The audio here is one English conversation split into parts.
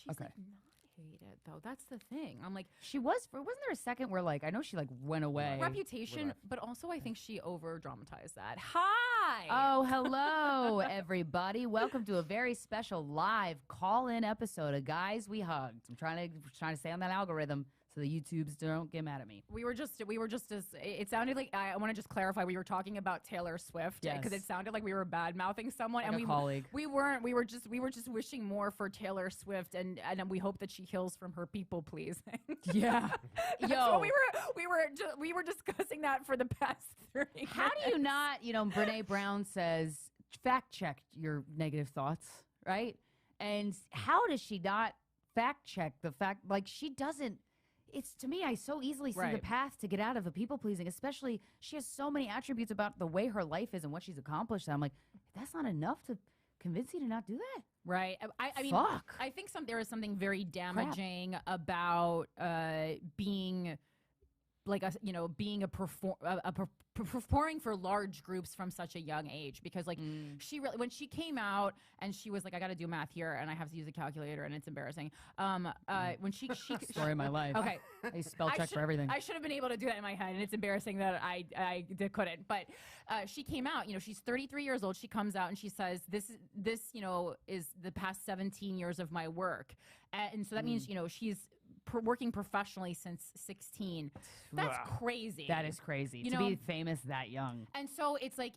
She's like not hated though. That's the thing. I'm like, she was. Wasn't there a second where like I know she like went away? Reputation, but also I think she over dramatized that. Hi. Oh, hello everybody. Welcome to a very special live call-in episode of Guys We Hugged. I'm trying to stay on that algorithm so the YouTubes don't get mad at me. We were just as it sounded like I want to just clarify we were talking about Taylor Swift because it sounded like we were bad mouthing someone like and we weren't. We were just wishing more for Taylor Swift and we hope that she heals from her people pleasing. Yeah. Yo, we were discussing that for the past 30 minutes. How do you not, Brene Brown says fact check your negative thoughts, right? And how does she not fact check the fact like she doesn't. It's to me, I so easily see the path to get out of a people pleasing, especially she has so many attributes about the way her life is and what she's accomplished. I'm like, that's not enough to convince you to not do that. Right. I mean, I think there is something very damaging about being like performing for large groups from such a young age, because like she really, when she came out and she was like, I got to do math here and I have to use a calculator and it's embarrassing. When she story of my life. Okay, I spell check for everything. I should have been able to do that in my head, and it's embarrassing that I couldn't. But she came out. She's 33 years old. She comes out and she says, "This is the past 17 years of my work," and so that means she's working professionally since 16. That's crazy. That is crazy to be famous that young. And so it's like,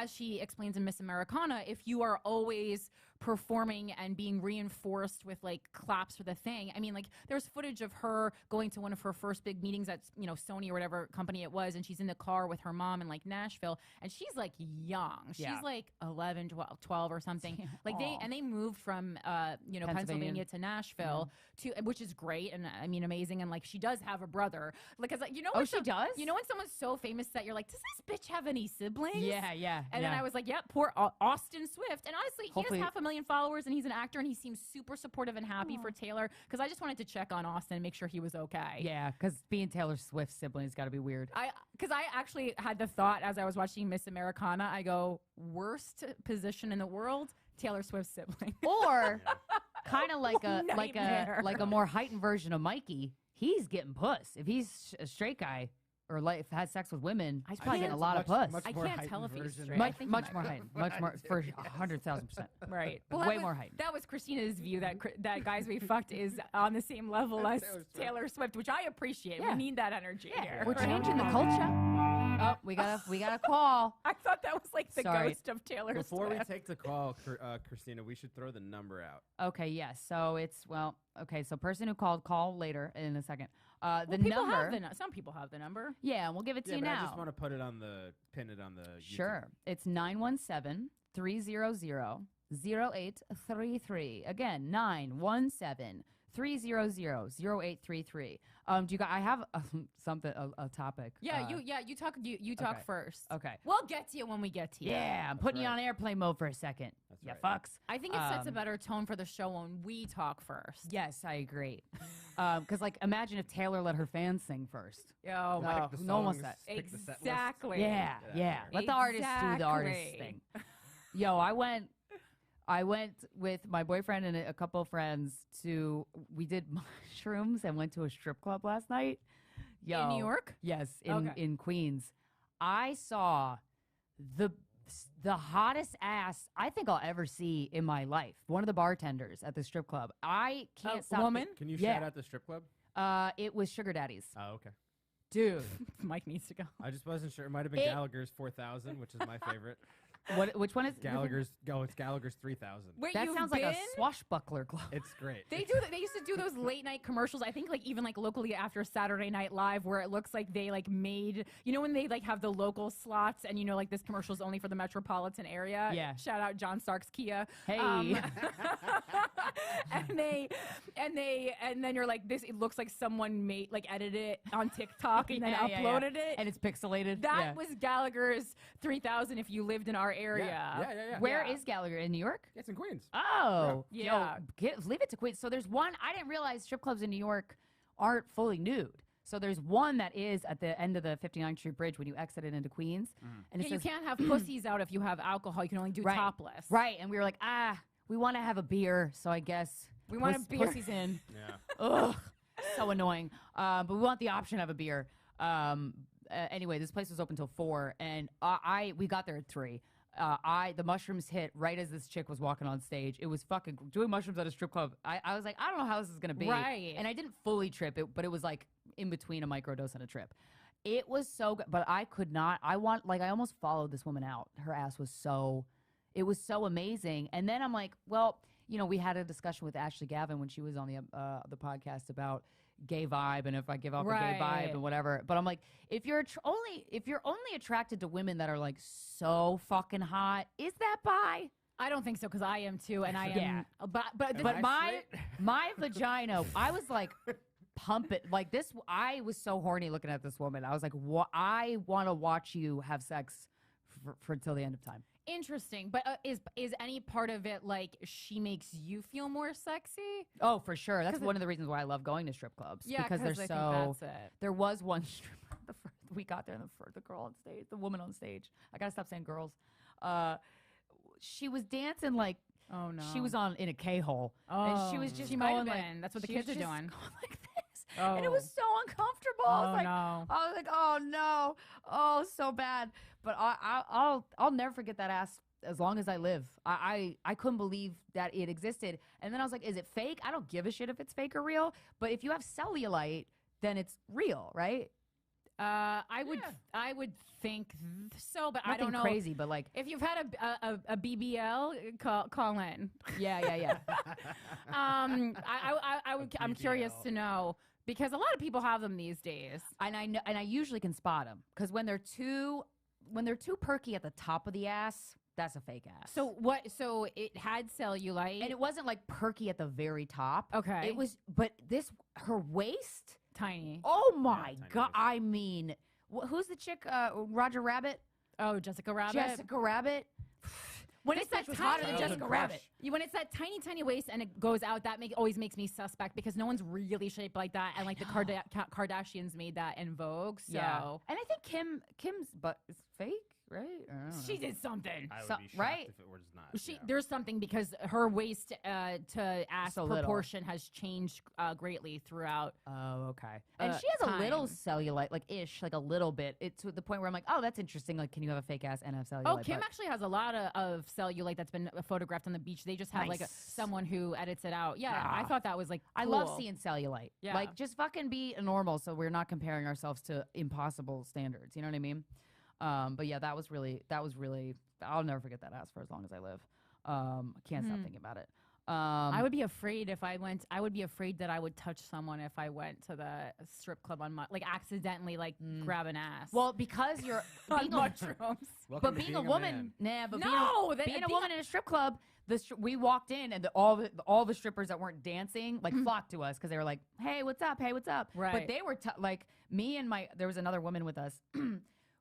as she explains in Miss Americana, if you are always performing and being reinforced with like claps for the thing. I mean, like there's footage of her going to one of her first big meetings at Sony or whatever company it was, and she's in the car with her mom in like Nashville, and she's like young. She's like 11, 12 or something. Like they moved from Pennsylvania to Nashville which is great and I mean amazing, and like she does have a brother. Like, cause like, she does. When someone's so famous that you're like, does this bitch have any siblings? Yeah. And then I was like, yep, poor Austin Swift. And honestly, he has 500,000 followers and he's an actor and he seems super supportive and happy for Taylor. Because I just wanted to check on Austin and make sure he was okay. Yeah, because being Taylor Swift's sibling has got to be weird. Because I actually had the thought as I was watching Miss Americana, I go, worst position in the world, Taylor Swift's sibling. Or kind of like a more heightened version of Mikey. He's getting puss. If he's a straight guy or like has sex with women, he's probably getting a lot of puss. I can't tell if he's straight. Much more heightened. Much more for 100,000%. Right. Way more heightened. That was Christina's view that Guys We Fucked is on the same level as Taylor Swift, which I appreciate. Yeah. We need that energy here. We're changing the culture. Oh, we got a call. I thought that was like the ghost of Taylor Swift. Before we take the call, Christina, we should throw the number out. Okay, yes. So it's so person who call later in a second. The number. Some people have the number. Yeah, we'll give it to you now. I just want to put it on pin it on the YouTube. Sure. It's 917-300-0833. Again, 917-300-0833. Do you guys? I have a topic. Yeah, you talk. You talk first. Okay. We'll get to you when we get to you. Yeah, I'm putting you on airplane mode for a second. That's yeah, right. fucks. I think it sets a better tone for the show when we talk first. Yes, I agree. Because like, imagine if Taylor let her fans sing first. Oh my! No one wants that. Exactly. Yeah. Let the artist do the artist thing. Yo, I went with my boyfriend and a couple of friends we did mushrooms and went to a strip club last night. In New York? Yes, in Queens. I saw the hottest ass I think I'll ever see in my life. One of the bartenders at the strip club. I can't stop. Woman? Can you shout out the strip club? It was Sugar Daddies. Oh, okay. Dude. Mike needs to go. I just wasn't sure. It might have been Gallagher's 4,000, which is my favorite. Which one is Gallagher's? It's Gallagher's 3,000. Wait, that sounds like a swashbuckler club. It's great. They used to do those late night commercials. I think like even like locally after Saturday Night Live, where it looks like they like made when they like have the local slots and like this commercial is only for the metropolitan area. Yeah. Shout out John Stark's Kia. Hey. And then you're like this. It looks like someone edited it on TikTok and then uploaded it, and it's pixelated. That was Gallagher's 3,000. If you lived in our area. Yeah. Where is Gallagher? In New York? It's in Queens. Oh. Yeah. Leave it to Queens. So there's one. I didn't realize strip clubs in New York aren't fully nude. So there's one that is at the end of the 59th Street Bridge when you exit it into Queens. And it says, you can't have pussies out if you have alcohol. You can only do topless. Right. And we were like, we want to have a beer. So I guess We want a beer. Pussy's in. Yeah. Ugh, so annoying. But we want the option of a beer. Anyway, this place was open till 4, and we got there at 3. The mushrooms hit right as this chick was walking on stage. It was fucking doing mushrooms at a strip club. I was like, I don't know how this is gonna be. Right. And I didn't fully trip it, but it was like in between a microdose and a trip. It was so good, but I could not. I almost followed this woman out. Her ass was it was so amazing. And then I'm like, well, we had a discussion with Ashley Gavin when she was on the podcast about gay vibe and if I give off a gay vibe and whatever. But I'm like, if you're only attracted to women that are like so fucking hot, is that bi? I don't think so because I am too, and I am. Yeah. But my vagina, I was like pump it like this. I was so horny looking at this woman. I was like, I want to watch you have sex for till the end of time. Interesting, but is any part of it like she makes you feel more sexy? Oh, for sure. That's one of the reasons why I love going to strip clubs. Yeah, because they're I so. think that's it. There was one stripper we got there, and the girl on stage, the woman on stage. I gotta stop saying girls. She was dancing like. Oh no. She was in a K-hole. Oh, and she was just she might have going been. like, That's what the she kids was are just doing. going like this. And it was so uncomfortable. Oh I was like, no. I was like, oh no, oh so bad. But I'll never forget that ass as long as I live. I couldn't believe that it existed. And then I was like, is it fake? I don't give a shit if it's fake or real. But if you have cellulite, then it's real, right? I would think so, but Nothing I don't know. Crazy, but like if you've had a BBL, call in. Yeah. I'm curious to know because a lot of people have them these days, and I usually can spot them because when they're too perky at the top of the ass, that's a fake ass. So what? So it had cellulite, and it wasn't like perky at the very top. Okay, it was, but her waist. Tiny. Oh my tiny God. waist. I mean, who's the chick? Roger Rabbit? Oh, Jessica Rabbit. Jessica Rabbit? When it's that was tiny, hotter than Jessica Rabbit. When it's that tiny waist and it goes out, that always makes me suspect because no one's really shaped like that. And like the Kardashians made that in Vogue. So. Yeah. And I think Kim's butt is fake, right? I don't know. She did something. I would So- be shocked right? if it was not. There's something because her waist to ass So little. proportion has changed greatly throughout. Oh, okay. And she has a little cellulite, like a little bit. It's to the point where I'm like, oh, that's interesting. Like, can you have a fake ass and have cellulite? Oh, Kim actually has a lot of cellulite that's been photographed on the beach. They just have like Nice. someone who edits it out. Yeah, I Ah. thought that was like I cool. love seeing cellulite. Yeah. Like, just fucking be normal so we're not comparing ourselves to impossible standards. You know what I mean? But yeah, that was really, I'll never forget that ass for as long as I live. I can't stop thinking about it. I would be afraid if I went. I would be afraid that I would touch someone if I went to the strip club on like accidentally grab an ass. Well, because you're on being a, mushrooms. Welcome but to being a man. woman, but No, being a woman in a strip club, we walked in and all the strippers that weren't dancing flocked to us because they were like, "Hey, what's up? Hey, what's up?" Right. But they were like me and there was another woman with us.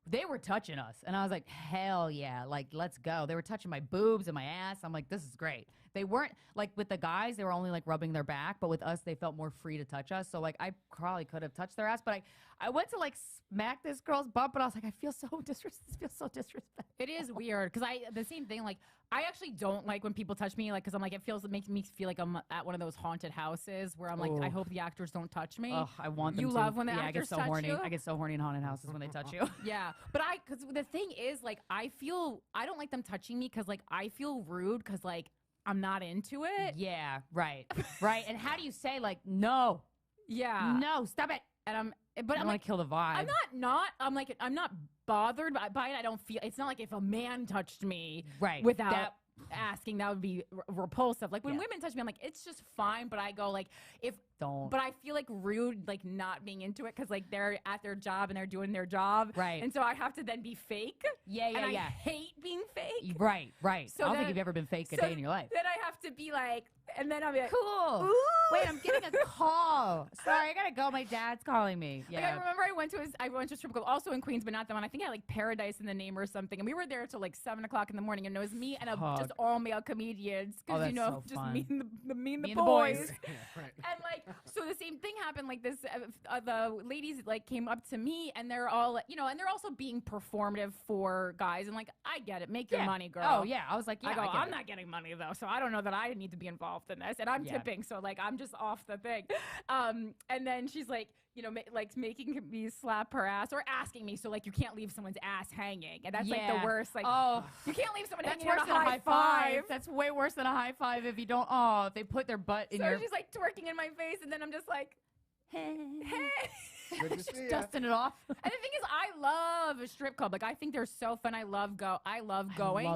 They were touching us, and I was like, "Hell yeah! Like, let's go." They were touching my boobs and my ass. I'm like, "This is great." They weren't like with the guys; they were only like rubbing their back, but with us, they felt more free to touch us. So like, I probably could have touched their ass, but I went to like smack this girl's butt, but I was like, I feel so disrespectful. It is weird because the same thing. Like I actually don't like when people touch me, like because I'm like it makes me feel like I'm at one of those haunted houses where I'm like I hope the actors don't touch me. Oh, I want them You to. love when the I get actors so touch horny. you? I get so horny in haunted houses when they touch you. Yeah, but because the thing is like I don't like them touching me because like I feel rude because like I'm not into it. Yeah, right. And how do you say like no? Yeah, No, stop it. and but I I'm want like to kill the vibe. I'm not bothered by it. I don't feel it's not like if a man touched me Right. without asking that would be repulsive. Like when Yeah. women touch me, I'm like it's just fine. But I go like Don't. But I feel like rude, like not being into it because like they're at their job and they're doing their job, Right. And so I have to then be fake. Yeah, and I yeah. hate being fake. Right. So I don't think then- you've ever been fake a so day in your life. Then I have to be like, and then I'll be like, Cool. Ooh. Wait, I'm getting a call. Sorry, I gotta go. My dad's calling me. Like, I remember I went to a strip club also in Queens, but not that one. I think I had like Paradise in the name or something. And we were there till like 7 o'clock in the morning. And it was me and just all male comedians. Oh, Because, that's so just fun. me and the Me and the boys. boys. Yeah, right. And like, so So the same thing happened. Like this, the ladies like came up to me, and they're all, and they're also being performative for guys. And like, I get it. Make your money, girl. Oh yeah, I was like, yeah, I'm not getting money though, so I don't know that I need to be involved in this. And I'm tipping, so like I'm just off the thing. And then she's like, like making me slap her ass or asking me. So like, you can't leave someone's ass hanging, and that's like the worst. Like, you can't leave someone hanging. That's worse on a than a high five. That's way worse than a high five if you don't. Oh, if they put their butt in your. So she's like twerking in my face, and then I'm just like, hey. Good to see ya. Dusting it off. And the thing is, I love a strip club. Like, I think they're so fun. I love going. I love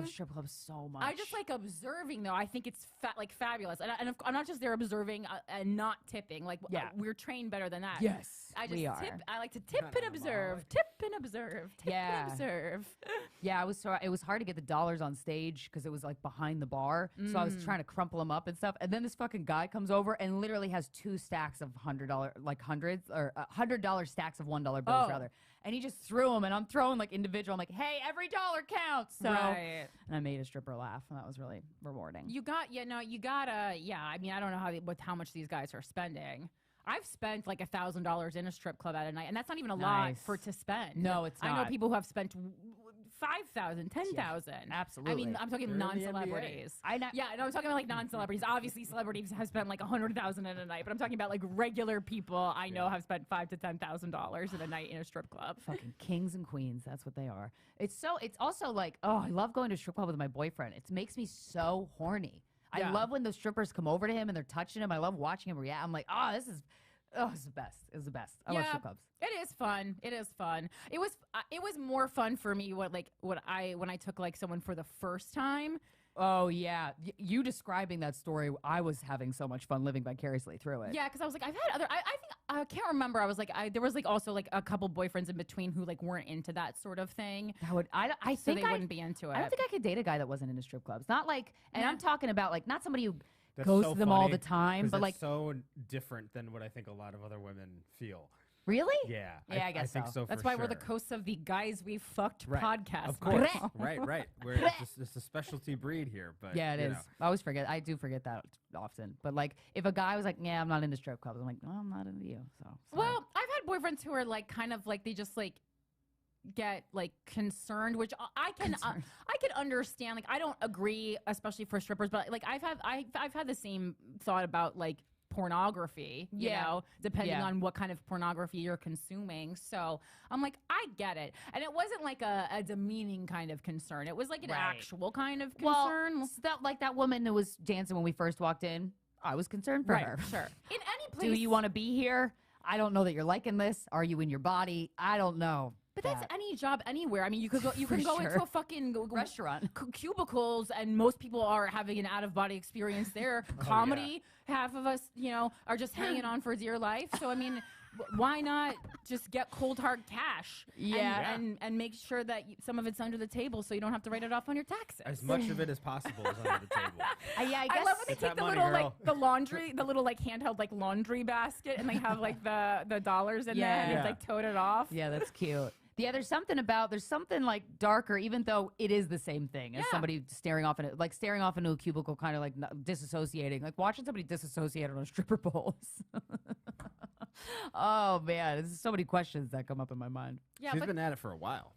strip clubs so much. I just like observing, though. I think it's fabulous. And I'm not just there observing and not tipping. Like, we're trained better than that. Yes, I just we are. tip. I like to tip and observe. Tip and observe. Tip and observe. Yeah, it was hard to get the dollars on stage because it was like behind the bar. So I was trying to crumple them up and stuff. And then this fucking guy comes over and literally has 2 stacks of $100, like hundreds or $100 stacks of $1 bills rather. And he just threw them, and I'm throwing like individual. I'm like, hey, every dollar counts. So, and I made a stripper laugh, and that was really rewarding. You gotta. I mean, I don't know how much these guys are spending. I've spent like $1,000 in a strip club at a night, and that's not even a lot to spend. No, it's not. I know people who have spent 5,000, 10,000. Absolutely. I mean, I'm talking non-celebrities. I'm talking about like non-celebrities. Obviously, celebrities have spent like 100,000 in a night, but I'm talking about like regular people I know have spent $5,000 to $10,000 in a night in a strip club. Fucking kings and queens. That's what they are. It's also like, I love going to a strip club with my boyfriend. It makes me so horny. I love when those strippers come over to him and they're touching him. I love watching him react. I'm like, it's the best. It was the best. I love strip clubs. It is fun. It is fun. It was more fun for me when I took like someone for the first time. Oh yeah, you describing that story, I was having so much fun living vicariously through it. Yeah, because I was like, I've had other. I think I can't remember. I was like, there was like also like a couple boyfriends in between who like weren't into that sort of thing. I think they wouldn't be into it. I don't think I could date a guy that wasn't into strip clubs. Not like, and I'm talking about like not somebody who That's goes so to them funny, all the time, but like so different than what I think a lot of other women feel. Really? Yeah. Yeah, I guess think so. That's for why sure. we're the hosts of the Guys We Fucked podcast. Of course. right. It's a specialty breed here. But yeah, it is. I always forget. I do forget that often. But like, if a guy was like, "Yeah, I'm not into strip clubs," I'm like, "No, I'm not into you." So. Well, I've had boyfriends who are like, kind of like they just like get like concerned, which I can understand. Like, I don't agree, especially for strippers, but like I've had the same thought about like pornography, you know, depending on what kind of pornography you're consuming. So I'm like, I get it. And it wasn't like a demeaning kind of concern. It was like an actual kind of concern. Well, that woman who was dancing when we first walked in, I was concerned for her. Sure. In any place. Do you want to be here? I don't know that you're liking this. Are you in your body? I don't know. But that's any job anywhere. I mean, you can go into a fucking restaurant, cubicles, and most people are having an out-of-body experience there. Comedy, half of us, are just hanging on for dear life. So I mean, why not just get cold hard cash? And make sure that some of it's under the table, so you don't have to write it off on your taxes. As much of it as possible is under the table. I guess I love when they take the little the laundry, the little like handheld like laundry basket, and they have like the dollars in there, and it's like tote it off. Yeah, that's cute. Yeah, there's something like darker, even though it is the same thing as somebody staring off into a cubicle, kind of like disassociating, like watching somebody disassociate on a stripper poles. Oh man, there's so many questions that come up in my mind. Yeah, she's been at it for a while.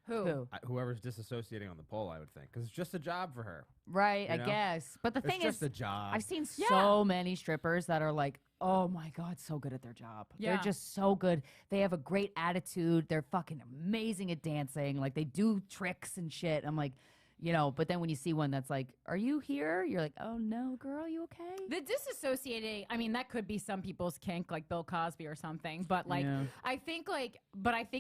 Who? Whoever's disassociating on the pole, I would think, because it's just a job for her. Right, I guess. But the thing is, it's just a job. I've seen so many strippers that are like, oh my God, so good at their job. Yeah. They're just so good. They have a great attitude. They're fucking amazing at dancing. Like they do tricks and shit. I'm like, but then when you see one that's like, are you here? You're like, oh no, girl, you okay? The disassociating, I mean, that could be some people's kink, like Bill Cosby or something. But like, I think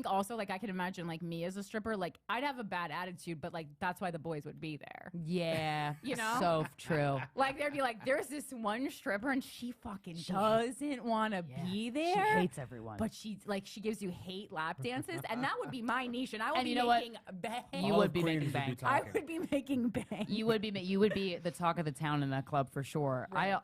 also like I can imagine like me as a stripper, like I'd have a bad attitude, but like that's why the boys would be there. Yeah. So true. Like there'd be like, there's this one stripper and she fucking doesn't want to be there. She hates everyone. But she gives you hate lap dances, and that would be my niche, and I would be making bang. You would be making bang. I would be be making bank. You would be the talk of the town in that club for sure. Right.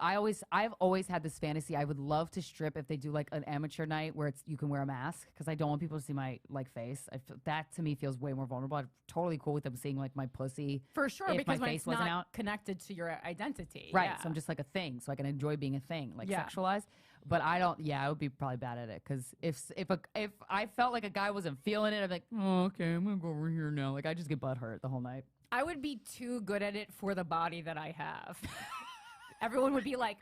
I've always had this fantasy. I would love to strip if they do like an amateur night where you can wear a mask because I don't want people to see my like face. That to me feels way more vulnerable. I'm totally cool with them seeing like my pussy For sure, if because my when face it's wasn't not out. connected to your identity. Right. Yeah. So I'm just like a thing, so I can enjoy being a thing, like Yeah. sexualized. But I don't. Yeah, I would be probably bad at it because if I felt like a guy wasn't feeling it, I'd be like, oh, okay, I'm gonna go over here now. Like I just get butthurt the whole night. I would be too good at it for the body that I have. Everyone would be like,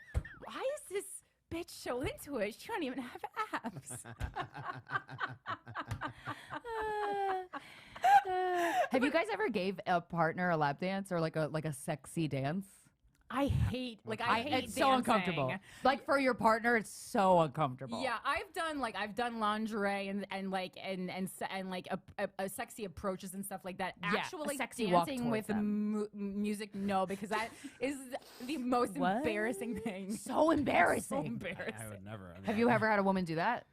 why is this bitch so into it? She don't even have abs. Have you guys ever gave a partner a lap dance or like a sexy dance? I hate It's so dancing. uncomfortable. Like for your partner, it's so uncomfortable. Yeah, I've done lingerie and sexy approaches and stuff like that. Yeah, Actually, a sexy walk dancing towards with music, no, because that is the most What? embarrassing thing. So embarrassing. So embarrassing. I would never. I mean, Have you ever had a woman do that?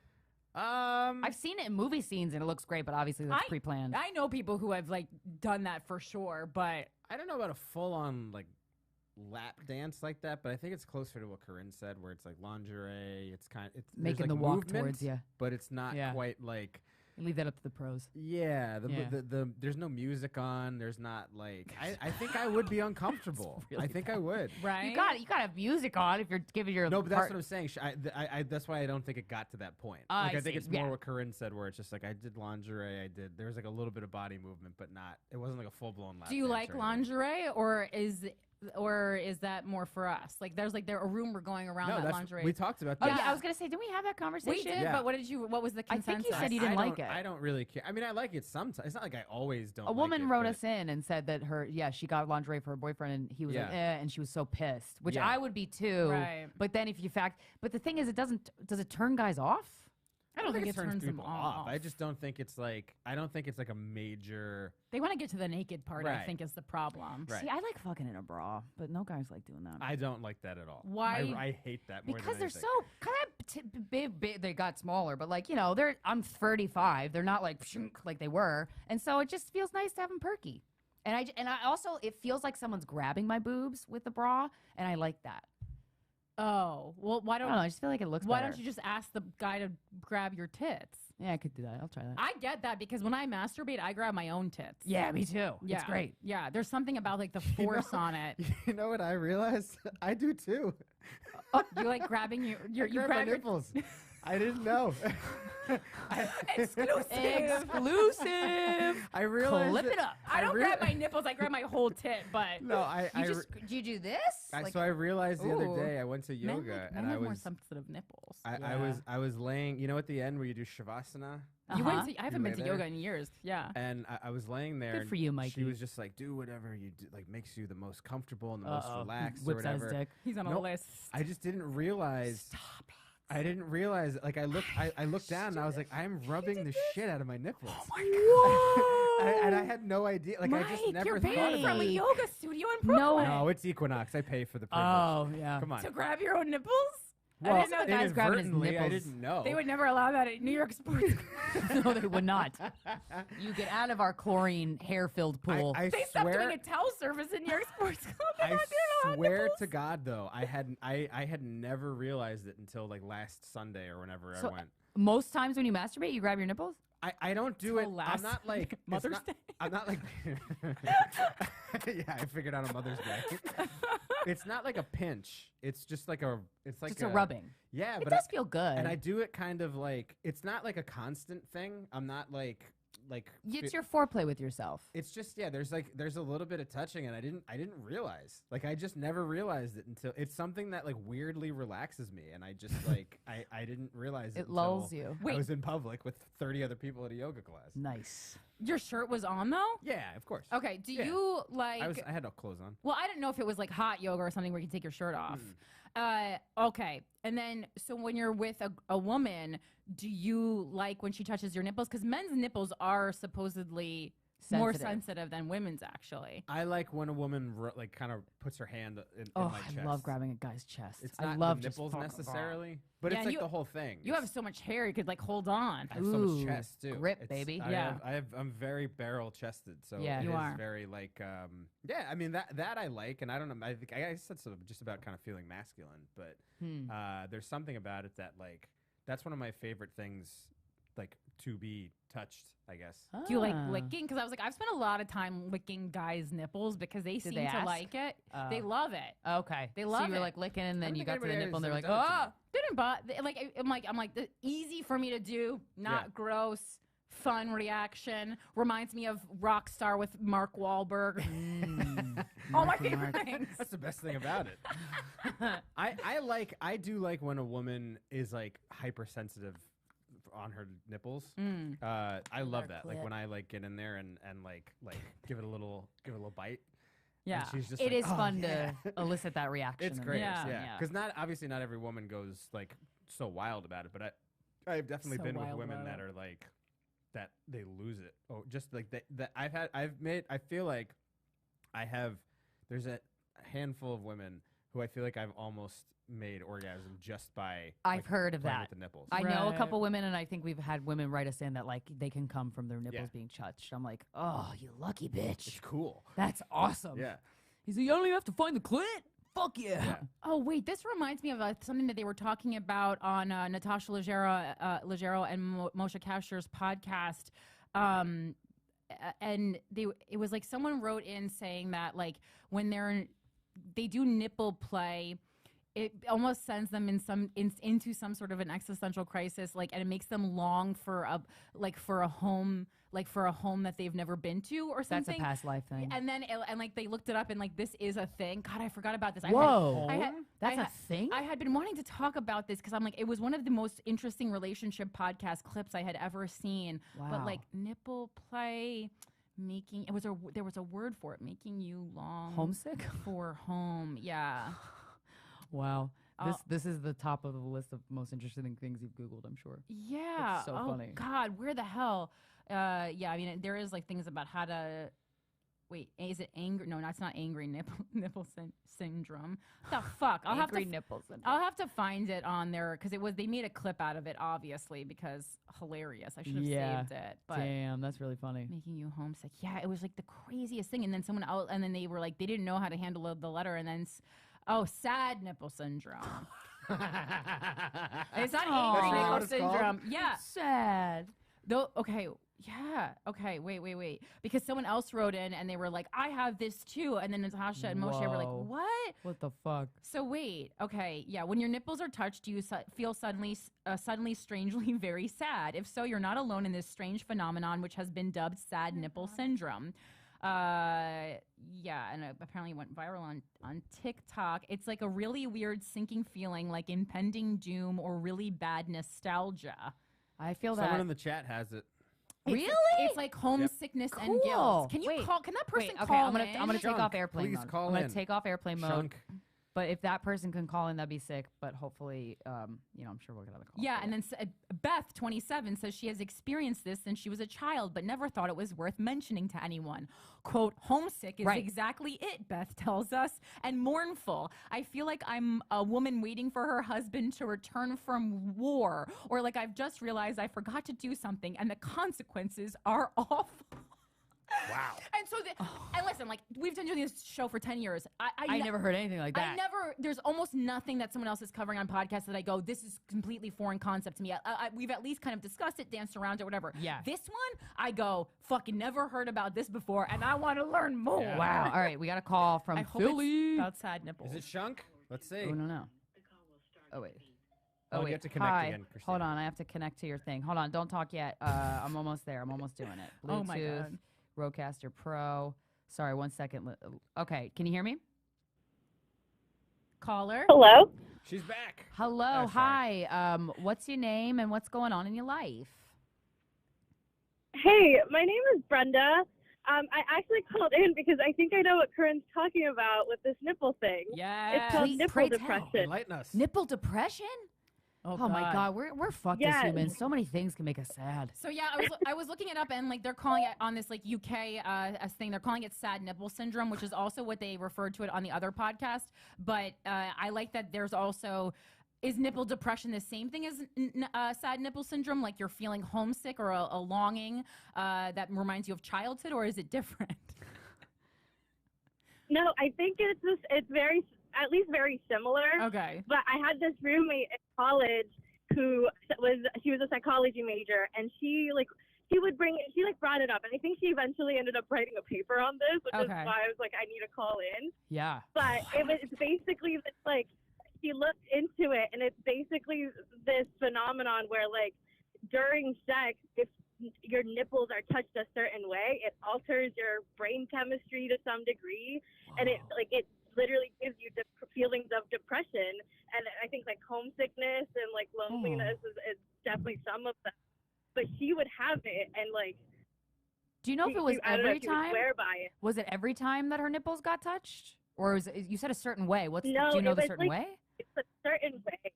I've I've seen it in movie scenes and it looks great, but obviously that's pre-planned. I know people who have like done that for sure, but I don't know about a full-on like lap dance like that, but I think it's closer to what Corinne said, where it's like lingerie. It's there's, Making like, the walk movement, towards you. but it's not Yeah. quite like. Leave that up to the pros. Yeah, Yeah. the there's no music on. There's not like I think I would be uncomfortable. really I think I would. right. You got to have music on if you're giving your No, but that's what I'm saying. I that's why I don't think it got to that point. I Like I think see. it's more Yeah. what Corinne said, where it's just like I did lingerie. There was like a little bit of body movement, but not. It wasn't like a full blown. Do you like lingerie, or is that more for us? Like, there's like a rumor going around No, that that's lingerie. we talked about Oh that. yeah, I was gonna say, didn't we have that conversation? We did, Yeah. but what was the I think consensus? you said you didn't like it. I don't really care. I mean, I like it sometimes. It's not like I always don't. A woman like it, wrote but- us in and said that she got lingerie for her boyfriend and he was like, Yeah. and she was so pissed, which Yeah. I would be too. Right. But then but the thing is, does it turn guys off? I don't think it turns turns them people off. I just don't think it's like. I don't think it's like a major. They want to get to the naked part. I Right. think is the problem. Right. See, I like fucking in a bra, but no guys like doing that. I don't like that at all. Why? I hate that more Because than they're anything. so kind of big. They got smaller, but like I'm 35. They're not like like they were, and so it just feels nice to have them perky. And I also it feels like someone's grabbing my boobs with the bra, and I like that. Oh, well, why I don't don't know. I just feel like it looks. why better. don't you just ask the guy to grab your tits? Yeah, I could do that. I'll try that. I get that because when I masturbate, I grab my own tits. Yeah, me too. Yeah. It's great. Yeah, there's something about like the force on it. You know what I realized? I do too. You like grabbing you I grab my grab your nipples. I didn't know. exclusive. Exclusive. I realized. Clip that- it up. I don't grab my nipples. I grab my whole tit. But No, I. Do you do this? So I realized the other Ooh. day I went to yoga men and I have more was sensitive nipples. I was laying. You know at the end where you do shavasana. You Uh-huh. went to, I haven't You been to lay there? yoga in years. Yeah. And I was laying there. Good and for you, She Mikey. was just like, do whatever you do, like makes you the most comfortable and the most Uh-oh. relaxed or Whips out his whatever. dick. He's on a Nope. list. I just didn't realize. Stop it. I didn't realize. Like I looked down and I was like, I'm rubbing the shit out of my nipples. Oh my God. and I had no idea. Like Mike, I just never you're thought paying about from a it. yoga studio in No. Brooklyn. No, it's Equinox. I pay for the privilege. Oh yeah. Come on. To grab your own nipples? Well, I didn't know guys grabbing his inadvertently, I nipples. didn't know. They would never allow that at New York sports. No, they would not. You get out of our chlorine hair-filled pool. I They stopped swear, doing a towel service in New York Sports Club. They're I not doing it on swear nipples. to God, though, I had never realized it until like last Sunday or whenever So- I went. Most times when you masturbate, you grab your nipples. I don't do Till it. I'm last not like it's Mother's not- Day. I'm not like. Yeah, I figured out on Mother's Day. It's not like a pinch. It's just like a. It's like Just a rubbing. Yeah, It but does feel good. and I do it kind of like it's not like a constant thing. I'm not like. It's your foreplay with yourself. It's just there's a little bit of touching and I didn't realize. Like I just never realized it until it's something that like weirdly relaxes me and I just like I didn't realize it. It lulls until you. I Wait. was in public with 30 other people at a yoga class. Nice. Your shirt was on though? Yeah, of course. Okay. Do Yeah. you like? I had no clothes on. Well, I didn't know if it was like hot yoga or something where you can take your shirt off. Okay. And then, so when you're with a woman, do you like when she touches your nipples? Because men's nipples are supposedly more sensitive. sensitive than women's, actually. I like when a woman like kind of puts her hand in Oh, my chest. I love grabbing a guy's chest. It's I not love the just nipples fucking necessarily, but Yeah, it's like you- the whole thing. You have so much hair, you could like hold on. I have so Ooh, much chest too. grip, baby. Yeah. I'm very barrel chested, so Yeah. it You is are. very like yeah. I mean that I like, and I don't know. I think I said sort of just about kind of feeling masculine, but there's something about it that like that's one of my favorite things, like to be touched. I guess. Do you like licking? Because I was like, I've spent a lot of time licking guys' nipples because they seem they to ask? like it. They love it. Okay. They so love you were it. like licking, and then don't you think got to the anybody nipple, and they're has like, ever done it to oh. Didn't but I'm like easy for me to do, not Yeah. gross, fun reaction. Reminds me of Rockstar with Mark Wahlberg. All my favorite things. That's the best thing about it. I do like when a woman is like hypersensitive on her nipples. I love that. Like clip. when I like get in there and like give it a little bite. Yeah. And she's just It like, is "Oh, fun yeah." to elicit that reaction. It's in great. them. Yeah. Yeah. Because obviously not every woman goes like so wild about it, but I've definitely So been with wild women about that it. are like that they lose it. Oh, just like that I feel like there's a handful of women who I feel like I've almost made orgasm just by I've like, heard of playing that. with the nipples. I know a Right. couple women, and I think we've had women write us in that like they can come from their nipples Yeah. being touched. I'm like, oh, you lucky bitch. It's cool. That's awesome. Yeah. He's like, you don't even have to find the clit. Fuck yeah. Yeah. Oh wait, this reminds me of something that they were talking about on Natasha Leggero and Moshe Kasher's podcast. And it was like someone wrote in saying that like when they do nipple play, it almost sends them into some sort of an existential crisis, like, and it makes them long for a home that they've never been to or That's something. a past life thing. And then and like they looked it up and like this is a thing. God, I forgot about this. Whoa. I That's a had- thing? I had been wanting to talk about this because I'm like, it was one of the most interesting relationship podcast clips I had ever seen. Wow. But like nipple play, there was a word for it, making you long Homesick? for home. Yeah. Wow. Oh. This is the top of the list of most interesting things you've Googled, I'm sure. Yeah. so oh funny. God, where the hell? Yeah. I mean, there is like things about how to. Wait, is it angry? No, that's not angry nipple syndrome. The fuck? I'll have to. nipples. I'll have to find it on there because they made a clip out of it, obviously, because hilarious. I should have saved it, but Damn, that's really funny. making you homesick. Yeah, it was like the craziest thing. And then someone else, and then they were like, they didn't know how to handle the letter, and then sad nipple syndrome. It's not Aw. angry That's nipple what it's called? syndrome. Yeah. Sad. Though. Okay. Yeah. Okay. Wait. Because someone else wrote in, and they were like, I have this too. And then Natasha and Moshe were like, Whoa. what? What the fuck? So wait, okay, yeah. When your nipples are touched, do you feel suddenly, strangely very sad? If so, you're not alone in this strange phenomenon, which has been dubbed sad nipple syndrome. Yeah, and it apparently went viral on TikTok. It's like a really weird sinking feeling, like impending doom or really bad nostalgia. I feel Someone that. in the chat has it. Really? It's like homesickness and Cool. guilt. Can you Wait, call? Can that person Wait, okay, call I'm gonna in? I'm gonna take Shunk, off airplane please mode. call I'm gonna in. take off airplane mode. Shunk. But if that person can call in, that'd be sick. But hopefully, I'm sure we'll get another call. Yeah, for and it. then Beth, 27, says she has experienced this since she was a child, but never thought it was worth mentioning to anyone. Quote, homesick is Right. exactly it, Beth tells us, and mournful. I feel like I'm a woman waiting for her husband to return from war, or like I've just realized I forgot to do something, and the consequences are awful. Wow. And so, and listen, like, we've been doing this show for 10 years. I never heard anything like that. There's almost nothing that someone else is covering on podcasts that I go, this is completely foreign concept to me. We've at least kind of discussed it, danced around it, whatever. Yeah. This one, I go, fucking never heard about this before, and I want to learn more. Yeah. Wow. All right, we got a call from I hope Philly. it's about sad nipples. Is it Shunk? Let's see. Oh no. Oh wait. Oh, you wait. have to connect Hi. again, Christina. Hold on, I have to connect to your thing. Hold on, don't talk yet. I'm almost there. I'm almost doing it. Bluetooth, Oh my God. Rodecaster Pro. Sorry, 1 second. Okay, can you hear me? Caller? Hello. She's back. Hello, Oh, sorry. hi. What's your name and what's going on in your life? Hey, my name is Brenda. I actually called in because I think I know what Corinne's talking about with this nipple thing. Yeah. It's called Please, nipple pray tell. depression. Enlighten us. Nipple depression? Oh my God, we're fucked as Yes. humans. So many things can make us sad. So yeah, I was looking it up, and like they're calling it on this like UK thing. They're calling it sad nipple syndrome, which is also what they referred to it on the other podcast. But I like that there's also, is nipple depression the same thing as sad nipple syndrome? Like you're feeling homesick or a longing that reminds you of childhood, or is it different? No, I think it's very, at least very similar. Okay. But I had this roommate in college she was a psychology major, and she brought it up, and I think she eventually ended up writing a paper on this, which is why I was like, I need to call in. Yeah. But it's basically this, like, she looked into it, and it's basically this phenomenon where, like, during sex, if your nipples are touched a certain way, it alters your brain chemistry to some degree, and it literally gives you feelings of depression, and I think like homesickness and like loneliness is definitely some of them. But she would have it, and like, do you know if it was every time? Swear by it. Was it every time that her nipples got touched, or you said a certain way? Do you know the certain way? It's a certain way.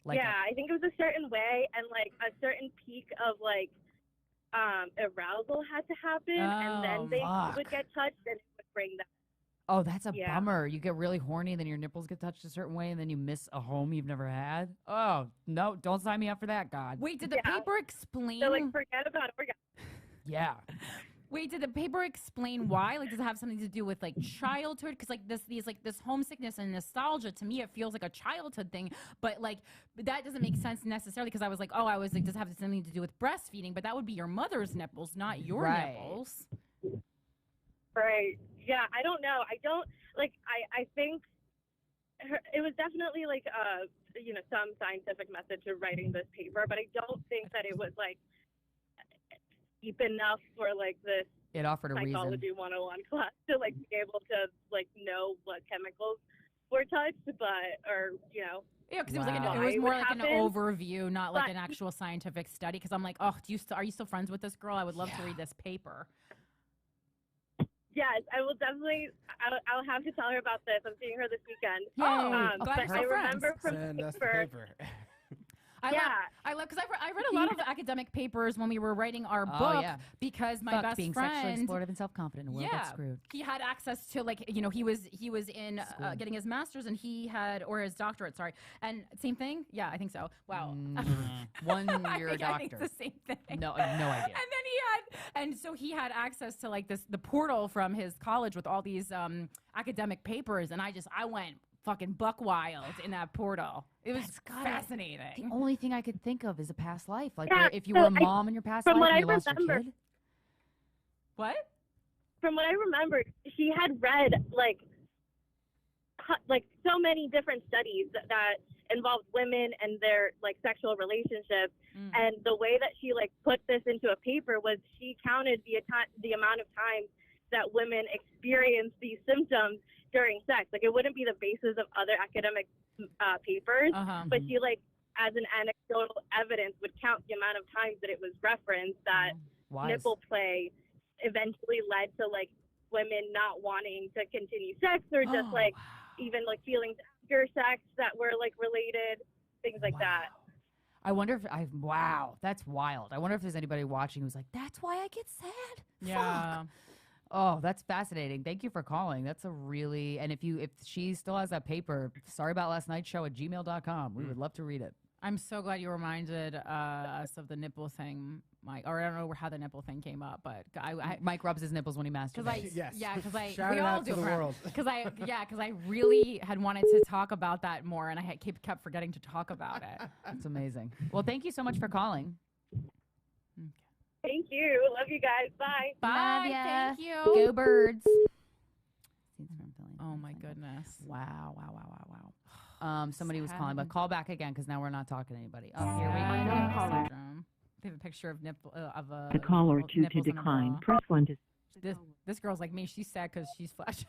Like I think it was a certain way, and like a certain peak of like arousal had to happen, and then they would get touched, and it would bring that. Oh, that's a bummer. You get really horny, then your nipples get touched a certain way, and then you miss a home you've never had. Oh, no, don't sign me up for that, God. Wait, did the paper explain? So, like, forget about it. Yeah. Wait, did the paper explain why? Like, does it have something to do with like childhood? Because like this homesickness and nostalgia, to me, it feels like a childhood thing. But like, that doesn't make sense necessarily, because I was like, does it have something to do with breastfeeding? But that would be your mother's nipples, not your nipples. Right. Yeah, I don't know. I think it was definitely like some scientific method to writing this paper, but I don't think that it was like deep enough for like this it offered a psychology reason. 101 class to like be able to like know what chemicals were touched, Yeah, because it was more like an overview, not like an actual scientific study. Because I'm like, are you still friends with this girl? I would love to read this paper. Yes, I will definitely. I'll have to tell her about this. I'm seeing her this weekend. But I remember from Send us the paper. paper. I love because I read a lot of academic papers when we were writing our book, because my best being friend, sexually explorative and self-confident in the world gets screwed. He had access to he was in getting his master's, and he had, or his doctorate, sorry, and same thing. Yeah, I think so. Wow, 1 year doctor. I think it's the same thing. No idea. And then so he had access to like the portal from his college with all these academic papers, and I went fucking buck wild in that portal. It was fascinating. The only thing I could think of is a past life. Like if you so were a mom in your past life and you lost your kid. What? From what I remember, she had read like so many different studies that involved women and their like sexual relationships, and the way that she like put this into a paper was she counted the amount of times that women experience these symptoms during sex. Like, it wouldn't be the basis of other academic papers, but she, like, as an anecdotal evidence, would count the amount of times that it was referenced that nipple play eventually led to, like, women not wanting to continue sex, or just, even, like, feelings after sex that were, like, related, things like that. I wonder if that's wild. I wonder if there's anybody watching who's like, that's why I get sad? Yeah. Fuck. Oh, that's fascinating. Thank you for calling. That's a really, and if she still has that paper, sorry about last night's show @gmail.com. We would love to read it. I'm so glad you reminded us of the nipple thing, Mike. Or I don't know how the nipple thing came up, but Mike rubs his nipples when he masturbates. Because Shout we it all out do to the world. Because I really had wanted to talk about that more, and I kept forgetting to talk about it. That's amazing. Well, thank you so much for calling. Thank you. Love you guys. Bye. Bye. Love ya. Thank you. Go Birds. Oh my goodness. Wow. Somebody was calling, but call back again because now we're not talking to anybody. Oh, here we go. They have a picture of nipple of a. A call or two to decline. Press 1 to. This girl's like me. She's sad because she's flashes.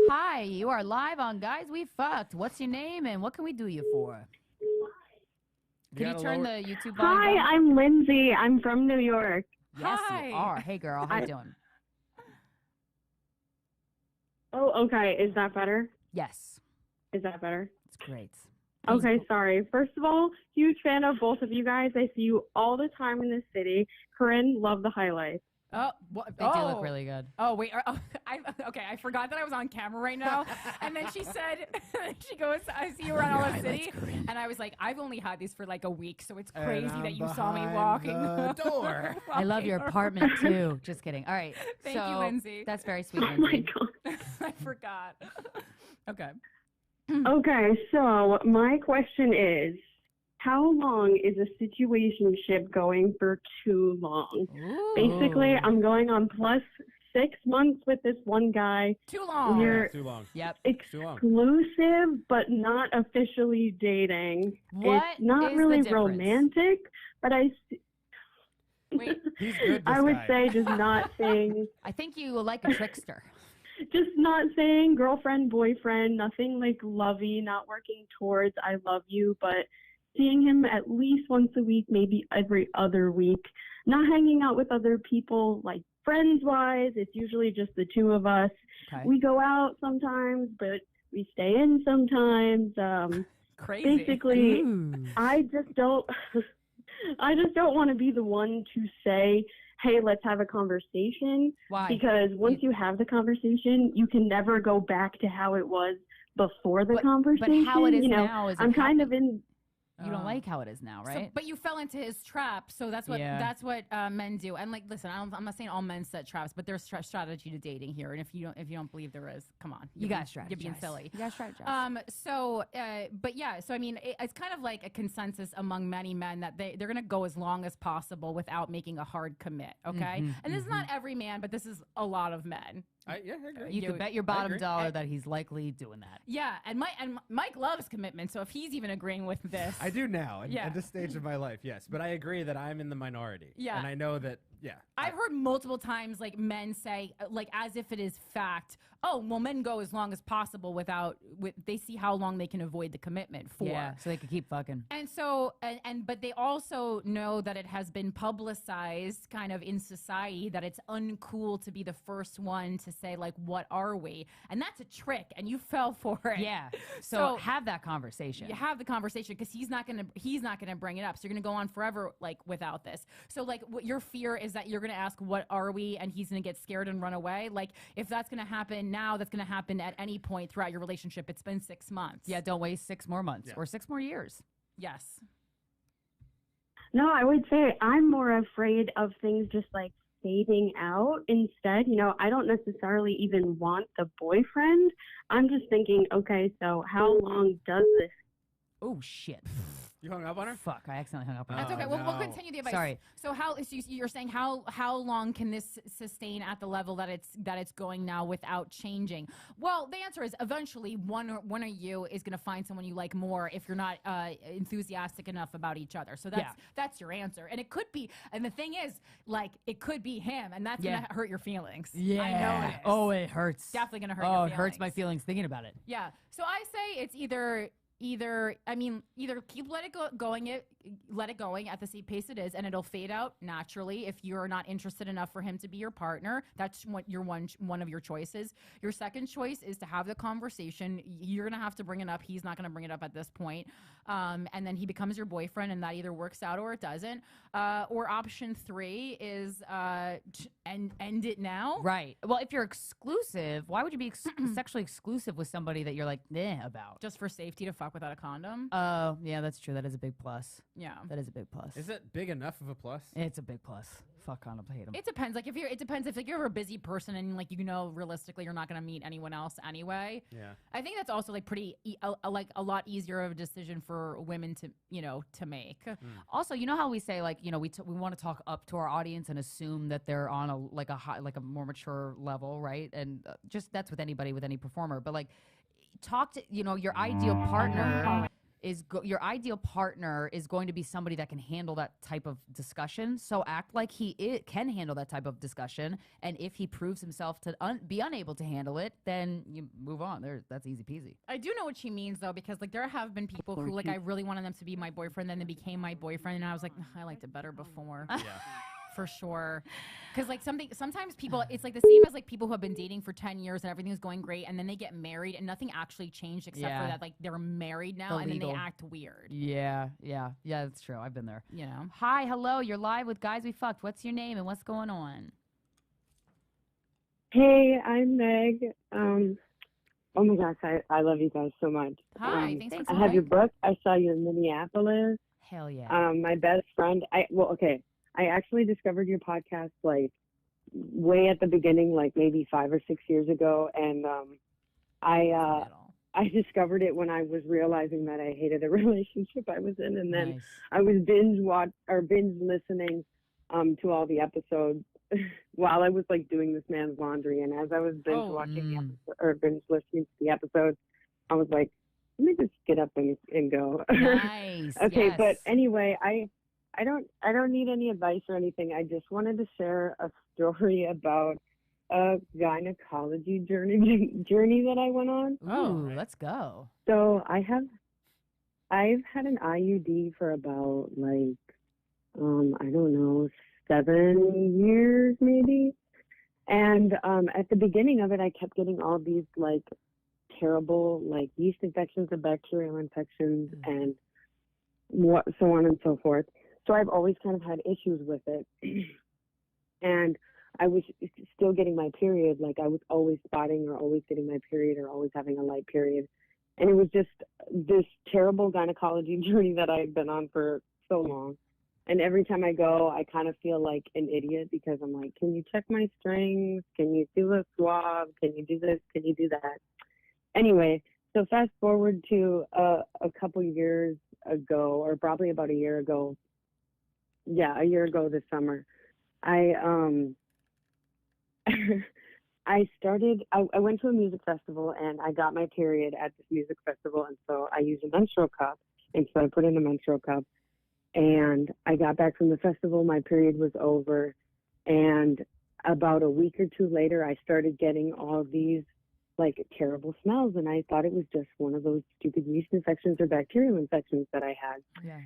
Hi, you are live on Guys We Fucked. What's your name and what can we do you for? Can you turn the YouTube volume Hi, down? I'm Lindsay. I'm from New York. Yes, Hi. you are. Hey, girl. How you doing? Oh, okay. Is that better? Yes. Is that better? It's great. Okay, sorry. First of all, huge fan of both of you guys. I see you all the time in this city. Corinne, love the highlights. Oh, They do look really good. Oh wait, okay. I forgot that I was on camera right now. And then she said, she goes, "I see you around all the city," and I was like, "I've only had these for like a week, so it's crazy that you saw me walking the door." I love your apartment too. Just kidding. All right. Thank you, Lindsay. That's very sweet, Oh my Lindsay. God. I forgot. Okay. Okay, so my question is, how long is a situationship going for too long? Ooh. Basically, I'm going on plus 6 months with this one guy. Too long. We're Too long. Yep. Too long. exclusive, but not officially dating. What It's not is really the difference? romantic, but Wait. He's good. I this would guy. say just not saying, I think you like a trickster. just not saying girlfriend, boyfriend, nothing like lovey, not working towards I love you, but seeing him at least once a week, maybe every other week, not hanging out with other people, like friends-wise. It's usually just the two of us. Okay. We go out sometimes, but we stay in sometimes. Crazy. Basically, Ooh. I just don't want to be the one to say, hey, let's have a conversation. Why? Because once you have the conversation, you can never go back to how it was before the conversation. But how it is you know, now is I'm kind of in. You don't like how it is now, right? So, but you fell into his trap, so that's what men do. And like, listen, I'm not saying all men set traps, but there's strategy to dating here. And if you don't believe there is, come on, you got strategize. You're being silly. You got strategize. But yeah, so I mean, it's kind of like a consensus among many men that they're gonna go as long as possible without making a hard commit. Okay, and this is not every man, but this is a lot of men. I agree. You could bet your bottom dollar that he's likely doing that. Yeah, and Mike loves commitment, so if he's even agreeing with this, I do now Yeah. at this stage of my life, yes. But I agree that I'm in the minority. Yeah. And I know that, I've heard multiple times like men say like as if it is fact, oh well, men go as long as possible they see how long they can avoid the commitment for. Yeah, so they could keep fucking. And so but they also know that it has been publicized kind of in society that it's uncool to be the first one to say like what are we? And that's a trick and you fell for it. Yeah. So have that conversation. You have the conversation because he's not gonna bring it up. So you're gonna go on forever like without this. So like what your fear is that you're gonna ask what are we and he's gonna get scared and run away. Like if that's gonna happen now, that's gonna happen at any point throughout your relationship. It's been 6 months. Yeah, don't waste 6 more months or 6 more years. Yes. No, I would say I'm more afraid of things just like fading out instead. You know, I don't necessarily even want the boyfriend. I'm just thinking, okay, so how long does this? Oh shit. You hung up on her? Fuck, I accidentally hung up on her. That's okay. We'll continue the advice. Sorry. So you're saying how long can this sustain at the level that it's going now without changing? Well, the answer is eventually one of you is going to find someone you like more if you're not enthusiastic enough about each other. So that's your answer. And it could be. And the thing is, like, it could be him, and that's going to hurt your feelings. Yeah. I know it is. Oh, it hurts. Definitely going to hurt. Oh, your it hurts feelings. my feelings thinking about it. Yeah. So I say it's either keep let it going at the same pace it is, and it'll fade out naturally if you're not interested enough for him to be your partner. That's what your one of your choices. Your second choice is to have the conversation. You're gonna have to bring it up. He's not gonna bring it up at this point, and then he becomes your boyfriend, and that either works out or it doesn't. Or option 3 is end it now. Right. Well, if you're exclusive, why would you be sexually exclusive with somebody that you're like about? Just for safety to fuck without a condom. Oh, yeah, that's true. That is a big plus. Yeah. That is a big plus. Is it big enough of a plus? It's a big plus. Fuck condoms. I hate them. It depends. Like it depends if like you're a busy person and like you know realistically you're not gonna meet anyone else anyway. Yeah. I think that's also like pretty like a lot easier of a decision for women to to make. Also, you know how we say like we want to talk up to our audience and assume that they're on a more mature level, right? And just that's with anybody, with any performer. But like talk to your ideal partner. Your ideal partner is going to be somebody that can handle that type of discussion. So act like he can handle that type of discussion. And if he proves himself to be unable to handle it, then you move on. That's easy peasy. I do know what she means though, because like there have been people who like I really wanted them to be my boyfriend, then they became my boyfriend, and I was like, I liked it better before. Yeah. For sure. Because like sometimes people, it's like the same as like people who have been dating for 10 years and everything's going great, and then they get married and nothing actually changed except for that like they're married now and then they act weird. Yeah, that's true. I've been there. You know. Hi, hello. You're live with Guys We Fucked. What's your name and what's going on? Hey, I'm Meg. Oh my gosh, I love you guys so much. Hi, thanks for I have your book. I saw you in Minneapolis. Hell yeah. My best friend. I actually discovered your podcast like way at the beginning, like maybe 5 or 6 years ago, and I discovered it when I was realizing that I hated a relationship I was in, and then I was binge listening to all the episodes while I was like doing this man's laundry, and as I was binge watching the episode, or binge listening to the episodes, I was like, let me just get up and go. Nice. Okay, yes. But anyway, I don't need any advice or anything. I just wanted to share a story about a gynecology journey that I went on. Ooh, let's go. So I've had an IUD for about like I don't know, 7 years maybe. And at the beginning of it, I kept getting all these like terrible like yeast infections and bacterial infections and so on and so forth. So I've always kind of had issues with it. And I was still getting my period. Like I was always spotting or always getting my period or always having a light period. And it was just this terrible gynecology journey that I had been on for so long. And every time I go, I kind of feel like an idiot because I'm like, can you check my strings? Can you do a swab? Can you do this? Can you do that? Anyway, so fast forward to a couple years ago, or probably about a year ago. Yeah, a year ago this summer. I went to a music festival and I got my period at this music festival, and so I used a menstrual cup, and so I put in a menstrual cup, and I got back from the festival, my period was over, and about a week or two later I started getting all these like terrible smells, and I thought it was just one of those stupid yeast infections or bacterial infections that I had. Yeah.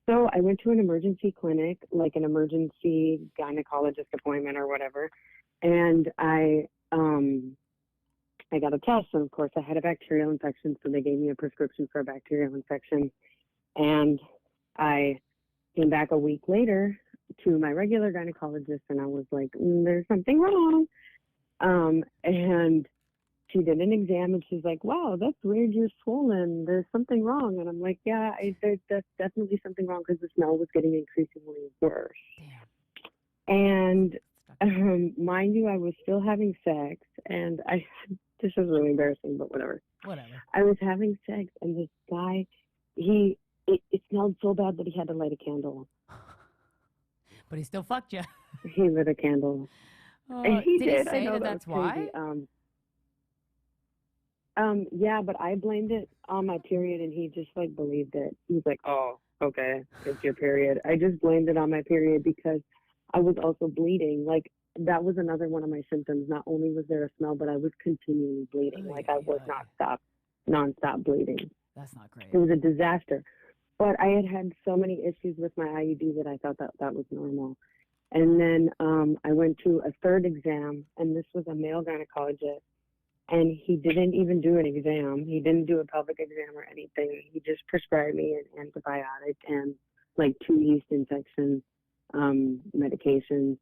So I went to an emergency clinic, like an emergency gynecologist appointment or whatever, and I got a test, and of course I had a bacterial infection, so they gave me a prescription for a bacterial infection, and I came back a week later to my regular gynecologist, and I was like, there's something wrong, and she did an exam, and she's like, wow, that's weird, you're swollen, there's something wrong. And I'm like, yeah, there's definitely something wrong, because the smell was getting increasingly worse. Damn. And mind you, I was still having sex, and this is really embarrassing, but whatever. I was having sex, and this guy, it smelled so bad that he had to light a candle. But he still fucked you. He lit a candle. And he did. He say I know that's why? Yeah, but I blamed it on my period, and he just like believed it. He was like, oh, okay, it's your period. I just blamed it on my period because I was also bleeding. Like that was another one of my symptoms. Not only was there a smell, but I was continually bleeding. Like I was nonstop bleeding. That's not great. It was a disaster. But I had so many issues with my IUD that I thought that was normal. And then I went to a third exam, and this was a male gynecologist, and he didn't even do an exam. He didn't do a pelvic exam or anything. He just prescribed me an antibiotic and like 2 yeast infection medications,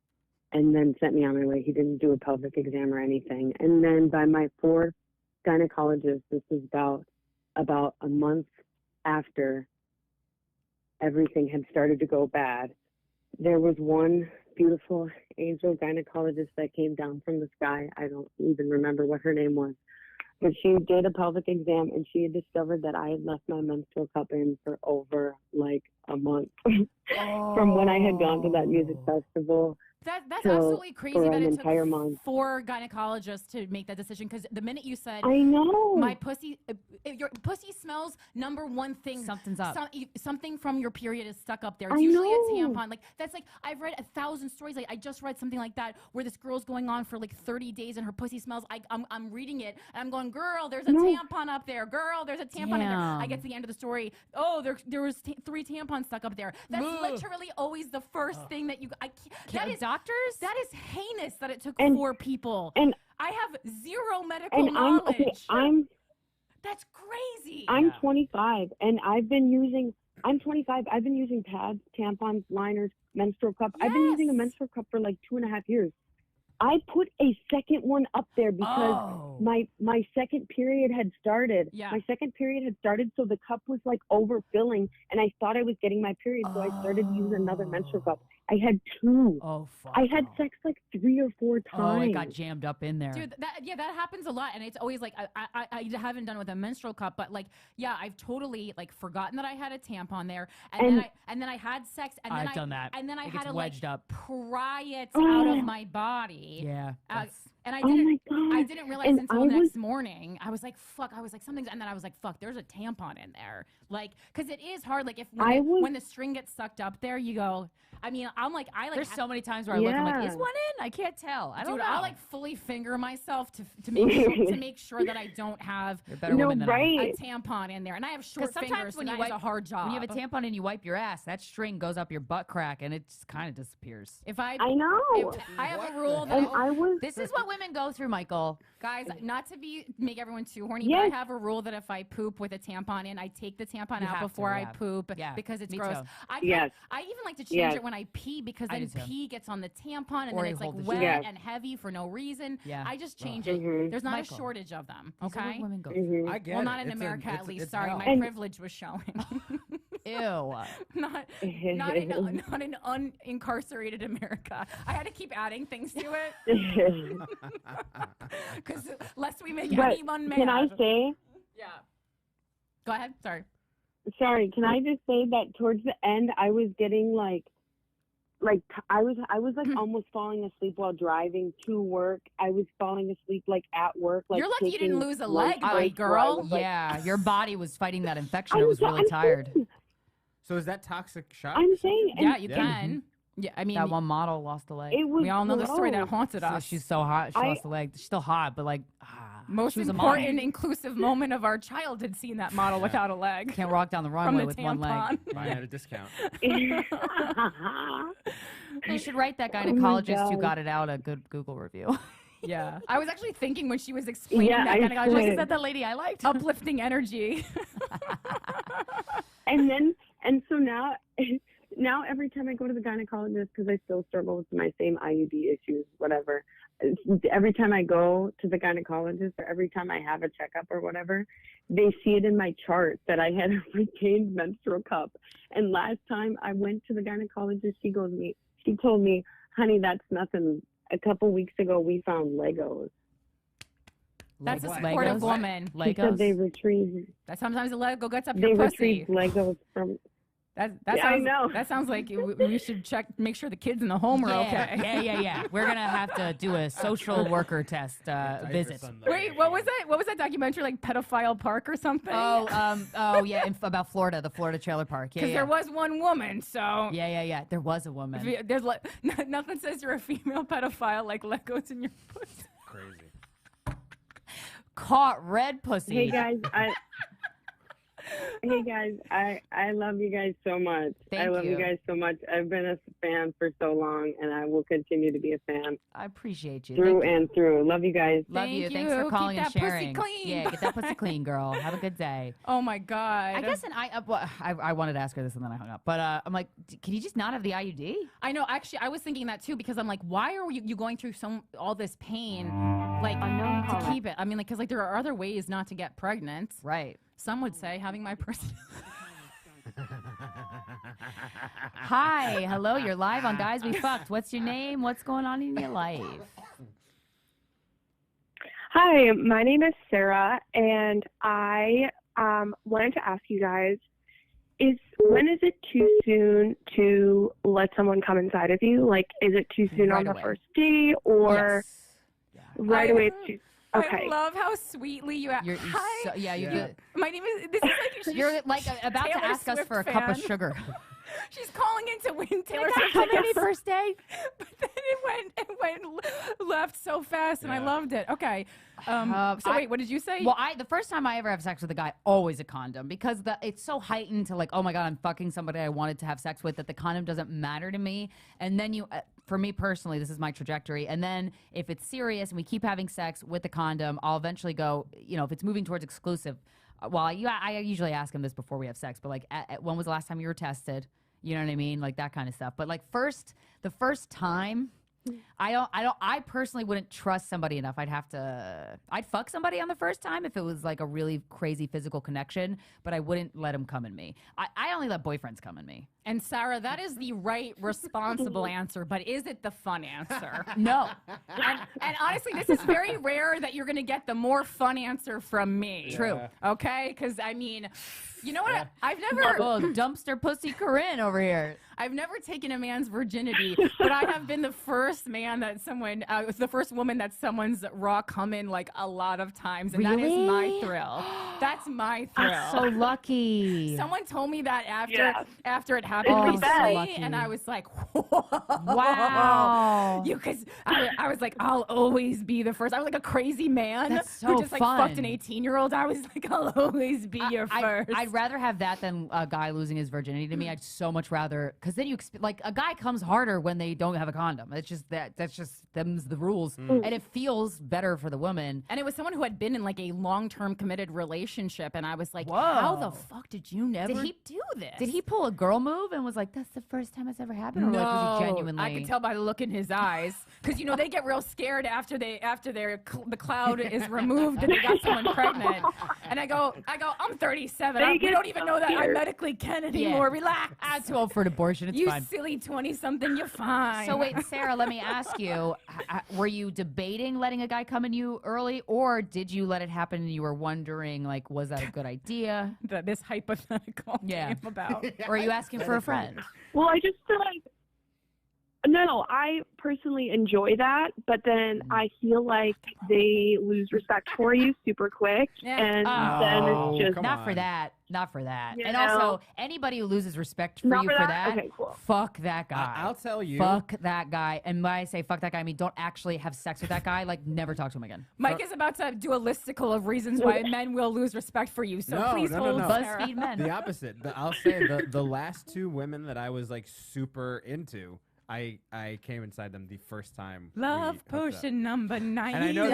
and then sent me on my way. He didn't do a pelvic exam or anything. And then by my fourth gynecologist, this was about a month after everything had started to go bad, there was one beautiful angel gynecologist that came down from the sky. I don't even remember what her name was, but she did a pelvic exam, and she had discovered that I had left my menstrual cup in for over like a month from when I had gone to that music festival. That's absolutely crazy that it took month. 4 gynecologists to make that decision. Because the minute you said, I know my pussy, your pussy smells, number one thing, something's up. Something from your period is stuck up there. It's usually a tampon. Like that's like I've read 1,000 stories. Like I just read something like that where this girl's going on for like 30 days and her pussy smells. I'm reading it and I'm going, girl, there's a tampon up there. Girl, there's a tampon in there. I get to the end of the story. Oh, there was 3 tampons tampon stuck up there. That's literally always the first thing that you. That is doctors. That is heinous. That it took And- 4 people. and I have zero medical and knowledge. That's crazy. I'm 25, and I've been using. I'm 25. I've been using pads, tampons, liners, menstrual cup. I've been using a menstrual cup for like 2.5 years. I put a second one up there because my second period had started. Yeah. My second period had started, so the cup was like overfilling, and I thought I was getting my period, so I started using another menstrual cup. I had 2. Oh, fuck. I had sex like 3 or 4 times. Oh, it got jammed up in there. Dude, that happens a lot, and it's always like I haven't done it with a menstrual cup, but like I've totally like forgotten that I had a tampon there, and then I had sex, and then I've done that. and then I It had gets to wedged like up. pry it out of my body. Yeah. And I Oh didn't, my God. I didn't realize And until I the was- next morning. I was like, fuck. I was like, something's, and then I was like, fuck. There's a tampon in there, like, because it is hard. Like, when the string gets sucked up there, you go. I mean, I'm like, There's so many times where I look, I'm like, is Yeah. one in? I can't tell. I don't know. I'll like fully finger myself to make sure that I don't have You're a better No, woman than right. I am. a tampon in there, and I have short Because sometimes fingers, when so you that is wipe a hard job. when you have a tampon and you wipe your ass, that string goes up your butt crack and it just kind of disappears. If I know. I have a rule that And I was. This is what women go through, Michael. guys, not to make everyone too horny, Yes. but I have a rule that if I poop with a tampon in, I take the tampon You out have before to, I yeah. poop Yeah, because it's me gross. too. Yes. I even like to change Yes. it when I pee because I then do too. pee gets on the tampon and Or then you it's like hold the wet shit. Yes. and heavy for no reason. Yeah. I just change it. Mhm. There's not Michael. a shortage of them. These are what Okay. women go through. Mhm. I get Well, it. not in It's America at least. it's Sorry, hell. my And- privilege was showing. Ew. not in unincarcerated America. I had to keep adding things to it because lest we make But anyone mad. Can I say? Yeah. Go ahead. Sorry. Sorry, can I just say that towards the end, I was getting like I was like almost falling asleep while driving to work. I was falling asleep like at work. Like You're lucky you didn't taking lose a lunch leg, breaks where I girl. was, like- Yeah, your body was fighting that infection. I'm It was so- really I'm tired. saying- So is that toxic shock? I'm saying, and Yeah, you Yeah. can. Yeah, I mean, That one model lost a leg. it was. we all know the story that gross. haunted So us. she's so hot. She I- lost a leg. She's still hot, but like, Most she was a important, model. inclusive moment of our childhood seeing that model without a leg. Can't walk down the From runway the with one leg. tampon. Buying at a discount. You should write that my gynecologist who God. got it out a good Google review. Yeah. I was actually thinking when she was explaining Yeah, that I kind of should. Is that the lady I liked? uplifting energy. and so now every time I go to the gynecologist, because I still struggle with my same IUD issues, whatever. Every time I go to the gynecologist or every time I have a checkup or whatever, they see it in my chart that I had a retained menstrual cup. And last time I went to the gynecologist, she told me, honey, that's nothing. A couple weeks ago, we found Legos. That's a Legos? supportive Legos? woman. She said they Legos. retrieved. That sometimes a Lego gets up They your pussy. retrieved Legos from. That Yeah, I sounds, know. That sounds like we should make sure the kids in the home are okay. Yeah. We're gonna have to do a social worker test visit. Wait, what was that? What was that documentary like Pedophile Park or something? Oh yeah, about Florida, the Florida trailer park. Yeah, Because yeah. there was one woman, so Yeah. There was a woman. there's like nothing says you're a female pedophile like Legos in your pussy. Crazy. Caught red pussy. Hey guys, I love you guys so much. Thank I love you you. guys so much. I've been a fan for so long, and I will continue to be a fan I appreciate you. through Thank you. and through. Love you guys. Love Thank you. Thanks you. for Keep calling and that pussy sharing. clean. Yeah, get that pussy clean, girl. Have a good day. Oh my god. I guess, and I wanted to ask her this and then I hung up. But I'm like, can you just not have the IUD? I know. Actually, I was thinking that too because I'm like, why are you going through all this pain, like to keep it? I mean, like, because like there are other ways not to get pregnant. Right. Some would say having my person. Hi, hello. You're live on Guys We Fucked. What's your name? What's going on in your life? Hi, my name is Sarah, and I wanted to ask you guys, when is it too soon to let someone come inside of you? Like, is it too soon Right on the away. first date, or right away it's too okay? I love how sweetly you ask. You're Hi, so, yeah, my name is. This is like you're like about to Taylor ask us Swift for a cup of fan. sugar. She's calling in to win Taylor Can I Swift come any tickets. first day? But then it went left so fast, and I loved it. Okay. Wait, what did you say? Well, the first time I ever have sex with a guy, always a condom, because it's so heightened to like, oh my God, I'm fucking somebody I wanted to have sex with, that the condom doesn't matter to me. And then for me personally, this is my trajectory. And then if it's serious and we keep having sex with the condom, I'll eventually go, if it's moving towards exclusive. Well, I usually ask him this before we have sex, but like, when was the last time you were tested? You know what I mean? Like that kind of stuff. But like the first time, I personally wouldn't trust somebody enough. I'd fuck somebody on the first time if it was like a really crazy physical connection, but I wouldn't let him come in me. I only let boyfriends come in me. And Sarah, that is the right, responsible answer, but is it the fun answer? No. And honestly, this is very rare that you're going to get the more fun answer from me. True. Okay? Because, I mean, you know what? I've never... Oh, dumpster pussy Corinne over here. I've never taken a man's virginity, but I have been the first man that the first woman that someone's raw come in like a lot of times, and that is my thrill. That's my thrill. So lucky. Someone told me that after it happened recently, so and I was like, wow. Because I was like, I'll always be the first. I was like a crazy man who just like fucked an 18-year-old. I was like, I'll always be your first. I'd rather have that than a guy losing his virginity to me. I'd so much rather, because then like a guy comes harder when they don't have a condom. It's just that's just them's the rules, and it feels better for the woman. And it was someone who had been in like a long-term committed relationship, and I was like, how the fuck did you never do this? Did he pull a girl move and was like, that's the first time it's ever happened? Or No, like, was he genuinely? I could tell by the look in his eyes, because they get real scared after the cloud is removed and they got someone pregnant. And I go, I'm 37. We don't even know that I medically can anymore. Relax. I'm too old for an abortion. It's you fine. silly 20-something. You're fine. So wait, Sarah, let me ask you: were you debating letting a guy come in you early, or did you let it happen and you were wondering, like, was that a good idea? That this hypothetical came about. Or are you asking for a friend? Well, I just feel like, no, I personally enjoy that, but then I feel like they lose respect for you super quick, and then it's just not for that. Not for that. You and know? also, anybody who loses respect for you for that, okay, cool. fuck that guy. I'll tell you. Fuck that guy. And when I say fuck that guy, I mean don't actually have sex with that guy. Like, never talk to him again. Mike is about to do a listicle of reasons why men will lose respect for you. So please hold no. Sarah. BuzzFeed men. The opposite. I'll say the last two women that I was like super into, I came inside them the first time. Love potion number 9. And I know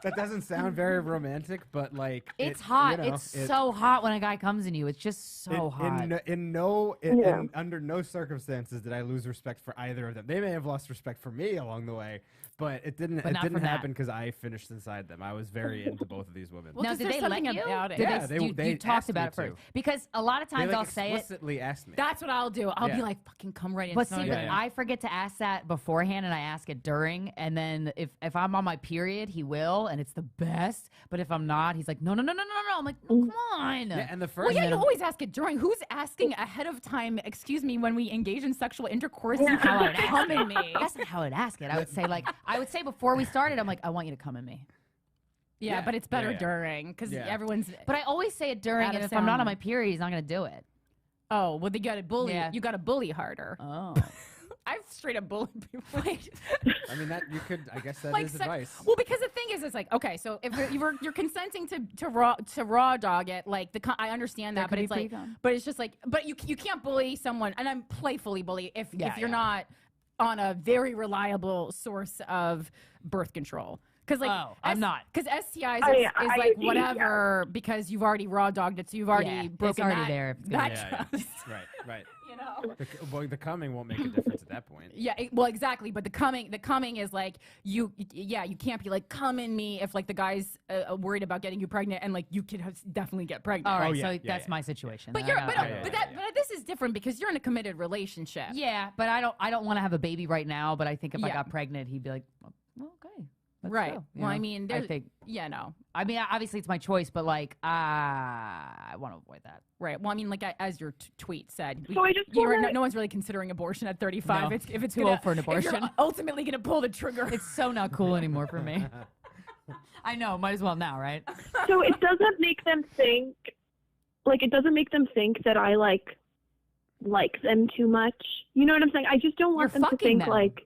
that doesn't sound very romantic, but like it's hot. It's so hot when a guy comes in you. It's just so hot. Under no circumstances did I lose respect for either of them. They may have lost respect for me along the way, but it didn't happen because I finished inside them. I was very into both of these women. Well, now, did they let you? About it. You talked about it first. Because a lot of times I'll say it. Explicitly asked me. That's what I'll do. I'll be like, fucking come right in. But see, I forget to ask that beforehand, and I ask it during. And then if I'm on my period, he will, and it's the best. But if I'm not, he's like, no. I'm like, come on. Yeah, and the first. Well, you always ask it during. Who's asking ahead of time? Excuse me, when we engage in sexual intercourse, you come in me. That's not how I'd ask it. I would say before we started, I'm like, I want you to come in me. Yeah, but it's better during because everyone's. But I always say it during, and if I'm not on my period, he's not going to do it. Oh, well, they got to bully. Yeah. You got to bully harder. Oh. I've straight up bullied people. I mean, that you could. I guess that is advice. Well, because the thing is, it's like, okay, so if you're consenting to raw dog it, like I understand that, but it's like, but it's just like, but you can't bully someone, and I'm playfully bully if you're not on a very reliable source of birth control. Because I'm not. Because STIs is like whatever because you've already raw dogged it, so you've already broken it's already that, there. That trust. Right. You know. The coming won't make a difference at that point. Yeah, well, exactly. But the coming is like you can't be like come in me if like the guy's worried about getting you pregnant and like you could definitely get pregnant. All right, so that's my situation. But this is different because you're in a committed relationship. Yeah, but I don't want to have a baby right now. But I think if I got pregnant, he'd be like, well, okay. Right. Go, well, I mean, I think. Yeah, no. I mean, obviously it's my choice, but like, I want to avoid that. Right. Well, I mean, like as your tweet said, so no one's really considering abortion at 35. No. If it's too old for an abortion, if you're ultimately going to pull the trigger. It's so not cool anymore for me. I know. Might as well now, right? So it doesn't make them think. Like, it doesn't make them think that I like like them too much. You know what I'm saying? I just don't want You're them to think them. like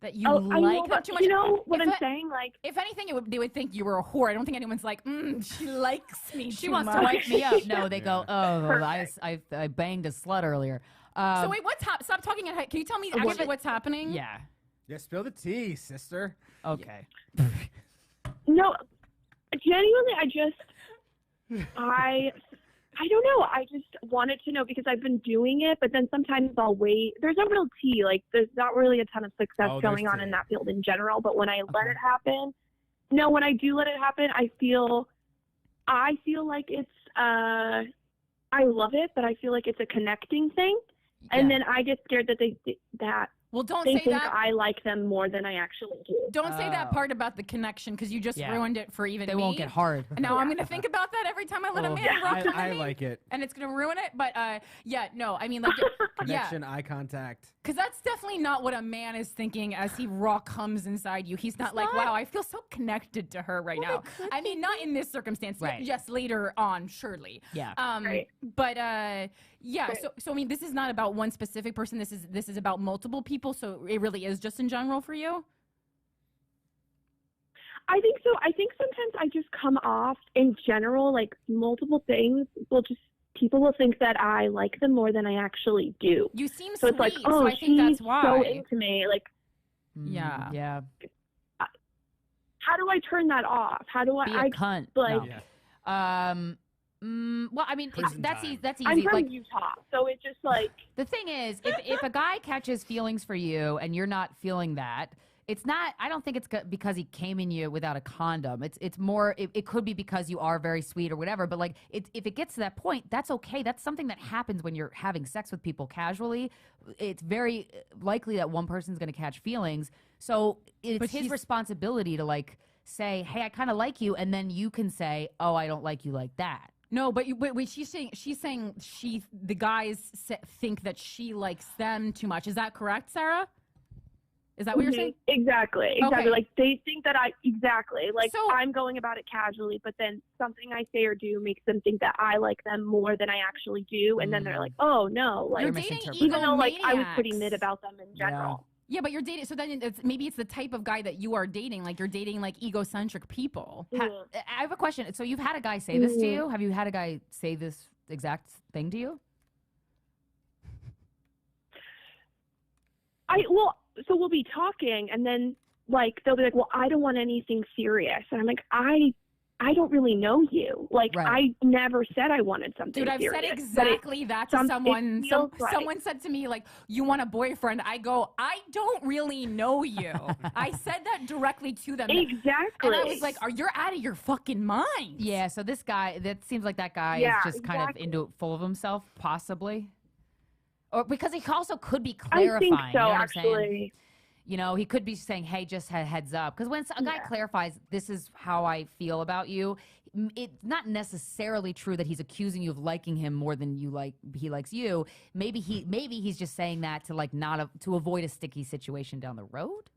that you I like know, her but too much. you know what If I'm it- saying? Like, If anything, they would think you were a whore. I don't think anyone's like, she likes me. She too wants much. to wipe me up. No, they go, oh, Perfect. I banged a slut earlier. So wait, stop talking. Can you tell me actually what's happening? Yeah. Yeah, spill the tea, sister. Okay. no, genuinely, I don't know. I just wanted to know because I've been doing it, but then sometimes I'll wait. There's no real tea. Like, there's not really a ton of success going on in that field in general. But when I let it happen, when I do let it happen, I feel like it's, I love it, but I feel like it's a connecting thing. And then I get scared that they think I like them more than I actually do. Don't say that part about the connection because you just ruined it for even They me. won't get hard. Now I'm going to think about that every time I let a man rock on I me. like it. And it's going to ruin it. But no, I mean, like, Connection, eye contact. Because that's definitely not what a man is thinking as he comes inside you. He's not like, wow, I feel so connected to her right now. I mean, not in this circumstance. Right. Yes, later on, surely. Yeah. Right. But so I mean, this is not about one specific person. This is about multiple people. So it really is just in general for you. I think so. I think sometimes I just come off in general, like multiple things people will think that I like them more than I actually do. You seem so sweet. It's like, so I think she's that's why. so into me. Like, Yeah. Yeah. how do I turn that off? How do Be a cunt. like? No. Well, I mean, that's easy. I'm from like, Utah, so it's just like the thing is, if a guy catches feelings for you and you're not feeling that, it's not. I don't think it's because he came in you without a condom. It's more. It could be because you are very sweet or whatever. But like, if it gets to that point, that's okay. That's something that happens when you're having sex with people casually. It's very likely that one person's going to catch feelings. So it's his responsibility to like say, "Hey, I kind of like you," and then you can say, "Oh, I don't like you like that." No, but she's saying the guys think that she likes them too much. Is that correct, Sarah? Is that what you're saying? Exactly. Okay. Like they think that I'm going about it casually, but then something I say or do makes them think that I like them more than I actually do, and then they're like, "Oh no!" Like, you're dating even though like I was pretty mid about them in general. Yeah, but you're dating. So then maybe it's the type of guy that you are dating. Like you're dating like egocentric people. I have a question. So you've had a guy say this to you? Have you had a guy say this exact thing to you? So we'll be talking, and then like they'll be like, "Well, I don't want anything serious," and I'm like, I don't really know you. Like, I never said I wanted something serious. Dude, I've said exactly that to someone. Someone said to me, like, you want a boyfriend? I go, I don't really know you. I said that directly to them. Exactly. And I was like, you're out of your fucking mind. Yeah, so this guy, that seems like that guy is just kind of full of himself, possibly. Or because he also could be clarifying. I think so, you know what actually. I'm saying? You know, he could be saying, hey, just a heads up. Because when a guy clarifies, this is how I feel about you, it's not necessarily true that he's accusing you of liking him more than he likes you. Maybe he's just saying that to like to avoid a sticky situation down the road.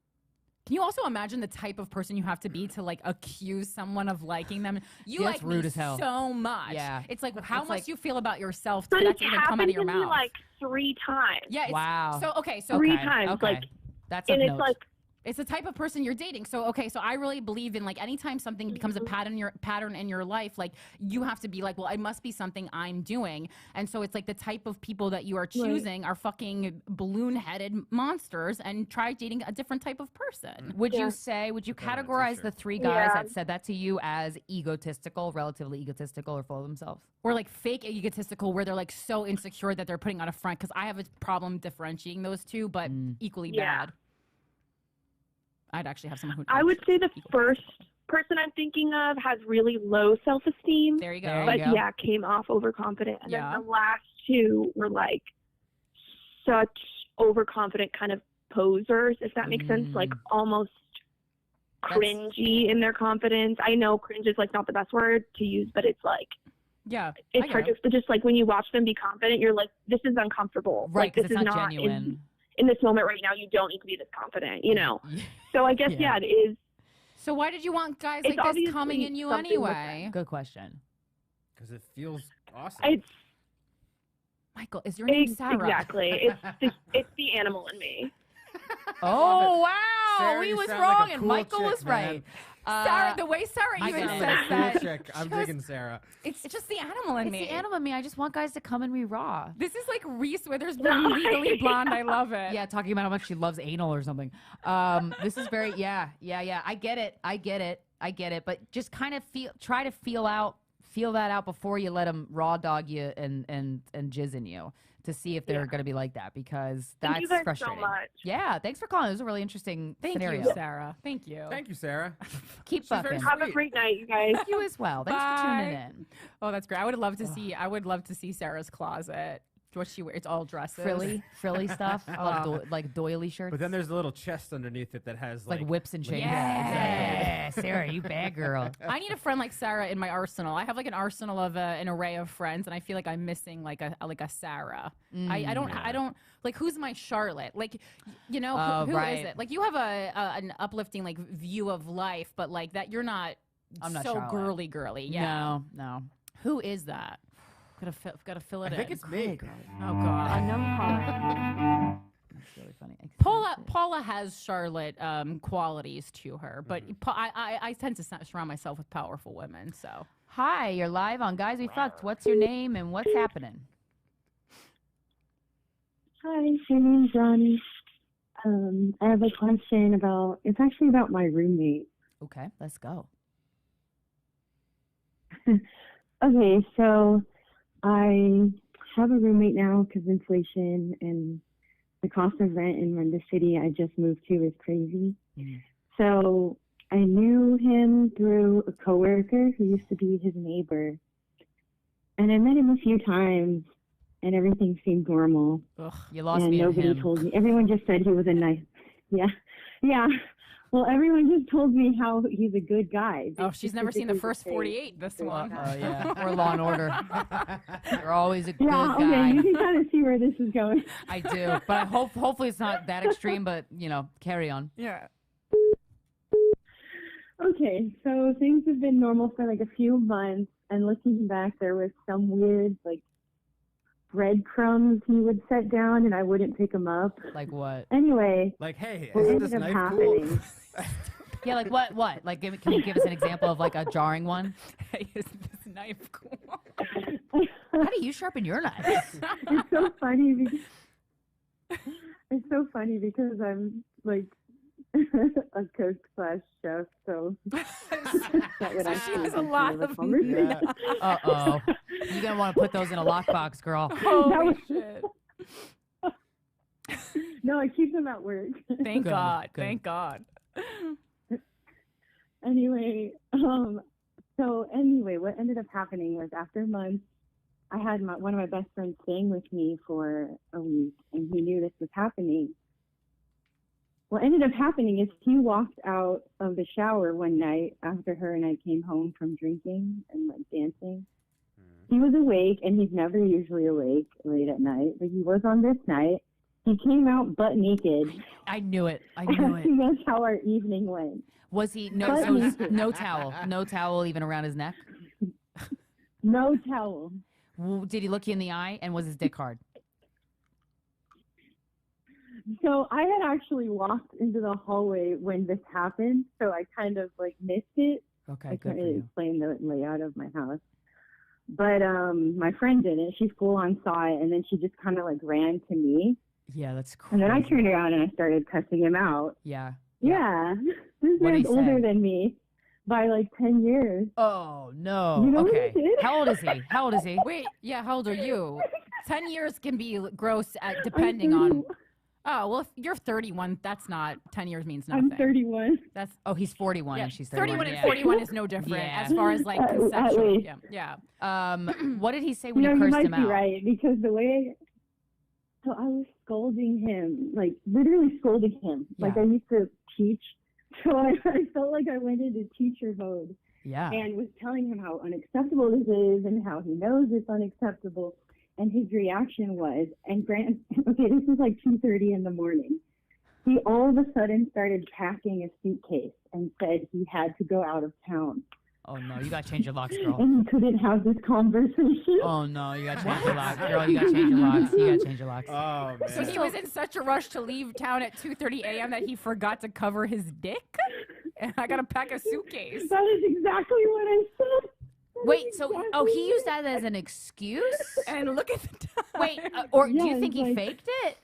Can you also imagine the type of person you have to be to like accuse someone of liking them? You like rude me as hell. So much. Yeah. It's like how much you feel about yourself But that's it even come out of your happened to me mouth. like 3 times. Yeah. Wow. So 3 times. Okay. Like, that's and of it's note. like. It's the type of person you're dating. So I really believe in like anytime something becomes a pattern in your life, like you have to be like, well, it must be something I'm doing. And so it's like the type of people that you are choosing are fucking balloon-headed monsters, and try dating a different type of person. Would you categorize the 3 guys that said that to you as egotistical, relatively egotistical, or full of themselves? Or like fake egotistical, where they're like so insecure that they're putting on a front? Because I have a problem differentiating those two, but equally bad. I'd actually have someone who. I would say the first person I'm thinking of has really low self-esteem. There you go. But came off overconfident. And then the last 2 were like such overconfident kind of posers, if that makes sense. Like almost cringy in their confidence. I know cringe is like not the best word to use, but it's like. Yeah. It's hard to just like when you watch them be confident, you're like, this is uncomfortable. Right, like this it's is not not genuine. In this moment right now, you don't need to be this confident, you know? So I guess, it is. So why did you want guys like this coming in you anyway? Good question. Because it feels awesome. Michael, is your name Sarah? Exactly. It's the animal in me. Oh, wow. Sarah, We you was sound wrong like a and cool Michael chick, was man. right. Sarah, the way Sarah I even sound says like Cool that, chick. I'm she goes, digging Sarah. it's just the animal in It's me. the animal in me. I just want guys to come and be raw. This is like Reese Witherspoon, Legally Blonde. I love it. Yeah, talking about how much she loves anal or something. This is very, yeah. I get it. But just kind of try to feel that out before you let them raw dog you and jizz in you to see if they're going to be like that, because that's Thank you guys frustrating. so much. Yeah, thanks for calling. It was a really interesting Thank scenario. you, Sarah. Thank you. Thank you, Sarah. Keep She's very fucking. sweet. Have a great night, you guys. You as well. Thanks for tuning Bye. in. Oh, that's great. I would love to see. I would love to see Sarah's closet. What she wears? It's all dresses. Frilly stuff. I love like doily shirts. But then there's a little chest underneath it that has like whips and chains. Yeah. Sarah, you bad girl. I need a friend like Sarah in my arsenal. I have like an arsenal of an array of friends, and I feel like I'm missing like a Sarah. I don't like, who's my Charlotte? Like, you know, who right. is it? Like, you have an uplifting like view of life, but like that you're not. I'm not so Charlotte. girly. Yeah. No. Who is that? Gotta fill it I in. think it's me. Oh God. Unknown caller. That's really funny. Paula has Charlotte qualities to her, but I tend to surround myself with powerful women. So Hi, you're live on Guys We Fucked. What's your name and what's happening? Hi, my name's Ronnie. I have a question it's actually about my roommate. Okay, let's go. Okay, so I have a roommate now because inflation and the cost of rent in the city I just moved to is crazy. Mm. So I knew him through a coworker who used to be his neighbor. And I met him a few times and everything seemed normal. Ugh, you lost and me at nobody him. told me. Everyone just said he was a nice. Yeah. Well, everyone just told me how he's a good guy. oh, she's never seen the first 48. This one. Oh yeah, or Law and Order. You're always a good Yeah, guy. okay, you can kind of see where this is going. I do, but hopefully it's not that extreme. But carry on. Yeah. Okay, so things have been normal for like a few months, and looking back, there was some weird like breadcrumbs he would set down, and I wouldn't pick them up. Like what? Anyway, Like, hey, what isn't this ended up knife cool? happening? Yeah, like what? What? Like, can you give us an example of like a jarring one? Hey, is this knife cool? How do you sharpen your knife? It's so funny because I'm like a cook / chef, so that would So she actually has a be lot kind of a conversation. Uh oh. You're gonna want to put those in a lockbox, girl. Holy was- shit. No, I keep them at work. Thank Good, God. good. Thank God. Anyway, what ended up happening was after months, I had one of my best friends staying with me for a week, and he knew this was happening. What ended up happening is he walked out of the shower one night after her and I came home from drinking and like dancing. He was awake, and he's never usually awake late at night, but he was on this night. He came out butt naked. I knew it. I knew it. That's how our evening went. Was he no towel? No towel even around his neck? No towel. Did he look you in the eye, and was his dick hard? So I had actually walked into the hallway when this happened, so I kind of like missed it. Okay, I good couldn't for really you. explain the layout of my house. But my friend didn't. She full on saw it, and then she just kind of like ran to me. Yeah, that's crazy. And then I turned around and I started cussing him out. Yeah. Yeah. This What'd he man's older say? than me by like 10 years. Oh no. You know what Okay. he did? How old is he? How old is he? Wait, yeah, how old are you? 10 years can be gross depending on. Oh, well, if you're 31, that's not, 10 years means nothing. I'm 31. That's, Oh, he's 41 yeah, and she's 31. 31 and yeah. 41 is no different Yeah. as far as like At conceptual. least. Yeah. What did he say when You you know, you cursed might him be out? right, because the way so I was scolding him, like literally scolding him. Like Yeah. I used to teach, so I felt like I went into teacher mode Yeah. and was telling him how unacceptable this is and how he knows it's unacceptable. And his reaction was, okay, this is like 2:30 in the morning. He all of a sudden started packing a suitcase and said he had to go out of town. Oh no, you gotta change your locks, girl. and he couldn't have this conversation. Oh no, you gotta change your locks, girl. You gotta change your locks. You gotta change your locks. Oh, man. So he was in such a rush to leave town at 2:30 a.m. that he forgot to cover his dick? And I got to pack a suitcase. That is exactly what I said. Wait, so he used that as an excuse? And look at the time. Wait, or do you Yeah, think he like- faked it?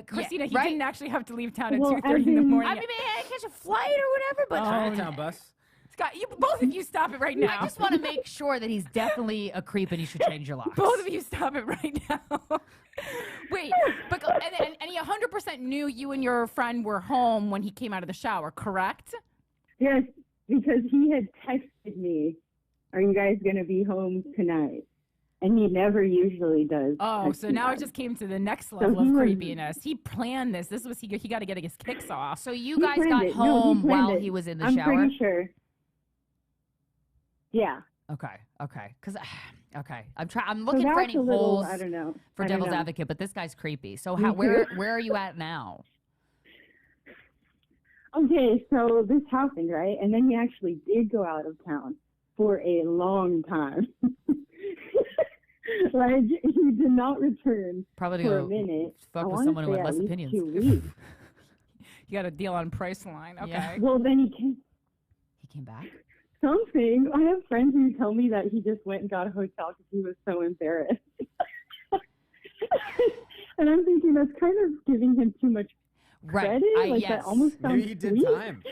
Christina, he right? didn't actually have to leave town at Well, 2:30 in the as in- morning. I mean, maybe I catch a flight or whatever, but Chinatown bus. Scott, both of you stop it right now. I just want to make sure that he's definitely a creep and you should change your locks. Both of you stop it right now. Wait, but and he 100% knew you and your friend were home when he came out of the shower, correct? Yes, because he had texted me, "Are you guys going to be home tonight?" And he never usually does. Oh, text so me now that. it just came to the next level he of was- creepiness. He planned this. This was he got to get his kicks off. So you He guys planned got it. No, he home planned while it. he was in the I'm shower? pretty sure. Yeah. Okay. Because I'm So looking for that's any a little, holes I don't know. for I don't devil's know. advocate, but this guy's creepy. So Me where too. are you at now? Okay, so this happened, right? And then he actually did go out of town for a long time. Like, he did not return Probably to for a go minute. fuck I with wanna someone who say had at less least opinions. 2 weeks. You got a deal on Priceline. Okay. Yeah. Well, then he came. He came back? Something. I have friends who tell me that he just went and got a hotel because he was so embarrassed. And I'm thinking that's kind of giving him too much Right. credit. Like yes. that almost sounds Maybe he did sweet. time.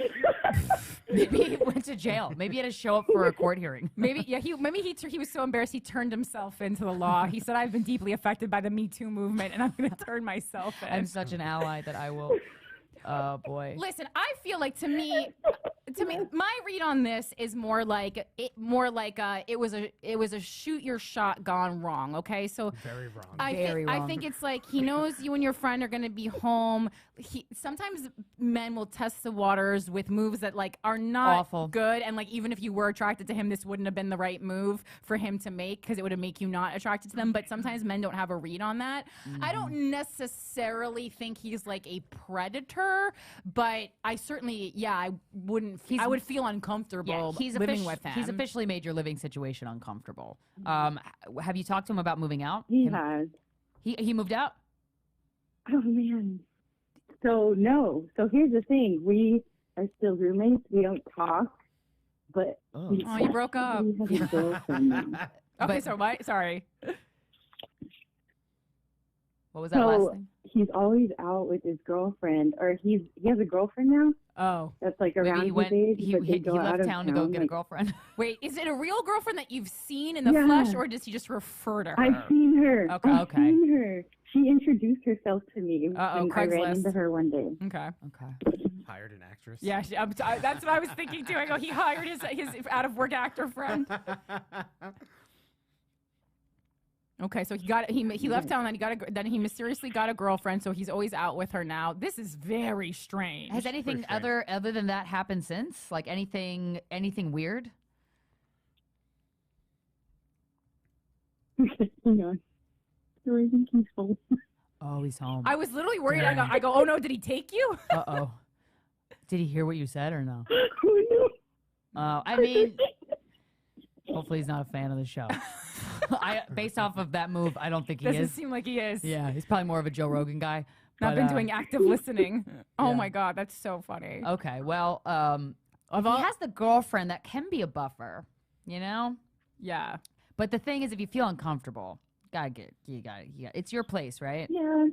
Maybe he went to jail. Maybe he had to show up for a court hearing. Maybe he was so embarrassed he turned himself into the law. He said, "I've been deeply affected by the Me Too movement, and I'm going to turn myself in." I'm such an ally that I will. Oh boy. Listen, I feel like to me, my read on this is more like it was a shoot your shot gone wrong. Okay, so Very wrong. Very I wrong. think it's like he knows you and your friend are going to be home. Sometimes men will test the waters with moves that like are not Awful. good, and like even if you were attracted to him, this wouldn't have been the right move for him to make because it would have make you not attracted to them. But sometimes men don't have a read on that. I don't necessarily think he's like a predator, but I certainly, I would feel uncomfortable living with him. He's officially made your living situation uncomfortable. Have you talked to him about moving out? He has. He moved out? Oh man. So no. So here's the thing. We are still roommates. We don't talk. But Oh. Oh, you broke up. he has a girlfriend now. Okay, so what? Sorry. What was that last So thing? he's always out with his girlfriend, or he has a girlfriend now. Oh, That's like Maybe around he his went. age. He but they go out left of town to go get a like, girlfriend. wait, is it a real girlfriend that you've seen in the Yeah. flesh, or does he just refer to her? I've seen her. Okay. I've Okay. seen her. She introduced herself to me, Uh-oh, and I ran Craigslist. into her one day. Okay. Okay. Hired an actress. Yeah, that's what I was thinking too. I go, he hired his out of work actor friend. Okay, so he left town, and then he mysteriously got a girlfriend. So he's always out with her now. This is very strange. Has anything strange. other than that happened since? Like anything weird? Okay, hang on. So I think he's home. Oh, he's home. I was literally worried. I go, oh no, did he take you? Uh-oh. Did he hear what you said or no? Oh no. I mean, hopefully he's not a fan of the show. Based off of that move, I don't think he Doesn't is. seem like he is. Yeah, he's probably more of a Joe Rogan guy. Not but, been doing active listening. Oh yeah. my god, that's so funny. Okay, well, if he has the girlfriend that can be a buffer, you know? Yeah. But the thing is, if you feel uncomfortable, you got it's your place, right? Yeah.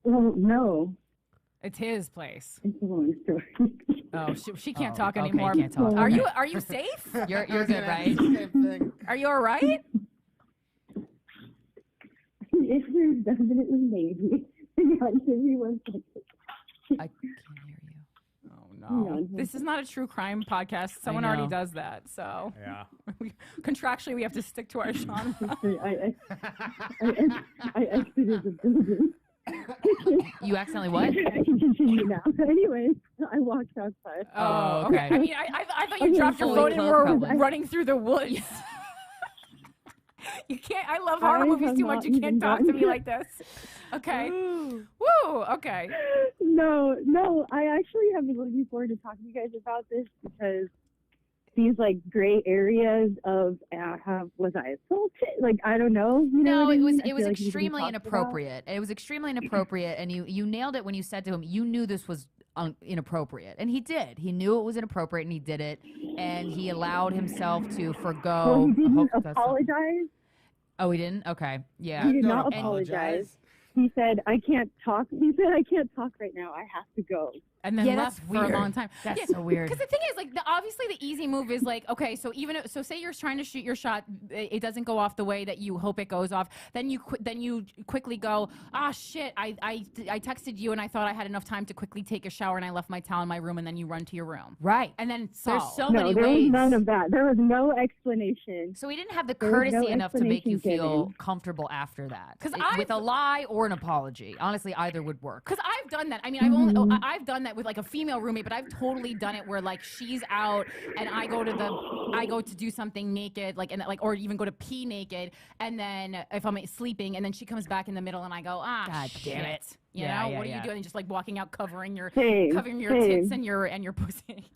Well, no. It's his place. It's a long story. Oh, she can't Oh, talk okay, anymore. can't talk. Are Okay. are you safe? You're I was good, gonna ask right? the same thing. Are you all right? If there's definitely maybe. Hang on, give me 1 second. I can't hear you. Oh Hang no. on. This is not a true crime podcast. Someone already know. does that. So Yeah. contractually we have to stick to our genre. I exited the building. You accidentally what? I can continue now. Anyways, I walked outside. Oh, okay. okay. I mean, I thought you Okay, dropped your fully phone and clothed, were probably. running through the woods. You can't. I love horror I movies have too not much. You can't even talk to me gotten- like this. Okay. Woo. Okay. No, I actually have been looking forward to talking to you guys about this because these like gray areas of was I assaulted? Like I don't know. You know No, what I it was mean? I it was feel like we didn't extremely talk about that. inappropriate. It was extremely inappropriate, and you nailed it when you said to him, you knew this was inappropriate, and he did. He knew it was inappropriate, and he did it, and he allowed himself to forgo. Well, he didn't hope that's not- apologize. Oh, he didn't. Okay, yeah. He did Don't not apologize. He said, "I can't talk." He said, "I can't talk right now. I have to go." And then Yeah, left that's for a weird. long time. That's Yeah, so weird. Because the thing is, like, obviously the easy move is like, okay, so so say you're trying to shoot your shot, it doesn't go off the way that you hope it goes off. Then you quickly go, shit, I texted you and I thought I had enough time to quickly take a shower and I left my towel in my room, and then you run to your room, Right. and then There's solve. so No, many there ways. was none of that. There was no explanation. So he didn't have the There was courtesy no enough to make you explanation feel given. comfortable after that. 'Cause With a lie or an apology. Honestly, either would work. Because I've done that. I mean, I've done that with like a female roommate, but I've totally done it where like she's out and I go to do something naked, or even go to pee naked, and then if I'm sleeping, and then she comes back in the middle, and I go, God shit. damn it. You Yeah, know, yeah, what are yeah. you doing? Just like walking out, covering your Same, tits same. and your pussy,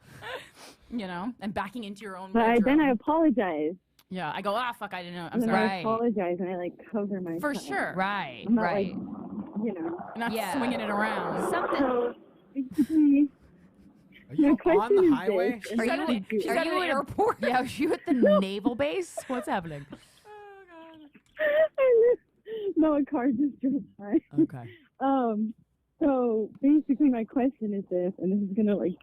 you know, and backing into your own. But then bedroom. I apologized. Yeah, I go, fuck, I didn't know. I'm And then sorry. I Right. apologize and I like cover my For tongue. sure. Right, I'm not right. like, you know. You're not Yeah. swinging it around. Something. So basically, Are you my on question the is highway? this, She's and at this an, is she's you. at an you in a- airport. Yeah, are you at the naval base? What's happening? No, a car just drove by. Okay. So basically my question is this, and this is gonna like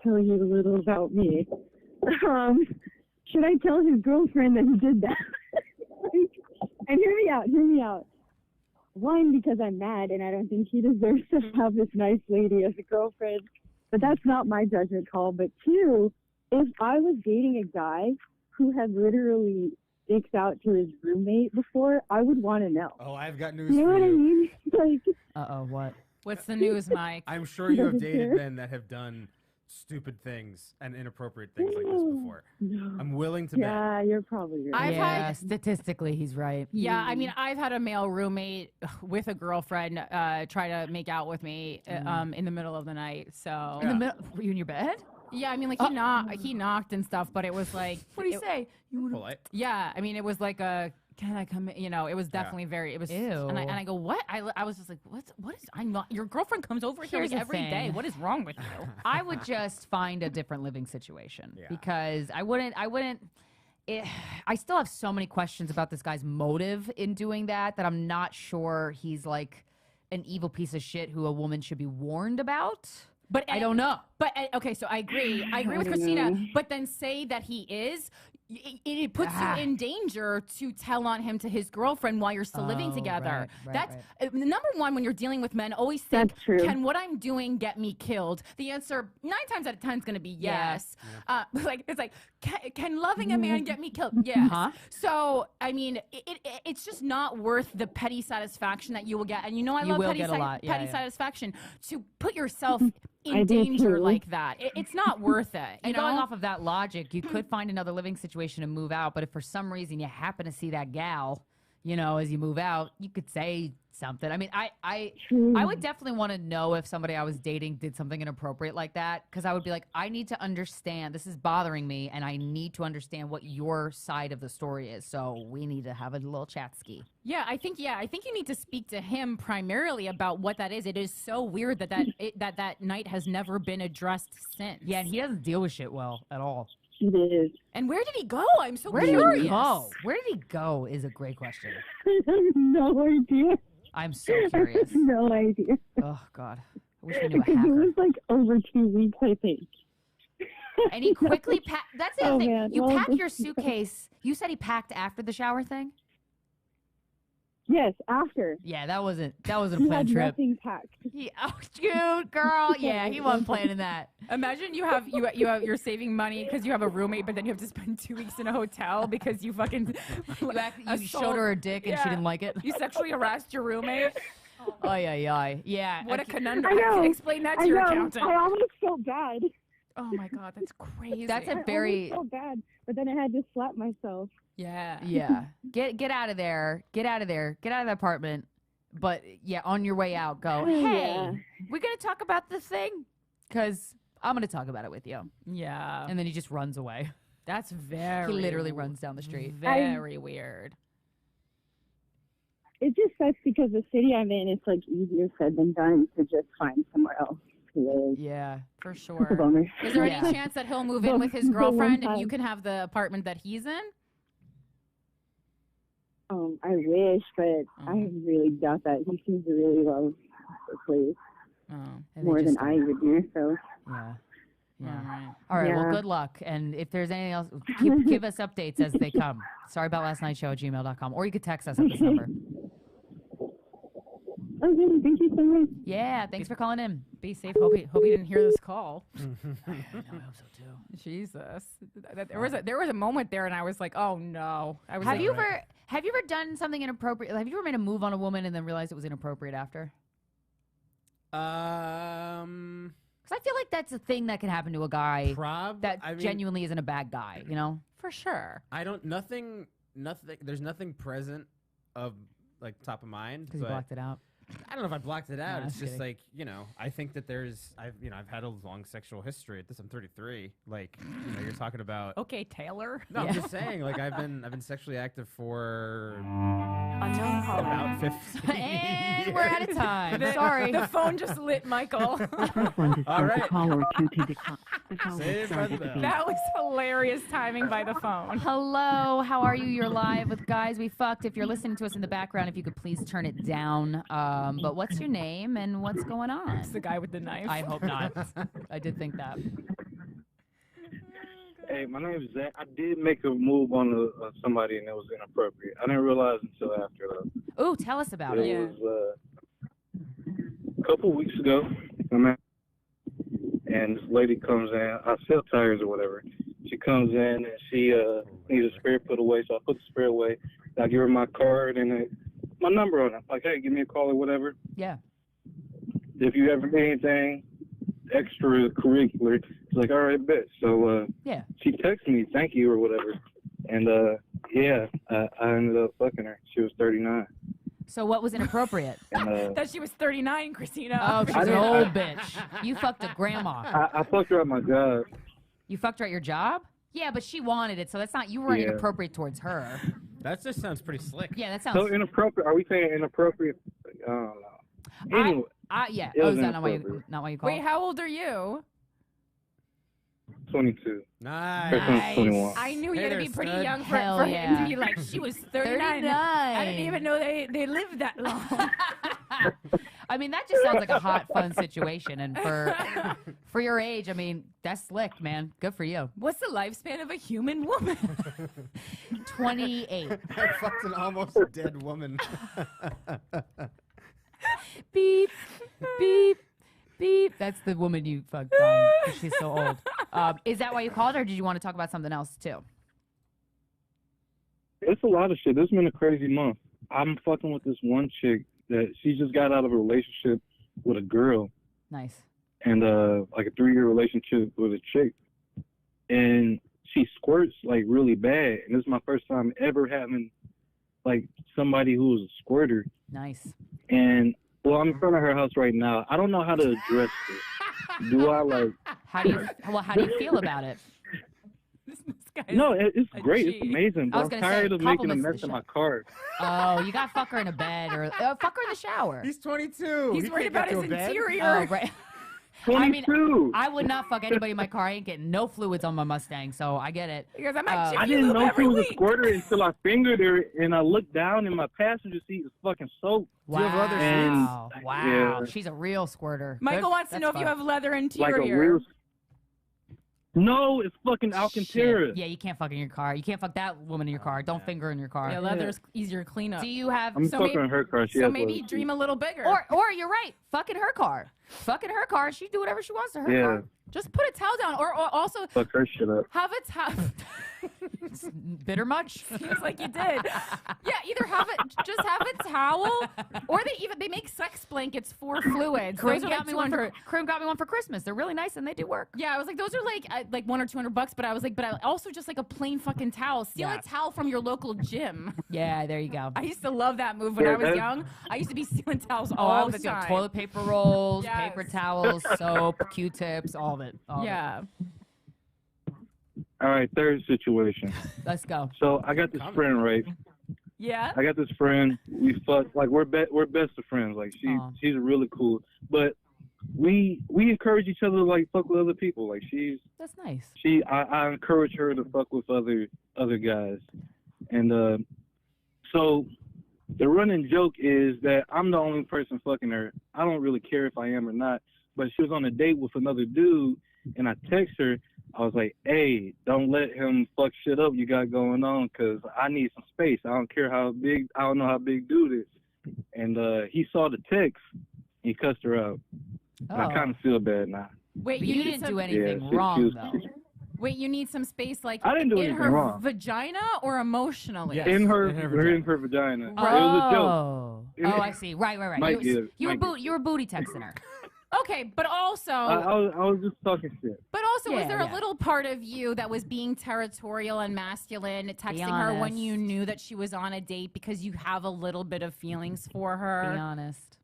tell you a little about me. Should I tell his girlfriend that he did that? And hear me out. One, because I'm mad and I don't think he deserves to have this nice lady as a girlfriend. But that's not my judgment call. But two, if I was dating a guy who had literally sticks out to his roommate before, I would want to know. Oh, I've got news You know for what I you. mean? Like, Uh-oh, what? What's the news, Mike? I'm sure you have Doesn't dated care. men that have done stupid things and inappropriate things like this before. no. I'm willing to bet. Yeah, you're probably right. I've yeah, had- statistically, he's right. Yeah, I mean, I've had a male roommate with a girlfriend try to make out with me in the middle of the night. So In the middle, were you in your bed? yeah, I mean, like he knocked and stuff, but it was like, What do you say? You would Polite. yeah, I mean, it was like a, can I come in? You know, it was definitely very, it was, Ew. and I go, what? I was just like, what is, I'm not, your girlfriend comes over here Here's like the every day. thing. What is wrong with you? I would just find a different living situation Yeah. because I wouldn't. I still have so many questions about this guy's motive in doing that I'm not sure he's like an evil piece of shit who a woman should be warned about. But I don't know. But okay, so I agree with I don't Christina. know. But then say that he is. It puts you in danger to tell on him to his girlfriend while you're still living Oh, together. right, That's right. Number one. When you're dealing with men, always think, That's true. can what I'm doing get me killed? The answer 9 times out of 10 is going to be yes. Like it's like, can loving a man get me killed? Yes. Huh? So I mean, it's just not worth the petty satisfaction that you will get. And you know, I You love will petty, get a lot. Yeah, petty yeah. satisfaction to put yourself I in do danger too. like that. It's not worth it. You And know? going off of that logic, you could find another living situation and move out. But if for some reason you happen to see that gal, you know, as you move out, you could say something. I mean, I would definitely want to know if somebody I was dating did something inappropriate like that, because I would be like, I need to understand. This is bothering me, and I need to understand what your side of the story is. So we need to have a little chat ski. Yeah, I think you need to speak to him primarily about what that is. It is so weird that night has never been addressed since. Yeah, and he doesn't deal with shit well at all. It is. And where did he go? I'm so Where did curious. he go? Where did he go is a great question. I have no idea. I'm so I curious. have no idea. Oh, God. I wish we knew a Because it hacker. was like over 2 weeks, I think. And he quickly packed. That's the other Oh, thing. man. You Well, pack this your is- suitcase. You said he packed after the shower thing? Yes, after. Yeah, that wasn't a He planned had trip. nothing packed. Oh, cute girl. Yeah, he wasn't planning that. Imagine you're saving money because you have a roommate, but then you have to spend 2 weeks in a hotel because you fucking You showed her a dick and she Yeah. didn't like it. You sexually harassed your roommate. Oh, yeah. Yeah. What a I conundrum! know. Explain that I to your know. accountant. I almost felt bad. Oh my god, that's crazy. That's a I very. almost felt bad, but then I had to slap myself. yeah. Yeah. Get out of there. Get out of there. Get out of the apartment. But yeah, on your way out, go, Oh, hey, yeah. we're going to talk about this thing? Because I'm going to talk about it with you. Yeah. And then he just runs away. That's very. He literally runs down the street. Very weird. It just sucks because the city I'm in, it's like easier said than done to just find somewhere else to live. Yeah. For It's a sure. bummer. Is there Yeah. any chance that he'll move in The- with his the one girlfriend and time- you can have the apartment that he's in? I wish, but I really doubt that. He seems to really love the place Oh. And they more just than I would do. So Yeah. Yeah. All right. All right. Well, Yeah. good luck. And if there's anything else, give us updates as they come. Sorry about last night's show at gmail.com. Or you could text us at this number. okay, thank you so much. Yeah. Thanks for calling in. Be safe. Hope he didn't hear this call. I hope so too. Jesus. There was a moment there, and I was like, oh no. I was Have like, you ever done something inappropriate? Have you ever made a move on a woman and then realized it was inappropriate after? Because I feel like that's a thing that can happen to a guy that genuinely isn't a bad guy, you know? for sure. I don't. Nothing. There's nothing present of like top of mind. Because you but blocked it out. I don't know if I blocked it out. Nah, It's I'm just kidding. like, I think that I've had a long sexual history. At this, I'm 33. Like, you're talking about. Okay, Taylor. No, Yeah. I'm just saying. Like, I've been sexually active for Unknown caller. about 15. And we're out of time. The- Sorry. The phone just lit, Michael. Press 1 to All start right. the call or 2 to decline. The call Saved will by start the at the bell. beep. That was hilarious timing by the phone. Hello, how are you? You're live with Guys We Fucked. If you're listening to us in the background, if you could please turn it down. But what's your name and what's going on? It's the guy with the knife. I hope not. I did think that. Hey, my name is Zach. I did make a move on somebody and it was inappropriate. I didn't realize until after though. Ooh, tell us about It it. was a couple weeks ago. And this lady comes in. I sell tires or whatever. She comes in and she needs a spare put away, so I put the spare away. I give her my card and my number on it. Like, hey, give me a call or whatever. Yeah. If you ever need anything extracurricular, it's like, all right, bet. So Yeah. she texted me, thank you or whatever. And I ended up fucking her. She was 39. So what was inappropriate? And That she was 39, Christina. Oh, she's I an didn't- old bitch. You fucked a grandma. I fucked her at my job. You fucked her at your job? Yeah, but she wanted it, so that's not, you weren't Yeah. inappropriate towards her. That just sounds pretty slick. Yeah, that So sounds. inappropriate. Are we saying inappropriate? I don't know. Anyway, Yeah. It Oh, was is that not why you inappropriate. called? Wait, how old are you? 22. Nice. Her son's 21. I knew you had to Hey be there, pretty stud. young Hell for him yeah. to be like, she was 39. 39. I didn't even know they lived that long. I mean, that just sounds like a hot, fun situation. And for your age, I mean, that's slick, man. Good for you. What's the lifespan of a human woman? 28. I fucked an almost dead woman. Beep, beep, beep. That's the woman you fucked dying 'cause she's so old. Is that why you called, or did you want to talk about something else too? It's a lot of shit. This has been a crazy month. I'm fucking with this one chick that she just got out of a relationship with a girl Nice. and like a 3-year relationship with a chick. And she squirts like really bad. And this is my first time ever having like somebody who was a squirter. Nice. And well, I'm in front of her house right now. I don't know how to address this. Do I like? How do you feel about it? This guy No, it's a great. G. It's amazing. I But was I'm gonna tired say, of making a compliments mess the in my show. car. Oh, you got to fuck her in a bed or fuck her in the shower. He's 22. He's He worried can't get about his to a bed. interior. Oh, right. 22. I would not fuck anybody in my car. I ain't getting no fluids on my Mustang, so I get it. Because I might chip I you didn't lube know she every was a week. squirter until I fingered her and I looked down and my passenger seat is fucking soaked. Do you have leather Wow. sheets? Wow. Yeah. She's a real squirter. Michael Good. wants to That's know if you fun. have leather Like interior. a real. No, it's fucking Alcantara. Shit. Yeah, you can't fuck in your car. You can't fuck that woman in your car. Don't finger in your car. Yeah, leather's easier to clean up. Do you have I'm So fucking maybe- in her car. She So has maybe leather dream a little bigger. or you're right. Fuck in her car. Fuck in her car. She do whatever she wants to her Yeah. car. Just put a towel down, or also sheets. Fuck her shit up. have a towel. Bitter much? Seems like you did. Yeah, either just have a towel, or they make sex blankets for fluids. Corinne Those are got like me one 200. Corinne got me one for Christmas. They're really nice and they do work. Yeah, I was like, those are like $100 or $200, but I was like, but I also just like a plain fucking towel. Steal Yeah. a towel from your local gym. Yeah, there you go. I used to love that move when Yeah, I was that's- young. I used to be stealing towels Oh, I all was the stealing time. toilet paper rolls, Yes. paper towels, soap, Q-tips, all of it. All of it. Yeah. All right, third situation. Let's go. So I got this friend, right? Yeah. I got this friend. We fuck like we're best of friends. Like she's really cool, but we encourage each other to like fuck with other people. Like That's nice. I encourage her to fuck with other guys, and so the running joke is that I'm the only person fucking her. I don't really care if I am or not, but she was on a date with another dude, and I text her. I was like, hey, don't let him fuck shit up you got going on, because I need some space. I don't care how big, I don't know how big dude is. And he saw the text, he cussed her out. And I kind of feel bad now. Wait, But you didn't do anything Yeah, wrong, she though. Wait, you need some space, like I didn't do in anything her wrong. vagina or emotionally? Yes. In her vagina. It was a joke. Oh, I see. Right. Might get it. You Might were booty texting her. Okay, but also, I was just talking shit. but also, was Yeah, there yeah. a little part of you that was being territorial and masculine, texting her when honest. you knew that she was on a date because you have a little bit of feelings for Be her? honest.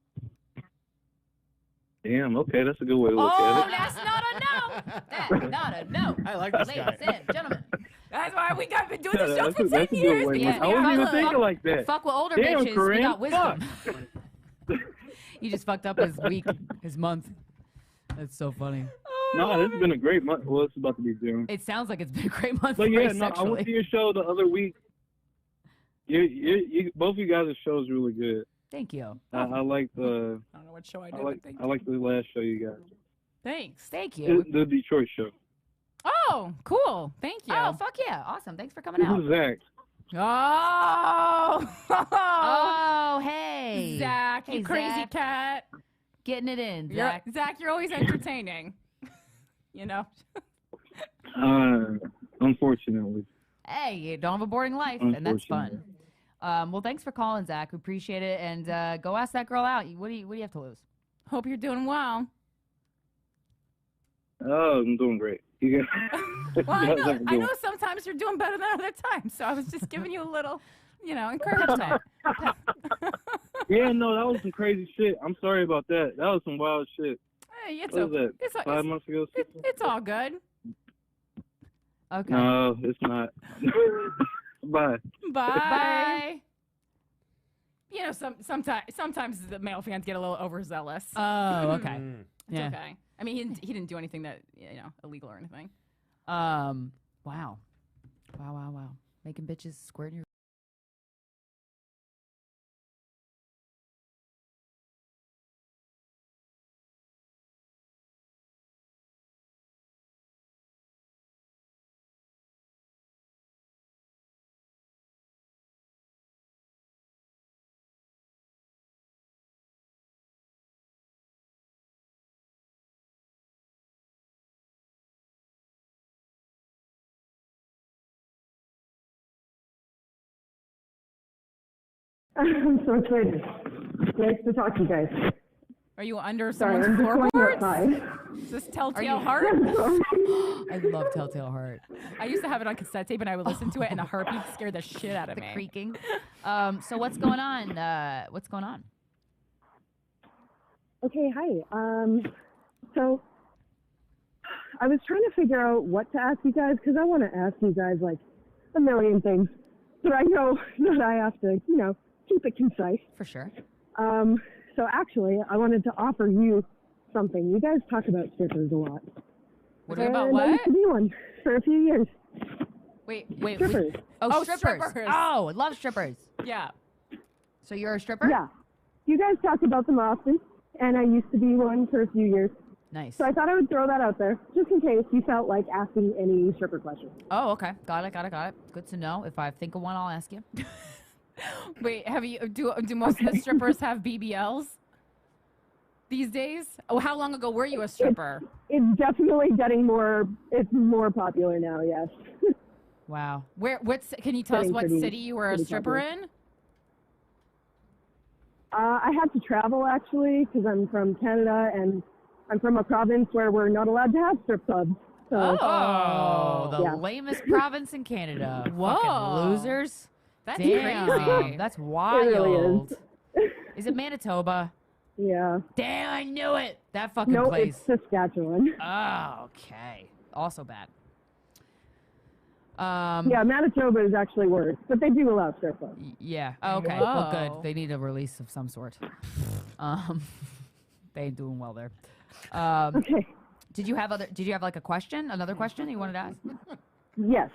Damn, okay, that's a good way to look Oh, at it. that's not a no. That's not a no. I like this Ladies guy. and gentlemen. That's why we got been doing Yeah, this show that's for a 10 good years. way. because I we wasn't have even a- thinking like that. Fuck with older Damn, bitches. We Corinne, got wisdom. fuck. You just fucked up his week, his month. That's so funny. No, this has been a great month. Well, it's about to be June. It sounds like it's been a great month But for yeah, you no, I went sexually. to your show the other week. You both of you guys' show is really good. Thank you. I like the I don't know what show I did, I like but thank I like the last show you got. Thanks. Thank you. The Detroit show. Oh, cool. Thank you. Oh, fuck yeah. Awesome. Thanks for coming This out. is Zach. Oh. Oh, hey. Zach, you Hey, crazy Zach. cat. Getting it in, You're, Zach. Zach, you're always entertaining. You know? Unfortunately. Hey, you don't have a boring life, and that's fun. Well, thanks for calling, Zach. We appreciate it. And go ask that girl out. What do you have to lose? Hope you're doing well. Oh, I'm doing great. You guys, Well, you guys have a I good know one. sometimes you're doing better than other times, so I was just giving you a little, encouragement. Yeah, no, that was some crazy shit. I'm sorry about that. That was some wild shit. Hey, it's What was okay. that? 5 months ago? It's all good. Okay. No, it's not. Bye. Bye. Sometimes the male fans get a little overzealous. Oh, okay. Mm. It's Yeah. okay. I mean, he didn't do anything that illegal or anything. Wow. Making bitches squirt in your. I'm so excited. Nice to talk to you guys. Are you under Sorry, someone's I'm just going floorboards? outside. Is this Telltale you- Heart? I love Telltale Heart. I used to have it on cassette tape, and I would listen to it, and the heartbeat scared the shit out of The me. creaking. So what's going on? What's going on? Okay, hi. So I was trying to figure out what to ask you guys because I want to ask you guys like a million things, but I know that I have to, keep it concise. For sure. So actually, I wanted to offer you something. You guys talk about strippers a lot. What And about I what? used to be one for a few years. Wait. Strippers. Oh, Oh, strippers. strippers. Oh, I love strippers. Yeah. So you're a stripper? Yeah. You guys talk about them often, and I used to be one for a few years. Nice. So I thought I would throw that out there, just in case you felt like asking any stripper questions. Oh, okay. Got it. Good to know. If I think of one, I'll ask you. Wait, do most of the strippers have BBLs these days? Oh, how long ago were you a stripper? It's definitely getting it's more popular now, yes. Wow. Can you tell us Getting what pretty- city you were a pretty stripper popular. in? I had to travel, actually, because I'm from Canada, and I'm from a province where we're not allowed to have strip clubs. So, Oh, the Yeah. lamest province in Canada. Whoa. Fucking losers. That's Damn. crazy. That's really wild. is. Is it Manitoba? Yeah. Damn, I knew it. That fucking No, place. it's Saskatchewan. Oh, okay. Also bad. Yeah, Manitoba is actually worse, but they do allow strip clubs. Yeah. Okay. Well, Whoa. good. They need a release of some sort. They ain't doing well there. Okay. Did you have like a question? Another question you wanted to ask? Yes.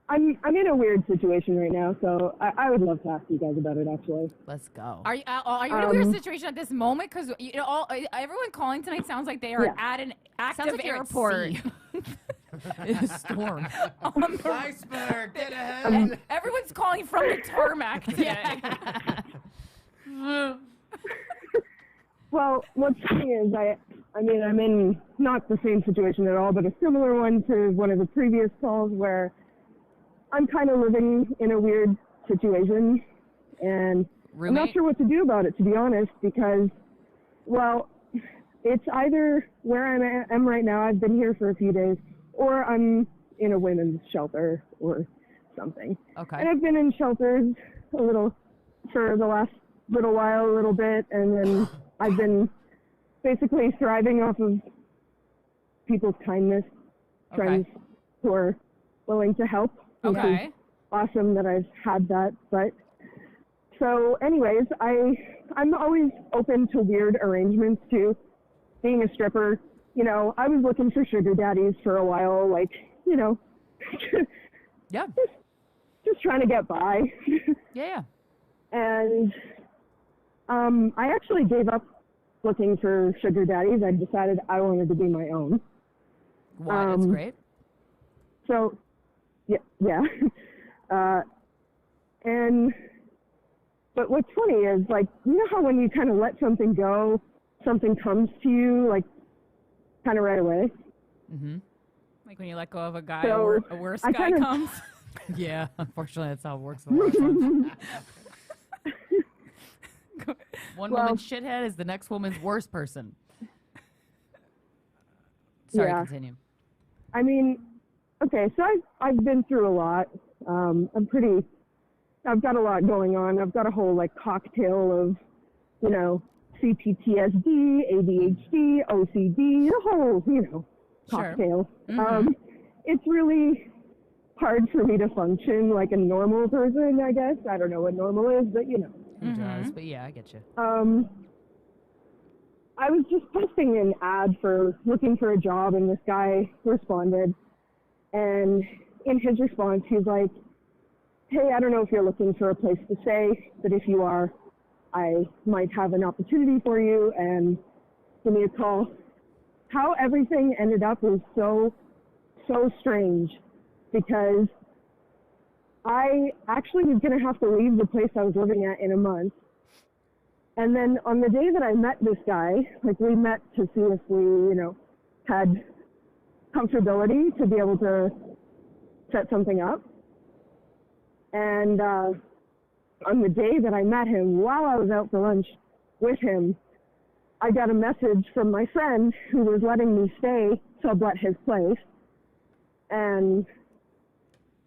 I'm in a weird situation right now, so I would love to ask you guys about it, actually. Let's go. Are you in a weird situation at this moment? Because everyone calling tonight sounds like they are at an active like you're at airport. sea. In a storm. Iceberg, get ahead. And everyone's calling from the tarmac today. Well, what's funny is I mean, I'm in not the same situation at all, but a similar one to one of the previous calls where I'm kind of living in a weird situation, and I'm not sure what to do about it, to be honest, because, well, it's either where I am right now, I've been here for a few days, or I'm in a women's shelter or something. Okay. And I've been in shelters a little for the last little while, a little bit, and then I've been basically thriving off of people's kindness, friends who are willing to help. Which is awesome that I've had that. But so anyways, I'm always open to weird arrangements too. Being a stripper, you know, I was looking for sugar daddies for a while, like, you know, yeah, just trying to get by. Yeah. And I actually gave up looking for sugar daddies. I decided I wanted to be my own. Wow, that's great. So, yeah. But what's funny is, like, you know how when you kind of let something go, something comes to you, like, kind of right away? Mm-hmm. Like when you let go of a guy, So, a worse I guy kinda- comes. Yeah, unfortunately, that's how it works. One woman's shithead is the next woman's worst person. Sorry, Yeah. continue. I mean, okay, so I've been through a lot. I've got a lot going on. I've got a whole, like, cocktail of, you know, CPTSD, ADHD, OCD, the whole, you know, cocktail. Mm-hmm. It's really hard for me to function like a normal person, I guess. I don't know what normal is, but, you know. Who does? But yeah, I get you. I was just posting an ad for looking for a job, and this guy responded. And in his response, he's like, hey, I don't know if you're looking for a place to stay, but if you are, I might have an opportunity for you, and give me a call. How everything ended up was so strange, because I actually was going to have to leave the place I was living at in a month. And then on the day that I met this guy, like, we met to see if we, you know, had comfortability to be able to set something up. And on the day that I met him, while I was out for lunch with him, I got a message from my friend who was letting me stay sublet his place. And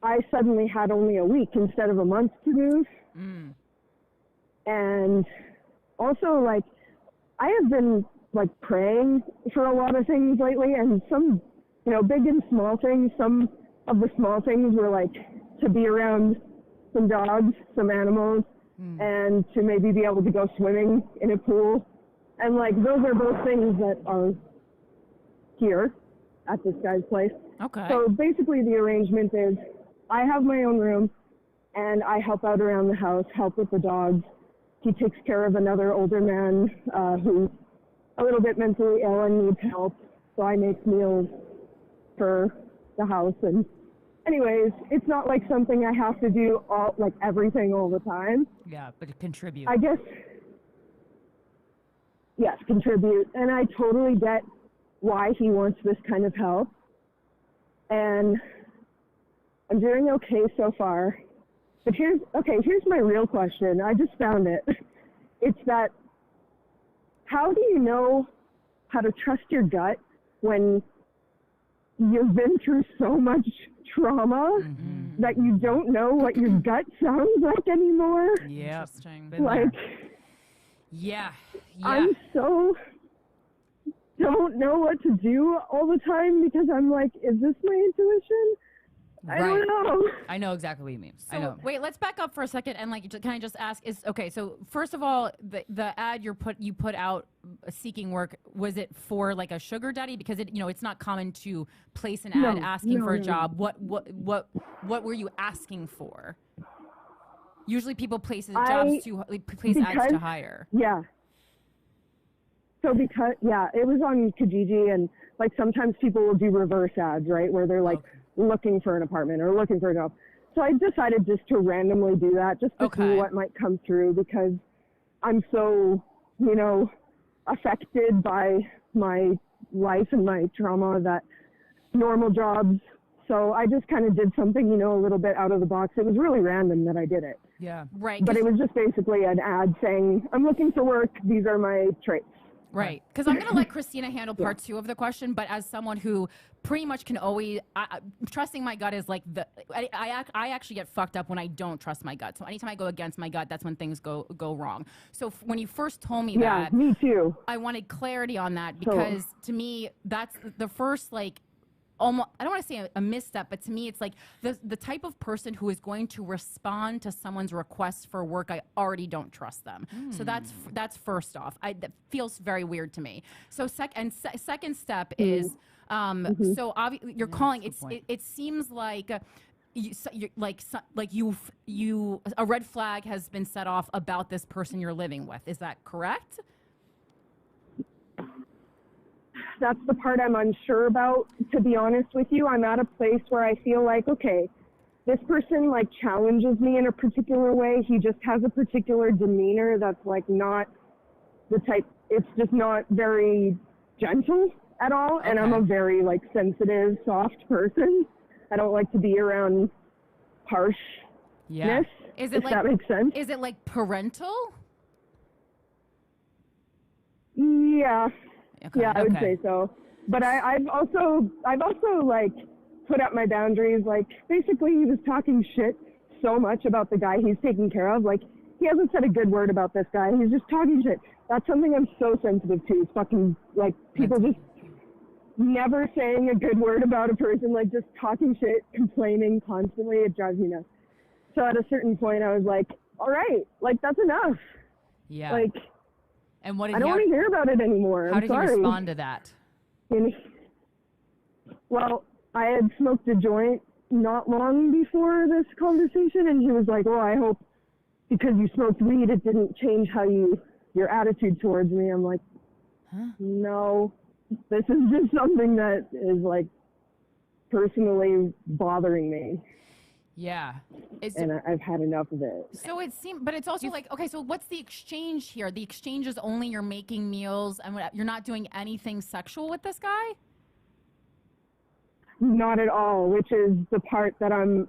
I suddenly had only a week instead of a month to move. And also, like, I have been, like, praying for a lot of things lately, and some, you know, big and small things. Some of the small things were, like, to be around some dogs, some animals, and to maybe be able to go swimming in a pool. And, like, those are both things that are here at this guy's place. Okay. So basically the arrangement is I have my own room, and I help out around the house, help with the dogs. He takes care of another older man who's a little bit mentally ill and needs help. So I make meals for the house. And anyways, it's not like something I have to do all, like, everything all the time. Yeah, but contribute. I guess, yes, contribute. And I totally get why he wants this kind of help. And I'm doing okay so far. But here's my real question. I just found it. It's that, how do you know how to trust your gut when you've been through so much trauma that you don't know what your gut sounds like anymore? Yeah. Interesting. Like, yeah. I'm so don't know what to do all the time because I'm like, is this my intuition? I don't know. I know exactly what you mean. I So know. wait, let's back up for a second and like, can I just ask? So first of all, the ad you put out seeking work, was it for like a sugar daddy? Because it's not common to place an ad asking for a job. What were you asking for? Usually people place ads to hire. Yeah. So it was on Kijiji, and like sometimes people will do reverse ads, right, where they're like looking for an apartment or looking for a job. So I decided just to randomly do that, just to see what might come through, because I'm so, affected by my life and my trauma that normal jobs. So I just kind of did something, a little bit out of the box. It was really random that I did it. Yeah. Right. But it was just basically an ad saying, I'm looking for work. These are my traits. Right. Because I'm going to let Christina handle part 2 of the question. But as someone who pretty much can always, trusting my gut is like I actually get fucked up when I don't trust my gut. So anytime I go against my gut, that's when things go wrong. So when you first told me that, me too. I wanted clarity on that, because to me, that's the first almost, I don't want to say a misstep, but to me, it's like the type of person who is going to respond to someone's request for work. I already don't trust them. So that's first off. That feels very weird to me. So second step is, so obviously you're calling. It seems like. A red flag has been set off about this person you're living with. Is that correct? That's the part I'm unsure about, to be honest with you. I'm at a place where I feel like, okay, this person challenges me in a particular way. He just has a particular demeanor that's not the type, it's just not very gentle at all. And I'm a very sensitive, soft person. I don't like to be around harshness. Yeah. Is it if that makes sense? Is it parental? Yeah. Okay. Yeah, I would say so. But I've also put up my boundaries. Basically, he was talking shit so much about the guy he's taking care of. He hasn't said a good word about this guy. He's just talking shit. That's something I'm so sensitive to. It's fucking people just never saying a good word about a person, just talking shit, complaining constantly. It drives me nuts. So at a certain point, I was like, all right, that's enough. Yeah. And what did I don't want to hear about it anymore. How did he respond to that? Well, I had smoked a joint not long before this conversation, and he was like, well, I hope because you smoked weed, it didn't change your attitude towards me. I'm like, no, this is just something that is personally bothering me. Yeah. And I've had enough of it. So it seems, but it's also so what's the exchange here? The exchange is only you're making meals and you're not doing anything sexual with this guy? Not at all, which is the part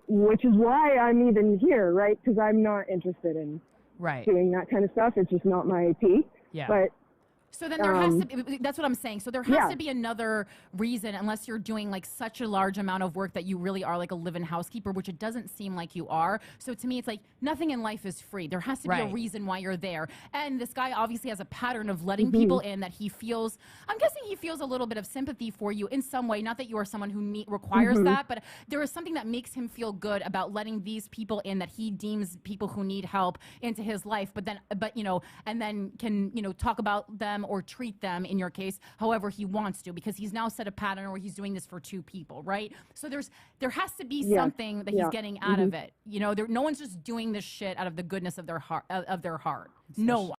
which is why I'm even here, right? Because I'm not interested in doing that kind of stuff. It's just not my tea. Yeah. But so then there has to be, that's what I'm saying. So there has to be another reason, unless you're doing such a large amount of work that you really are a live-in housekeeper, which it doesn't seem like you are. So to me, it's nothing in life is free. There has to be a reason why you're there. And this guy obviously has a pattern of letting people in that he feels, I'm guessing he feels a little bit of sympathy for you in some way. Not that you are someone who requires that, but there is something that makes him feel good about letting these people in that he deems people who need help into his life. But and then can, talk about them or treat them, in your case, however he wants to, because he's now set a pattern where he's doing this for 2 people, right? So there has to be something that he's getting out of it. No one's just doing this shit out of the goodness of their heart. No one.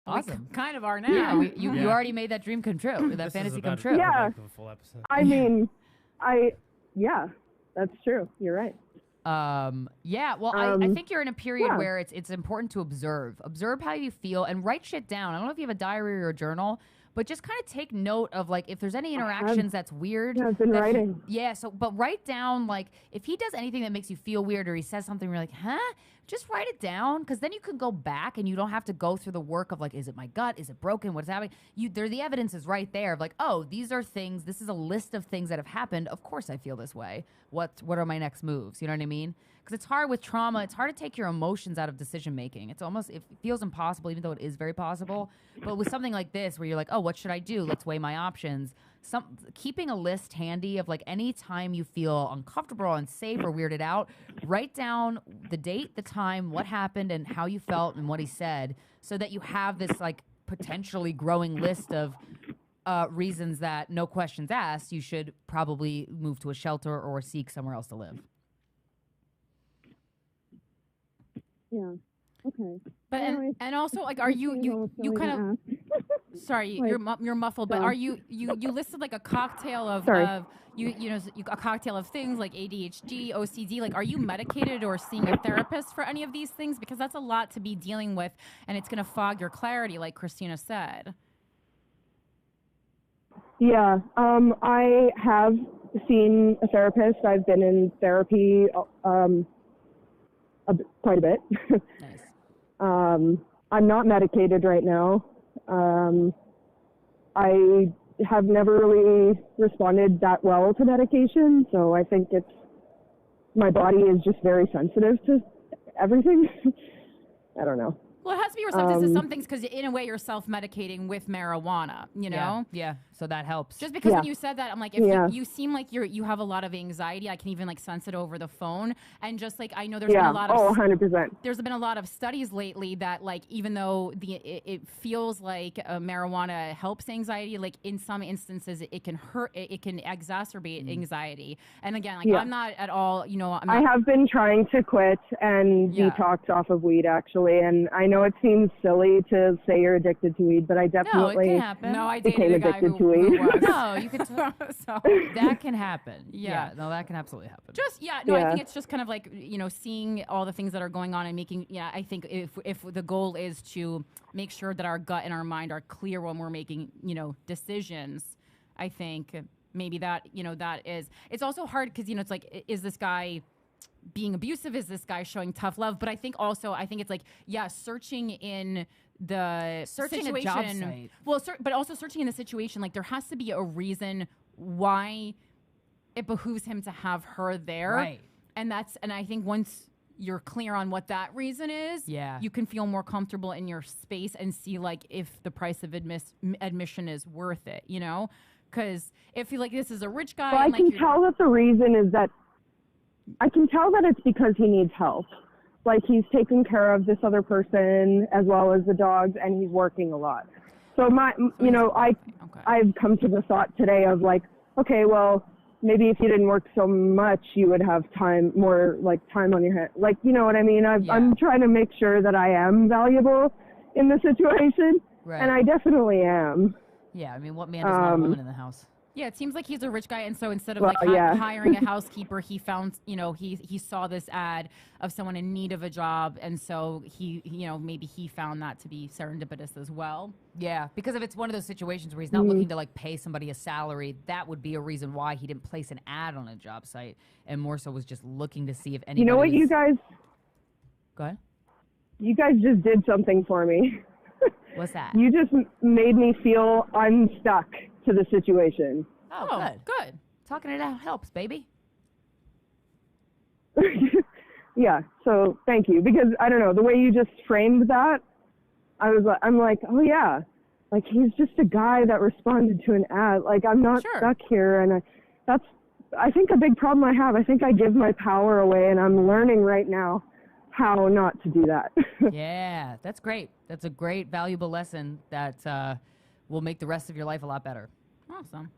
Awesome. Kind of are now. Yeah, you Yeah. already made that dream come true, that This is fantasy about come it. true. Yeah. Like the full episode. I mean, yeah, that's true. You're right. Yeah, well, I think you're in a period where it's important to observe how you feel and write shit down. I don't know if you have a diary or a journal, but just kind of take note of like if there's any interactions that's weird. Yeah, I've been writing. But write down like if he does anything that makes you feel weird or he says something where you're like, huh? Just write it down because then you can go back and you don't have to go through the work of like, is it my gut? Is it broken? What's happening? The evidence is right there of like, oh, these are things. This is a list of things that have happened. Of course I feel this way. What are my next moves? You know what I mean? Because it's hard with trauma. It's hard to take your emotions out of decision making. It feels impossible, even though it is very possible. But with something like this, where you're like, oh, what should I do? Let's weigh my options. Keeping a list handy of like any time you feel uncomfortable or unsafe or weirded out, write down the date, the time, what happened, and how you felt and what he said, so that you have this like potentially growing list of reasons that no questions asked, you should probably move to a shelter or seek somewhere else to live. Yeah. Okay. But and also like, are you kind of sorry, you're muffled, but are you listed like a cocktail of a cocktail of things like ADHD, OCD. Like, are you medicated or seeing a therapist for any of these things? Because that's a lot to be dealing with, and it's going to fog your clarity, like Krystyna said. Yeah. I have seen a therapist. I've been in therapy quite a bit. Nice. I'm not medicated right now. I have never really responded that well to medication, so I think my body is just very sensitive to everything. I don't know. Well, it has to be receptive to some things because in a way you're self-medicating with marijuana, you know? Yeah. So that helps. Just because when you said that, I'm like, if you seem like you have a lot of anxiety, I can even like sense it over the phone. And just like, I know there's been a lot of 100%. There's been a lot of studies lately that like, even though it feels like marijuana helps anxiety, like in some instances it can hurt, it can exacerbate anxiety. And again, like I'm not at all, I have been trying to quit and detox off of weed actually. And I know it seems silly to say you're addicted to weed, but I definitely I became dated a guy addicted who to weed. was. No, you could. So that can happen. Yeah. No, that can absolutely happen. I think it's just kind of like seeing all the things that are going on and making. Yeah, I think if the goal is to make sure that our gut and our mind are clear when we're making decisions, I think maybe that that is. It's also hard because it's like, is this guy being abusive? Is this guy showing tough love? But I think it's like, searching in the situation. A job site. Well, but also searching in the situation, like there has to be a reason why it behooves him to have her there. Right. And I think once you're clear on what that reason is, you can feel more comfortable in your space and see like if the price of admission is worth it, Because if you like, this is a rich guy. Well, and, I can tell that the reason is that I can tell that it's because he needs help. Like he's taking care of this other person as well as the dogs, and he's working a lot. So I've come to the thought today of like, okay, well, maybe if you didn't work so much, you would have more time on your hands. Like, you know what I mean? I'm trying to make sure that I am valuable in the situation, and I definitely am. Yeah, I mean, what man doesn't want a woman in the house? Yeah, it seems like he's a rich guy, and so instead of hiring a housekeeper, he found, he saw this ad of someone in need of a job, and so he maybe he found that to be serendipitous as well. Yeah, because if it's one of those situations where he's not looking to like pay somebody a salary, that would be a reason why he didn't place an ad on a job site, and more so was just looking to see if anybody. You know what, you guys? Go ahead. You guys just did something for me. What's that? You just made me feel unstuck to the situation. Oh, good. Talking it out helps, baby. Yeah, so thank you. Because I don't know, the way you just framed that, I'm like, oh yeah, like he's just a guy that responded to an ad. Like I'm not stuck here, and I think a big problem I have. I think I give my power away, and I'm learning right now how not to do that. Yeah, that's great. That's a great, valuable lesson that will make the rest of your life a lot better. Awesome.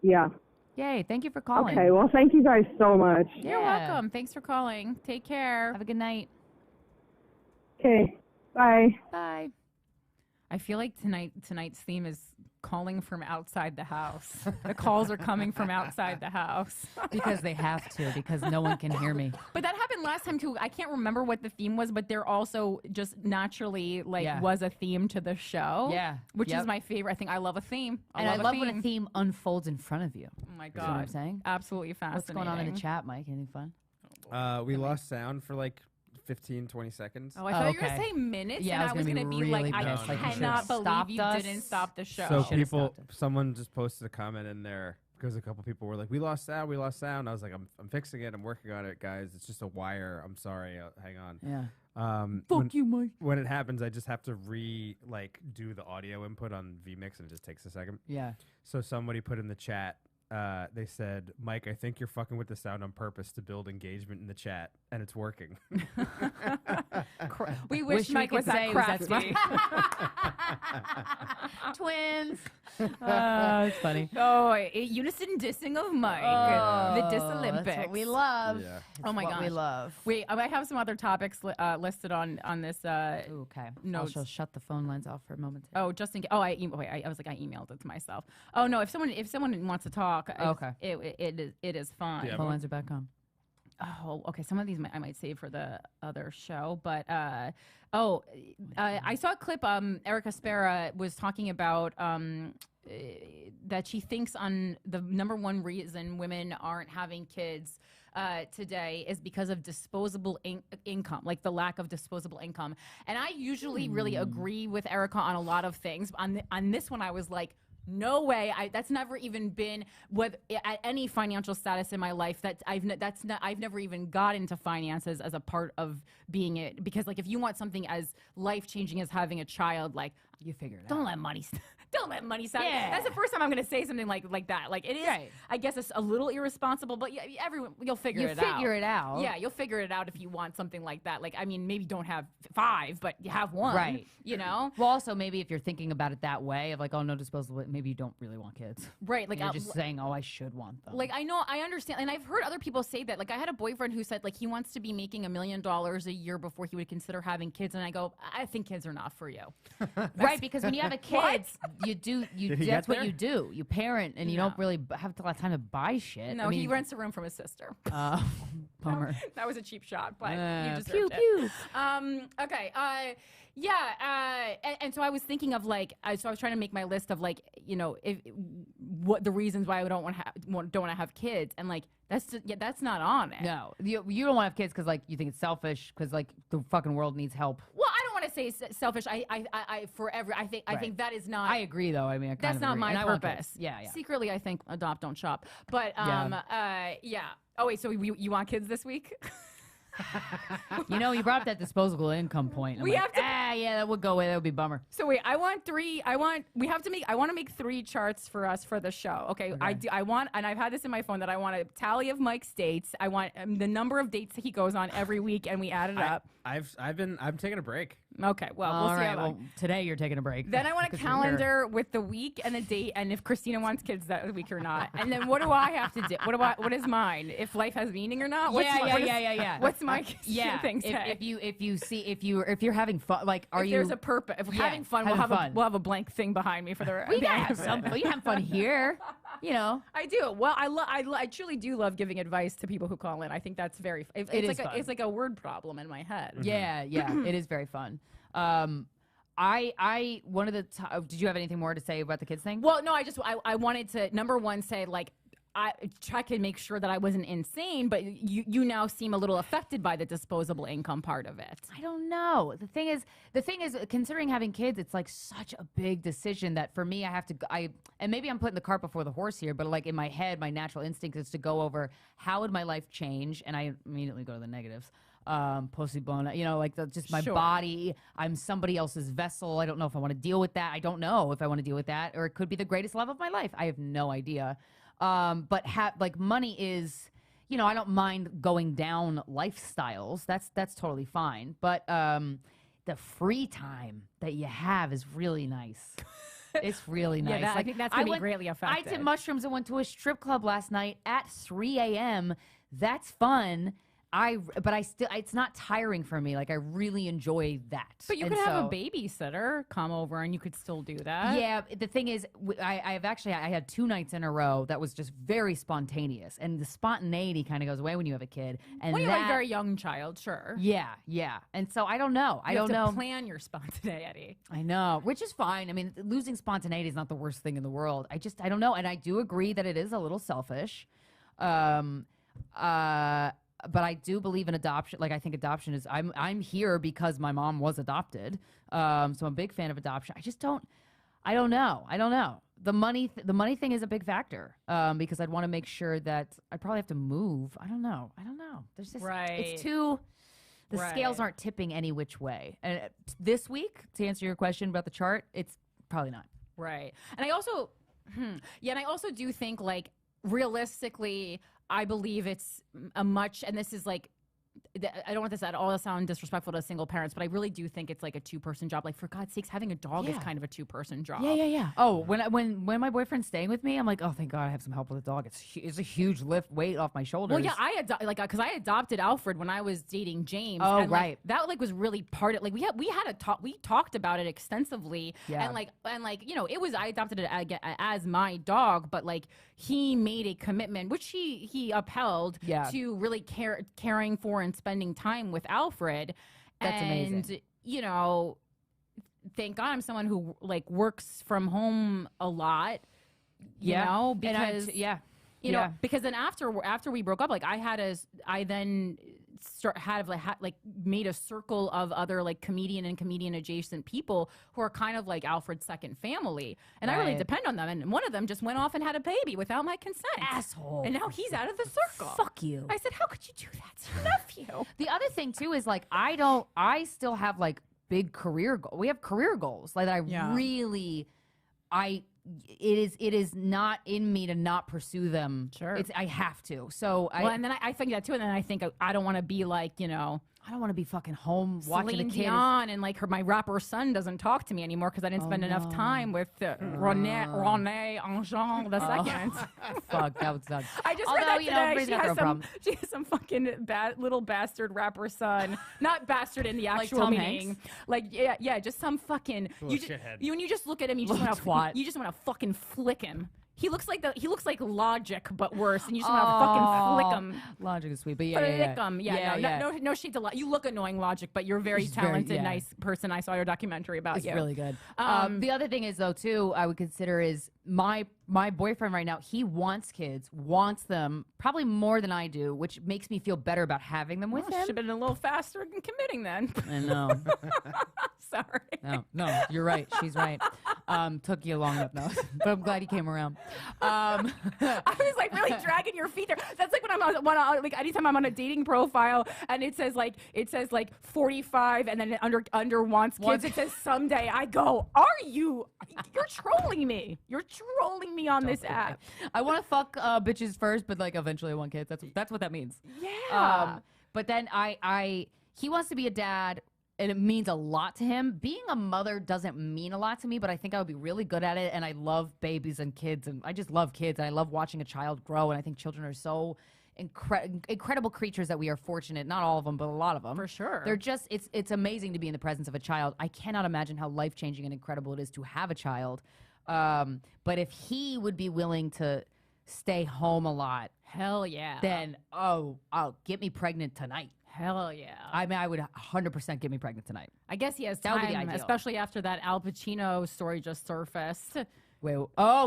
Yeah. Yay, thank you for calling. Okay, well, thank you guys so much. You're welcome. Thanks for calling. Take care. Have a good night. Okay, bye. Bye. I feel like tonight's theme is calling from outside the house. The calls are coming from outside the house. Because they have to, because no one can hear me. But that happened last time too. I can't remember what the theme was, but there also just naturally was a theme to the show. Yeah. Which is my favorite. I think I love a theme. I love when a theme unfolds in front of you. Oh my You know what God. I'm saying? Absolutely fascinating. What's going on in the chat, Mike? Anything fun? We lost sound for like 15, 20 seconds. Oh, I thought you were going to say minutes, Yeah, and I was gonna going to be be like, really I pissed. Like, you cannot should've believe stopped you us. didn't stop the show. So Should've people, stopped it. someone just posted a comment in there because a couple people were like, "We lost sound. We lost sound." I was like, "I'm fixing it. I'm working on it, guys. It's just a wire. I'm sorry. Hang on." Yeah. Fuck you, Mike. When it happens, I just have to do the audio input on vMix, and it just takes a second. Yeah. So somebody put in the chat. They said, "Mike, I think you're fucking with the sound on purpose to build engagement in the chat, and it's working." We wish Mike was that crafty. Twins. It's funny. Oh, unison dissing of Mike. The Diss Olympics. That's what we love. Yeah. Oh my What gosh. we love. Wait, I have some other topics listed on this. Ooh, okay. Notes. I'll shut the phone lines off for a moment. Oh, just in case. Oh, I was like, I emailed it to myself. Oh no, if someone wants to talk, Okay. it is fine. Yeah. Phone lines are back on. Oh, okay. Some of these I might save for the other show, but I saw a clip. Erica Spera was talking about that she thinks on the number one reason women aren't having kids today is because of disposable income, like the lack of disposable income. And I usually really agree with Erica on a lot of things. On this one, I was like, no way. That's never even been at any financial status in my life. I've never even got into finances as a part of being it. Because like if you want something as life changing as having a child, like You figure it out. don't let money. Don't let money stop. Yeah. That's the first time I'm going to say something like that. Like it is. Right. I guess it's a little irresponsible, but yeah, everyone you'll figure You it out. figure it out. Yeah, you'll figure it out if you want something like that. Like I mean, maybe don't have 5, but you have 1. Right. You know. Well, also maybe if you're thinking about it that way of like, oh, no disposable, maybe you don't really want kids. Right. Like You're just saying, oh, I should want them. Like I know, I understand, and I've heard other people say that. Like I had a boyfriend who said like he wants to be making $1 million a year before he would consider having kids, and I go, I think kids are not for you. Right, because when you have a kid, you Did he that's get what you do. You parent, and you No. don't really have a lot of time to buy shit. No, I mean, he rents a room from his sister. Bummer. That was a cheap shot, but you deserved Pew it. pew. Okay. And so I was thinking of like, so I was trying to make my list of like, you know, what the reasons why I don't want to have kids, and like that's not on it. No, you don't want to have kids because like you think it's selfish because like the fucking world needs help. Well, I don't want to say selfish. I think that is not. I agree though. I mean, I kind That's of not agree. my And I want purpose. kids. Yeah. Secretly, I think adopt, don't shop. But yeah. Oh wait, so you want kids this week? You know, you brought up that disposable income point. We have to- yeah, that would go away. That would be a bummer. So wait, I want to make 3 charts for us for the show. Okay. I want, and I've had this in my phone, that I want a tally of Mike's dates. I want the number of dates that he goes on every week, and we add it up. I'm taking a break. Okay. Well, we'll All see. right. How Well, long. today you're taking a break. Then I want a Because you're here. calendar with the week and the date, and if Christina wants kids that week or not. And then what do I have to do? What is mine? If life has meaning or not? Yeah. What's my Yeah. thing say? If you're having fun, like, are if you? there's a purpose. If we're Yeah, having fun, having we'll fun. have a blank thing behind me for the We the can end have of it. some. We can have fun here. You know. I do. Well, I truly do love giving advice to people who call in. I think that's very. It's is like fun. it's like a word problem in my head. Yeah. It is very fun. I one of the. Did you have anything more to say about the kids thing? Well, no. I wanted to number one say like. I check and make sure that I wasn't insane, but you now seem a little affected by the disposable income part of it. I don't know. The thing is, considering having kids, it's like such a big decision that for me, I have to. And maybe I'm putting the cart before the horse here, but like in my head, my natural instinct is to go over how would my life change, and I immediately go to the negatives. Pussy blown, you know, like just my Sure. body. I'm somebody else's vessel. I don't know if I want to deal with that. I don't know if I want to deal with that, or it could be the greatest love of my life. I have no idea. But like money is, you know, I don't mind going down lifestyles. That's totally fine. But the free time that you have is really nice. It's really nice. I think that's going to be greatly affected. I did mushrooms and went to a strip club last night at 3 a.m. That's fun. but I still, it's not tiring for me. Like I really enjoy that. But you And could have so- a babysitter come over and you could still do that. Yeah, the thing is, I had 2 nights in a row that was just very spontaneous, and the spontaneity kind of goes away when you have a kid. And When you're like a that- very young child, sure. yeah, and so I don't know. I You don't have know. to plan your spontaneity. I know, which is fine. I mean, losing spontaneity is not the worst thing in the world. I don't know, and I do agree that it is a little selfish. But I do believe in adoption. Like I think adoption is. I'm here because my mom was adopted. So I'm a big fan of adoption. I just don't. I don't know. The money thing is a big factor. Because I'd want to make sure that I'd probably have to move. I don't know. There's just It's too. The scales aren't tipping any which way. And this week, to answer your question about the chart, it's probably not. Right. And I also, and I also do think like realistically, I believe it's a much, and this is like, I don't want this at all to sound disrespectful to single parents, but I really do think it's like a 2-person job. Like for God's sakes, having a dog is kind of a 2-person job. Yeah. Oh, when my boyfriend's staying with me, I'm like, oh, thank God I have some help with the dog. It's a huge weight off my shoulders. Well, yeah, because I adopted Alfred when I was dating James. Oh, and, like, right. that like was really part of like we had a talk. We talked about it extensively. Yeah. And like it was I adopted it as my dog, but like he made a commitment which he upheld to really caring for and spending time with Alfred. That's amazing. And you know, thank God I'm someone who like works from home a lot. You know, because you know, because then after we broke up, like I then made a circle of other like comedian and comedian adjacent people who are kind of like Alfred's second family, and I really depend on them. And one of them just went off and had a baby without my consent. Asshole. And now he's out of the circle. Fuck you. I said, how could you do that to your nephew? The other thing too is like I still have like big career goals. We have career goals. Like it is not in me to not pursue them. Sure. I have to. So and then I think that too. And then I think I don't want to be like, you know, I don't want to be fucking home watching Celine the kids. Dion and like my rapper son doesn't talk to me anymore because I didn't spend enough time with René Angel the second. Fuck, that would suck. I just Although, heard that you know, today. everybody's She has some fucking little bastard rapper son. Not bastard in the Like actual Tom meaning. Hanks? Like yeah, just some fucking Little shithead. when you just look at him, you just Little want twat. to fucking flick him. He looks like Logic, but worse, and you just want to fucking flick him. Logic is sweet, but Flick him. No shade to You look annoying, Logic, but you're a very He's very- talented, nice person. I saw your documentary about It's you. really good. The other thing is though too, I would consider is my boyfriend right now. He wants kids, wants them probably more than I do, which makes me feel better about having them with Should him. have been a little faster in committing then. I know. Sorry. No, you're right. She's right. Took you long enough now, but I'm glad you came around. I was like really dragging your feet there. That's like when I'm on like anytime I'm on a dating profile and it says like 45 and then under wants kids. It says someday. I go, you're trolling me. You're trolling me on this app. I want to fuck bitches first, but like eventually I want kids. That's what that means. Yeah. But then he wants to be a dad. And it means a lot to him. Being a mother doesn't mean a lot to me, but I think I would be really good at it. And I love babies and kids, and I just love kids. And I love watching a child grow. And I think children are so incredible creatures that we are fortunate. Not all of them, but a lot of them. For sure. They're just, it's amazing to be in the presence of a child. I cannot imagine how life-changing and incredible it is to have a child. But if he would be willing to stay home a lot, Hell yeah. then, get me pregnant tonight. Hell yeah. I mean, I would 100% get me pregnant tonight. I guess he has That would be time, the ideal. especially after that Al Pacino story just surfaced. Wait,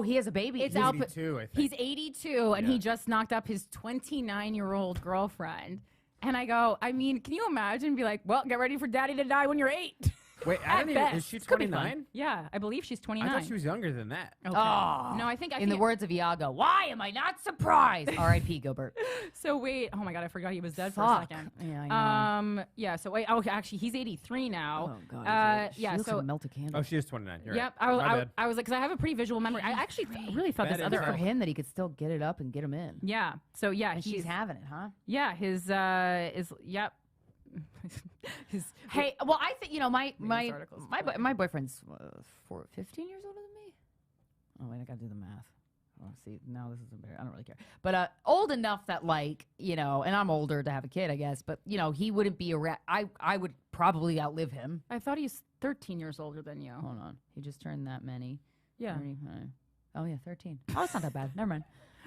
he has a baby. It's He's Al 82, I think. He's 82, and he just knocked up his 29-year-old girlfriend. And I go, I mean, can you imagine? Be like, well, get ready for daddy to die when you're 8. Wait, I At don't even. Is best. she It's gonna be fun. 29? Yeah, I believe she's 29. I thought she was younger than that. Okay. Oh. No, I think In the words of Iago, why am I not surprised? R.I.P. Gilbert. So wait, oh my God, I forgot he was dead for a Fuck. second. Yeah, I know. Yeah. So wait. Oh, actually, he's 83 now. Oh God. Yeah. She looks So. like a melted candle. Oh, she is 29. You're Yep. right. My bad. I was like, because I have a pretty visual memory. I actually really thought That this is other. Good for him that he could still get it up and get him in. Yeah. So yeah, And he's she's having it, huh? Yeah. His is yep. his Hey, well, I think my this article's boyfriend's 15 years older than me. Oh wait, I gotta do the math. Oh, see, now this is embarrassing. I don't really care. But old enough that, like, you know, and I'm older to have a kid, I guess. But, you know, he wouldn't be around. I would probably outlive him. I thought he's 13 years older than you. Hold on. He just turned that many. Yeah. 35. Oh, yeah, 13. Oh, it's not that bad. Never mind.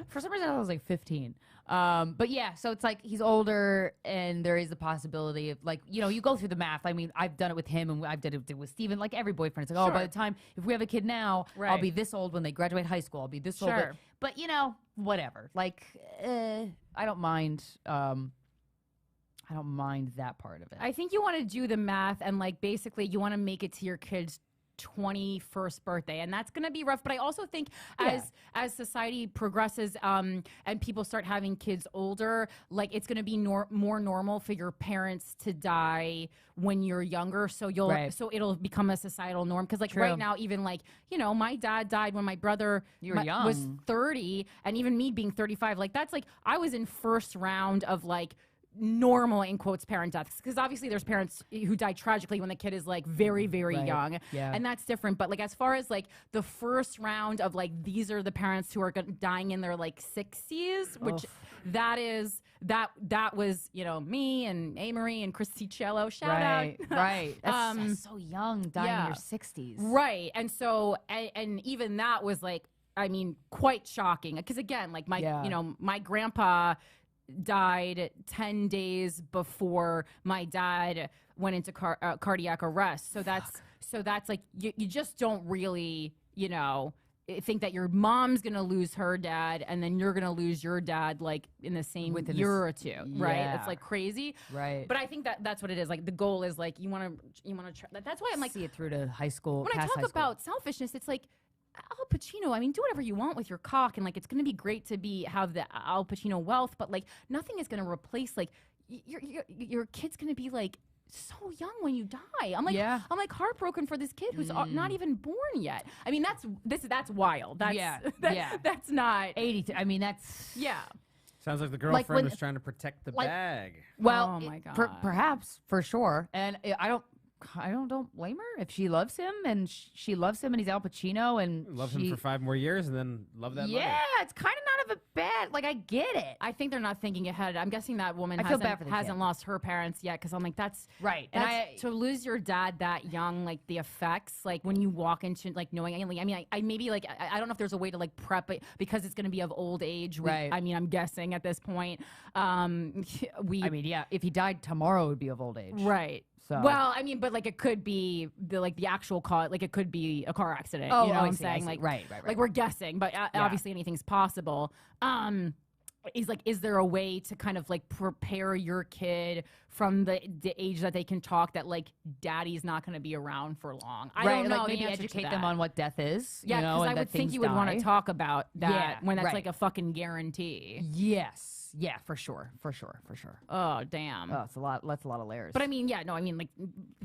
For some reason, I was like 15. But yeah, so it's like he's older, and there is a possibility of, like, you know, you go through the math. I mean, I've done it with him, and I've done it with Steven. Like every boyfriend, it's like, oh, by the time, if we have a kid now, I'll be this old when they graduate high school. I'll be this old. But, you know, whatever. Like, I don't mind. I don't mind that part of it. I think you want to do the math, and like basically you want to make it to your kid's 21st birthday, and that's going to be rough. But I also think as society progresses and people start having kids older, like it's going to be more normal for your parents to die when you're younger, so so it'll become a societal norm. Because like right now, even like, you know, my dad died when my brother was 30, and even me being 35, like that's like I was in first round of like normal in quotes parent deaths, because obviously there's parents who die tragically when the kid is like very young, and that's different. But like as far as like the first round of like these are the parents who are dying in their like 60s, which that was, you know, me and Amory and Christy Cello, shout out. That's so young, dying in your 60s, right? And so and even that was like, I mean, quite shocking, because again, like my you know, my grandpa died 10 days before my dad went into cardiac arrest. So that's like you just don't really, you know, think that your mom's gonna lose her dad and then you're gonna lose your dad like in the same year or two, right? It's like crazy, right? But I think that's what it is. Like the goal is like you want to try. That's why I'm like, see it through to high school. When I talk about selfishness, it's like Al Pacino, I mean, do whatever you want with your cock, and like it's going to be great to have the Al Pacino wealth, but like nothing is going to replace like your kid's going to be like so young when you die. I'm like heartbroken for this kid who's not even born yet. I mean, that's wild. That's not 80. I mean, that's Sounds like the girlfriend was trying to protect the bag. Well, oh my God. Perhaps, for sure. And I don't blame her if she loves him, and she loves him, and he's Al Pacino, and love him for 5 more years, and then love that money. Yeah, it's kind of not a bad. Like, I get it. I think they're not thinking ahead. I'm guessing that woman hasn't lost her parents yet, because I'm like, that's right. And to lose your dad that young, like the effects, like when you walk into like knowing. I mean, I maybe like I don't know if there's a way to like prep it because it's going to be of old age. Right. I mean, I'm guessing at this point. I mean, yeah. If he died tomorrow, it would be of old age. Right. So. Well, I mean, but like it could be the actual cause, like it could be a car accident. You know what I'm saying? Like, right. Like we're guessing, but obviously anything's possible. Is there a way to kind of like prepare your kid from the age that they can talk that like daddy's not going to be around for long? I don't know. Like maybe educate them on what death is. Yeah, because I would think you would want to talk about that when that's like a fucking guarantee. Yes. Yeah, for sure. Oh, damn. Oh, it's a lot. That's a lot of layers. But I mean, like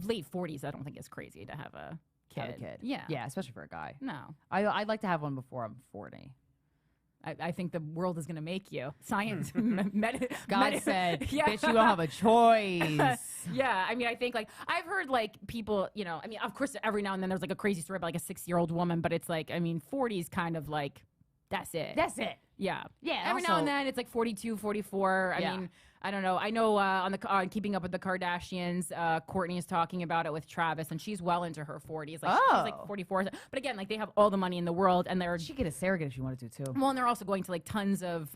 late 40s, I don't think it's crazy to have a kid. Yeah, especially for a guy. No, I'd like to have one before I'm 40. I think the world is going to make you. Science. God said, bitch, you don't have a choice. Yeah, I mean, I think, like, I've heard, like, people, you know, I mean, of course, every now and then there's, like, a crazy story about, like, a 6-year-old woman, but it's, like, I mean, 40 is kind of, like, that's it. Yeah. Yeah. Every now and then it's, like, 42, 44. I mean, I don't know. I know on Keeping Up with the Kardashians, Courtney is talking about it with Travis, and she's well into her 40s. Like she's like 44. But again, like they have all the money in the world, and she could get a surrogate if she wanted to too. Well, and they're also going to like tons of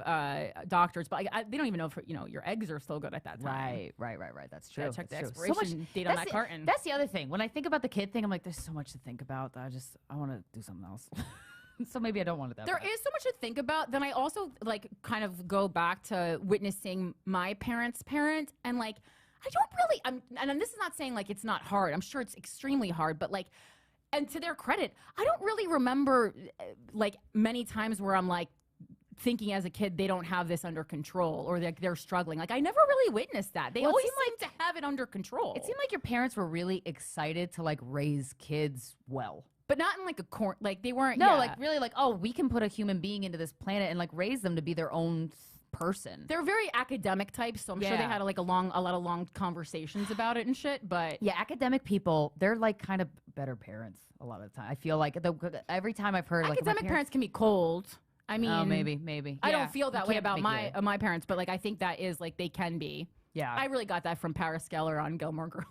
doctors, but they don't even know if your eggs are still good at that time. Right. That's true. Check the expiration date on that carton. That's the other thing. When I think about the kid thing, I'm like, there's so much to think about. I want to do something else. So maybe I don't want it that There is so much to think about. Then I also like kind of go back to witnessing my parents' parent, and like I don't really. And this is not saying like it's not hard. I'm sure it's extremely hard, but like, and to their credit, I don't really remember like many times where I'm like thinking as a kid they don't have this under control or they're struggling. Like I never really witnessed that. They always seem to have it under control. It seemed like your parents were really excited to like raise kids well. But not in like a like they weren't. No, like really like, oh, we can put a human being into this planet and like raise them to be their own person. They're very academic types, so I'm sure they had like a lot of long conversations about it and shit. But yeah, academic people, they're like kind of better parents a lot of the time. I feel like every time I've heard academic parents can be cold. I mean, Oh, maybe. I Yeah, don't feel you that way can't about make my it. my parents, but like I think that is like they can be. Yeah. I really got that from Paris Geller on Gilmore Girls.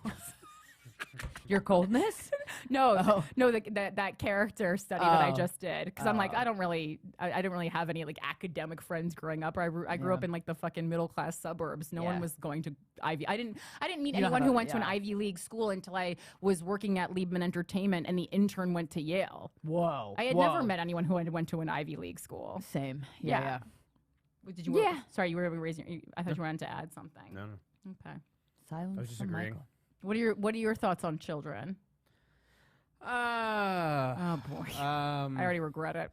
Your coldness? No, Oh. no, that character study that I Oh. just did because I'm like Oh. I didn't really have any like academic friends growing up. I grew up in like the fucking middle class suburbs. No one Yeah. was going to Ivy. I didn't meet You don't anyone have who a- went to an yeah. Ivy League school until I was working at Liebman Entertainment and the intern went to Yale. Whoa. I had never met anyone who went to an Ivy League school. Same. Yeah. Yeah. Did you? Yeah. Sorry, you were raising. I thought you wanted to add something. No. Okay. Silence I was just from agreeing. Michael. What are your thoughts on children? Oh boy. I already regret it.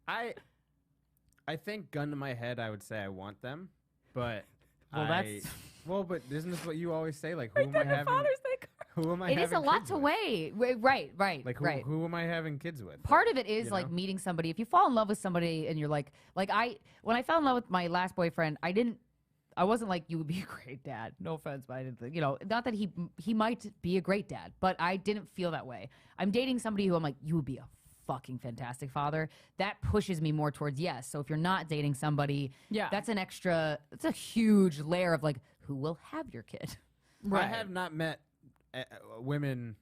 I think gun to my head, I would say I want them, but Well, that's- but isn't this what you always say? Like, who am I having? Father's Day card. Who am I? It is a having lot kids to with? weigh. Right. Like, who am I having kids with? Part of it is you like know? meeting somebody. If you fall in love with somebody and you're like when I fell in love with my last boyfriend, I wasn't like, you would be a great dad. No offense, but I didn't think, not that he might be a great dad, but I didn't feel that way. I'm dating somebody who I'm like, you would be a fucking fantastic father. That pushes me more towards yes. So if you're not dating somebody, Yeah. that's a huge layer of like, who will have your kid? I have not met women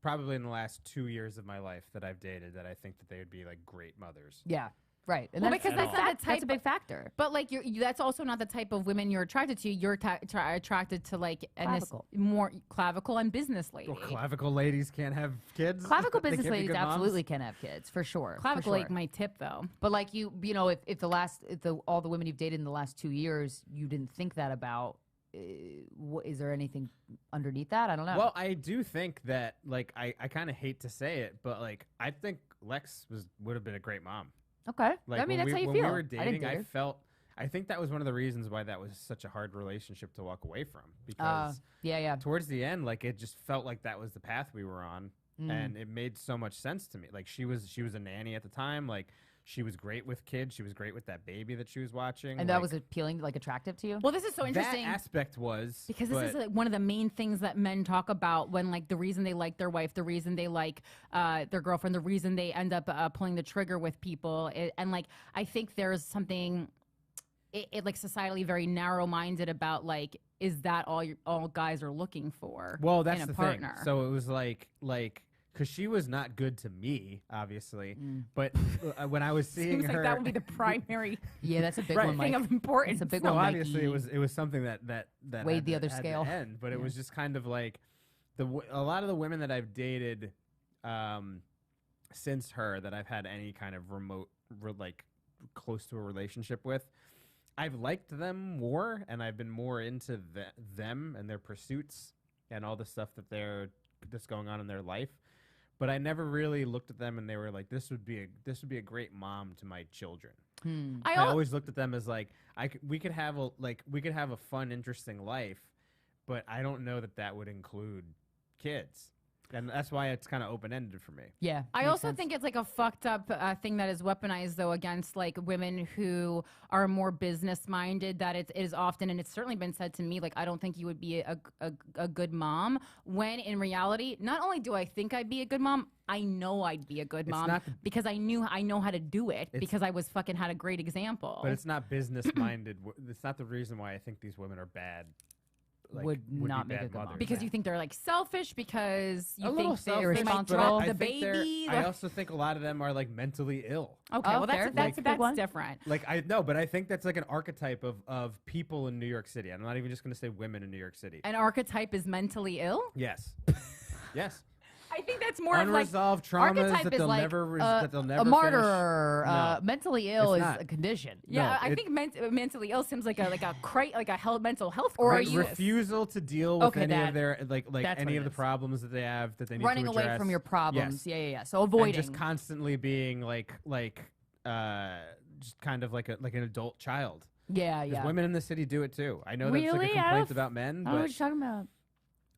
probably in the last 2 years of my life that I've dated that I think that they would be like great mothers. Yeah. Right. And Well, that's, because that's not the that's a type big factor. But like that's also not the type of women you're attracted to. You're attracted to like Clavicle. more clavicle and business lady. Well, clavicle ladies can't have kids. Clavicle They business can't be ladies good moms? absolutely can have kids, for sure. for Clavicle sure. like my tip though. But like if all the women you've dated in the last 2 years, you didn't think that about, is there anything underneath that? I don't know. Well, I do think that like I kind of hate to say it, but like I think Lex would have been a great mom. okay. Like I mean, when that's how you when feel. we were I didn't dating, date her. I think that was one of the reasons why that was such a hard relationship to walk away from because Yeah. towards the end, like it just felt like that was the path we were on, Mm. and it made so much sense to me. Like she was a nanny at the time, like she was great with kids, she was great with that baby that she was watching, And that like, was appealing, like attractive to you? Well, this is so that interesting. aspect was Because this is but- like one of the main things that men talk about when like the reason they like their wife, the reason they like their girlfriend, the reason they end up pulling the trigger with people. And like I think there's something it like societally very narrow-minded about like is that all guys are looking for well, that's in a the partner. thing. So it was like because she was not good to me, obviously, but when I was seeing Seems her, like that would be the primary Yeah, that's a big Right. one, thing Mike. of importance. It's a big no, one, obviously Mikey. it was something that Weighed had the to- other had to scale. end, but it Yeah. was just kind of like a lot of the women that I've dated since her that I've had any kind of remote like close to a relationship with, I've liked them more and I've been more into them and their pursuits and all the stuff that's going on in their life. But I never really looked at them and they were like, this would be a great mom to my children. I always looked at them as like we could have a fun, interesting life, but I don't know that would include kids, and that's why it's kind of open ended for me. Yeah. I makes also sense. think it's like a fucked up thing that is weaponized though against like women who are more business minded. That it is often, and it's certainly been said to me, like I don't think you would be a good mom. When in reality, not only do I think I'd be a good mom, I know I'd be a good It's mom not because I know how to do it It's- because I was fucking had a great example. But it's not business minded. It's not the reason why I think these women are bad. Like, Would be not make bad a good mom. mothers. because you think they're like selfish because you a little think selfish, they might but drop I the think baby. I also think a lot of them are like mentally ill. Okay, Oh, well fair. that's Like- that's different. Like I know, but I think that's like an archetype of people in New York City. I'm not even just going to say women in New York City. An archetype is mentally ill. Yes, yes. I think that's more of like Unresolved traumas Archetype that is they'll like never a martyr. No. Mentally ill It's is not. a condition. Yeah, No, I it- think mentally ill seems like a mental health Or Like crisis. refusal to deal with Okay, any that- of their like that's any what of it the is. problems that they have that they need Running to away address. from your problems. Yes. Yeah. So avoiding. And just constantly being just kind of like an adult child. yeah. Because women in the city do it too. I know that's like Really? a I complaint don't- about men, I don't know what but you're talking about.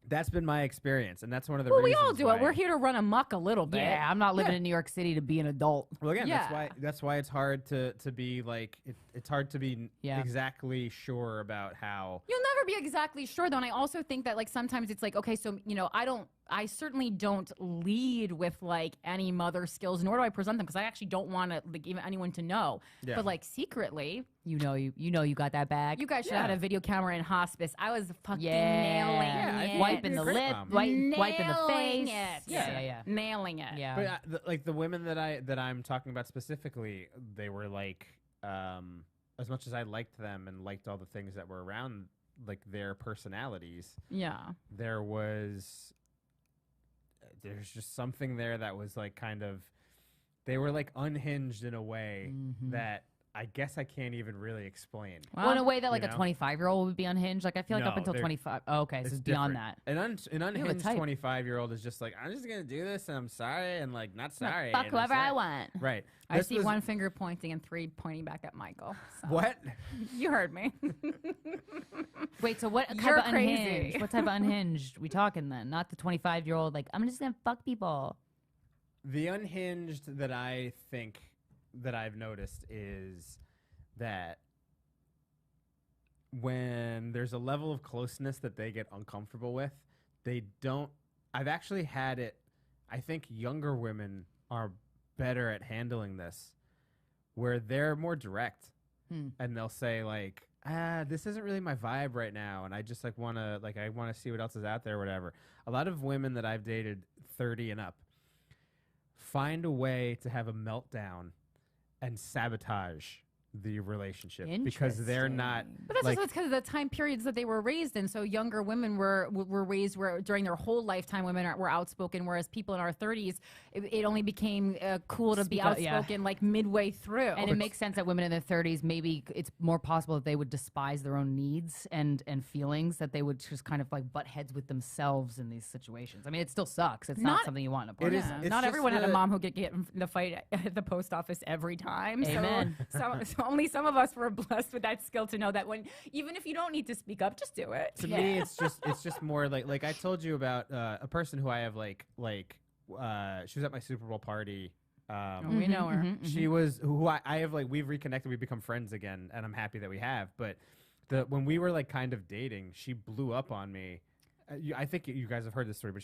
that's been my experience, and that's one of the well, we reasons. all do why, it. We're here to run amok a little bit. Yeah, I'm not living in New York City to be an adult. Well, again, Yeah. that's why it's hard to be like it's hard to be Yeah. exactly sure about how. You'll never be exactly sure though, and I also think that like sometimes it's like okay, so I don't I certainly don't lead with like any mother skills, nor do I present them because I actually don't want to like even anyone to know. Yeah. But like secretly, You know you got that bag. you guys should have had a video camera in hospice. I was fucking Yeah. nailing Yeah, it. Wiping the Great lip, mom. wiping the Nailing face. it. Yeah. Nailing it. Yeah. But like the women that I'm talking about specifically, they were like, as much as I liked them and liked all the things that were around, like their personalities, Yeah. there's just something there that was like kind of, they were like unhinged in a way that I guess I can't even really explain. Well, in a way that like You a know? 25-year-old would be unhinged. Like I feel like up No, until they're- 25. Oh, okay, so It's it's beyond different. that. An unhinged type. 25-year-old is just like, I'm just gonna do this and I'm sorry and like not sorry. Fuck and I'm whoever I sorry. want. Right. I This see was- one finger pointing and three pointing back at Michael. So. What? You heard me. Wait, so what type You're of crazy. unhinged? What type of unhinged we talking then? Not the 25-year-old like I'm just gonna fuck people. The unhinged that I think that I've noticed is that when there's a level of closeness that they get uncomfortable with, they don't. I've actually had it. I think younger women are better at handling this, where they're more direct, and they'll say like, this isn't really my vibe right now, and I just like I want to see what else is out there, or whatever. A lot of women that I've dated 30 and up find a way to have a meltdown and sabotage the relationship because they're not. But that's like, just because of the time periods that they were raised in. So younger women were raised where during their whole lifetime women were outspoken, whereas people in our 30s, it only became cool to be Speak out, yeah. outspoken like midway through. And it makes sense that women in their 30s, maybe it's more possible that they would despise their own needs and feelings, that they would just kind of like butt heads with themselves in these situations. I mean, it still sucks. It's not something you want in a partner. It's Not just everyone had a mom who could get in the fight at the post office every time. Amen. So only some of us were blessed with that skill to know that when even if you don't need to speak up, just do it. To me, it's just more like I told you about a person who I have she was at my Super Bowl party. We know her. She was who I have like we've reconnected, we've become friends again, and I'm happy that we have. But when we were like kind of dating, she blew up on me. I think you guys have heard this story, but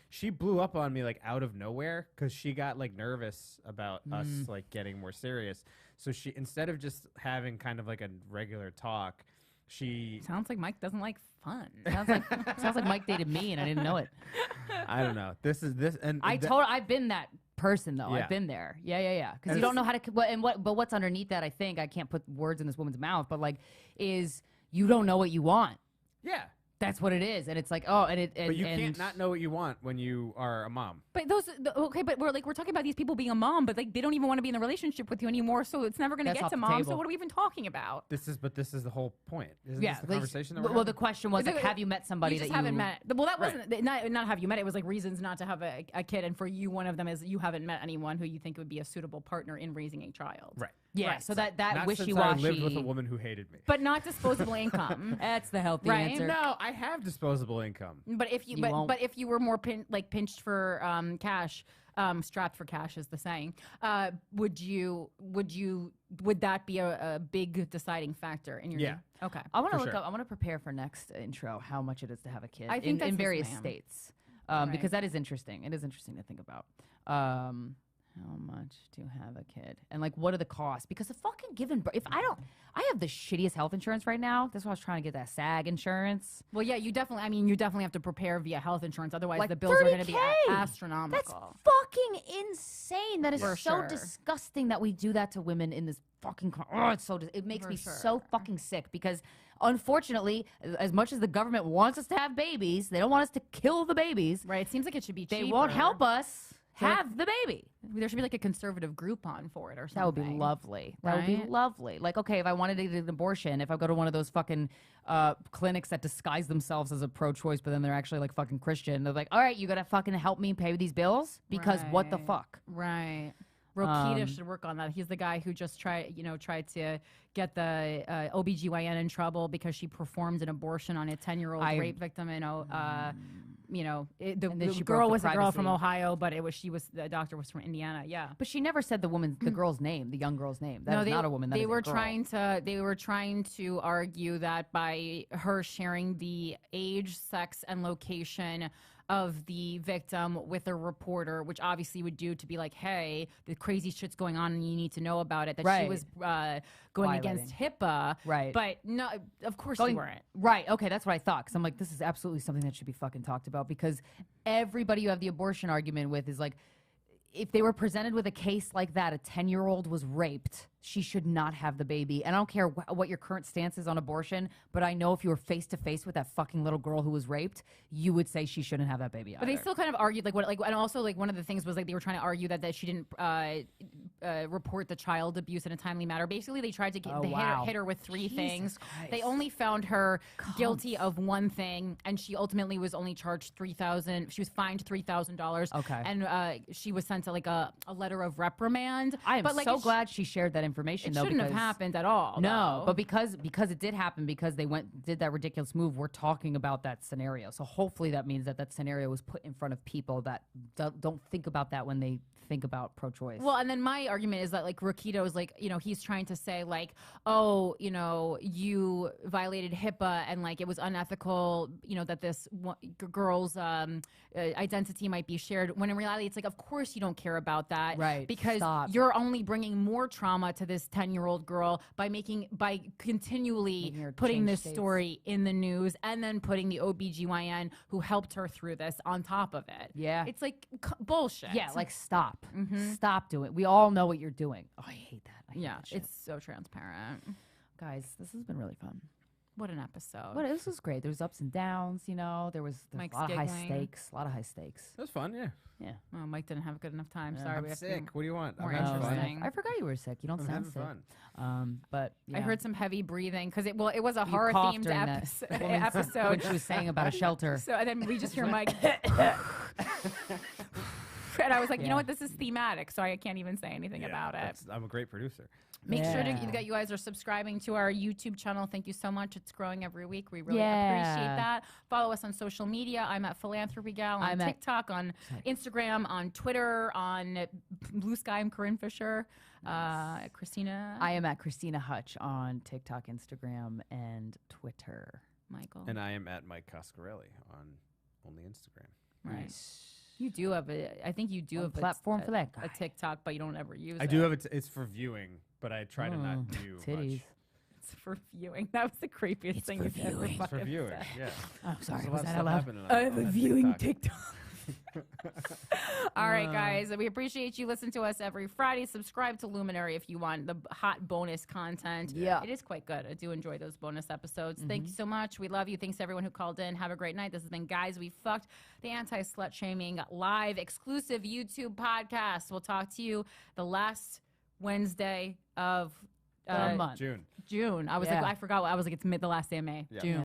she blew up on me like out of nowhere because she got like nervous about us like getting more serious. So she, instead of just having kind of like a regular talk, she Sounds like Mike doesn't like fun. Sounds like Mike dated me and I didn't know it. I don't know. I've been that person though. Yeah. I've been there. Yeah. Because And you don't know how to. But what's underneath that? I think I can't put words in this woman's mouth, but like, is you don't know what you want. yeah. That's what it is, and it's like, But you can't not know what you want when you are a mom. But but we're talking about these people being a mom, but like they don't even want to be in a relationship with you anymore, so it's never going to That's get off to the mom. table. So what are we even talking about? This is the whole point. Isn't Yeah, this the like, conversation that we're well, the having? question was, like, have you met somebody You just that haven't you met? Well, that Right. wasn't not have you met. It was like reasons not to have a kid, and for you, one of them is you haven't met anyone who you think would be a suitable partner in raising a child. Right. Yeah, Right. so that Not wishy since I washy. lived with a woman who hated me. But not disposable income. That's the healthy Right? answer. No, I have disposable income. But if you, You won't. but if you were more pinched for cash, strapped for cash is the saying. Would that be a big deciding factor in your? Yeah. Okay. I want to For look sure. up. I want to prepare for next intro how much it is to have a kid I think that's in yes, various ma'am. states, Right. because that is interesting. It is interesting to think about. How much to have a kid and like what are the costs? Because the fucking if I have the shittiest health insurance right now. That's why I was trying to get that SAG insurance. Well, yeah, you definitely have to prepare via health insurance. Otherwise, Like the bills are going to be 30K. That's astronomical. fucking insane. That is For so sure. disgusting that we do that to women in this fucking. It makes For me sure. so fucking sick because, unfortunately, as much as the government wants us to have babies, they don't want us to kill the babies. Right. It seems like it should be cheaper. They won't help us Like- have the baby. There should be like a conservative Groupon for it or something. That would be lovely. That would be Right? lovely. Like, okay, if I wanted to get an abortion, if I go to one of those fucking clinics that disguise themselves as a pro-choice, but then they're actually like fucking Christian, they're like, all right, you gotta fucking help me pay these bills because what the Right. fuck? Right. Rokita should work on that. He's the guy who just tried to get the OBGYN in trouble because she performed an abortion on a 10-year-old rape victim. And the then she broke girl the was a girl from privacy. Ohio, but the doctor was from Indiana. Yeah. But she never said the girl's name, the young girl's name. That is they, not a woman. That they is a were girl. they were trying to argue that by her sharing the age, sex, and location of the victim with a reporter, which obviously would do to be like, hey, the crazy shit's going on and you need to know about it, that she was going against HIPAA. Right. But no, of course you weren't. Right. Okay, that's what I thought. Because I'm like, this is absolutely something that should be fucking talked about, because everybody you have the abortion argument with is like, if they were presented with a case like that, a 10-year-old was raped, she should not have the baby. And I don't care what your current stance is on abortion, but I know if you were face to face with that fucking little girl who was raped, you would say she shouldn't have that baby either. But they still kind of argued and also like one of the things was like they were trying to argue that she didn't report the child abuse in a timely manner. Basically, they tried to hit her with three things. Christ. They only found her guilty of one thing, and she ultimately was only charged $3,000. She was fined $3,000. Okay. And she was sent to like a letter of reprimand. I am but, so glad she shared that information. It though, shouldn't have happened at all. No, though. but because it did happen, because they did that ridiculous move, we're talking about that scenario. So hopefully that means that scenario was put in front of people that don't think about that when they think about pro-choice. Well, and then my argument is that like Rakito is like, he's trying to say like, oh, you violated HIPAA and like it was unethical, that this girl's identity might be shared. When in reality, it's like, of course you don't care about that, right? Because Stop. you're only bringing more trauma to this 10-year-old girl by continually putting this story in the news and then putting the OBGYN who helped her through this on top of it. Yeah, it's like bullshit. Yeah, like stop. Mm-hmm. Stop doing it. We all know what you're doing. Oh, I hate that. I hate that shit. It's so transparent. Guys, this has been really fun. What an episode. This was great. There was ups and downs, there was a lot of high stakes. A lot of high stakes. It was fun, yeah. Yeah. Oh, Mike didn't have a good enough time. Yeah, Sorry, I'm we have sick. What do you want? More I'm having interesting. fun. I forgot you were sick. You don't I'm sound having sick. fun. But yeah. I heard some heavy breathing because it was a You horror coughed themed during that episode. when she was saying about a shelter. So and then we just hear Mike. And I was like, you know what? This is thematic, so I can't even say anything about it. I'm a great producer. Make sure that you guys are subscribing to our YouTube channel. Thank you so much. It's growing every week. We really appreciate that. Follow us on social media. I'm at Philanthropy Gal on TikTok, on Instagram, on Twitter, on Blue Sky. I'm Corinne Fisher. Christina. I am at Krystyna Hutch on TikTok, Instagram, and Twitter. Michael. And I am at Mike Coscarelli on only Instagram. Right. Nice. You do have I think you do have a platform for that guy. A TikTok, but you don't ever use it. I do have it. It's for viewing, but I try to not do titties. much. It's for viewing. That was the creepiest thing you've ever It's for viewing, said. yeah. Oh, sorry. Was that allowed? I have a viewing TikTok. All right, guys. We appreciate you listening to us every Friday. Subscribe to Luminary if you want the hot bonus content. Yeah. It is quite good. I do enjoy those bonus episodes. Thank you so much. We love you. Thanks to everyone who called in. Have a great night. This has been Guys We Fucked, the Anti-Slut Shaming live exclusive YouTube podcast. We'll talk to you the last Wednesday of month. June. I was like, I forgot. I was like, it's the last day of May. Yeah. June.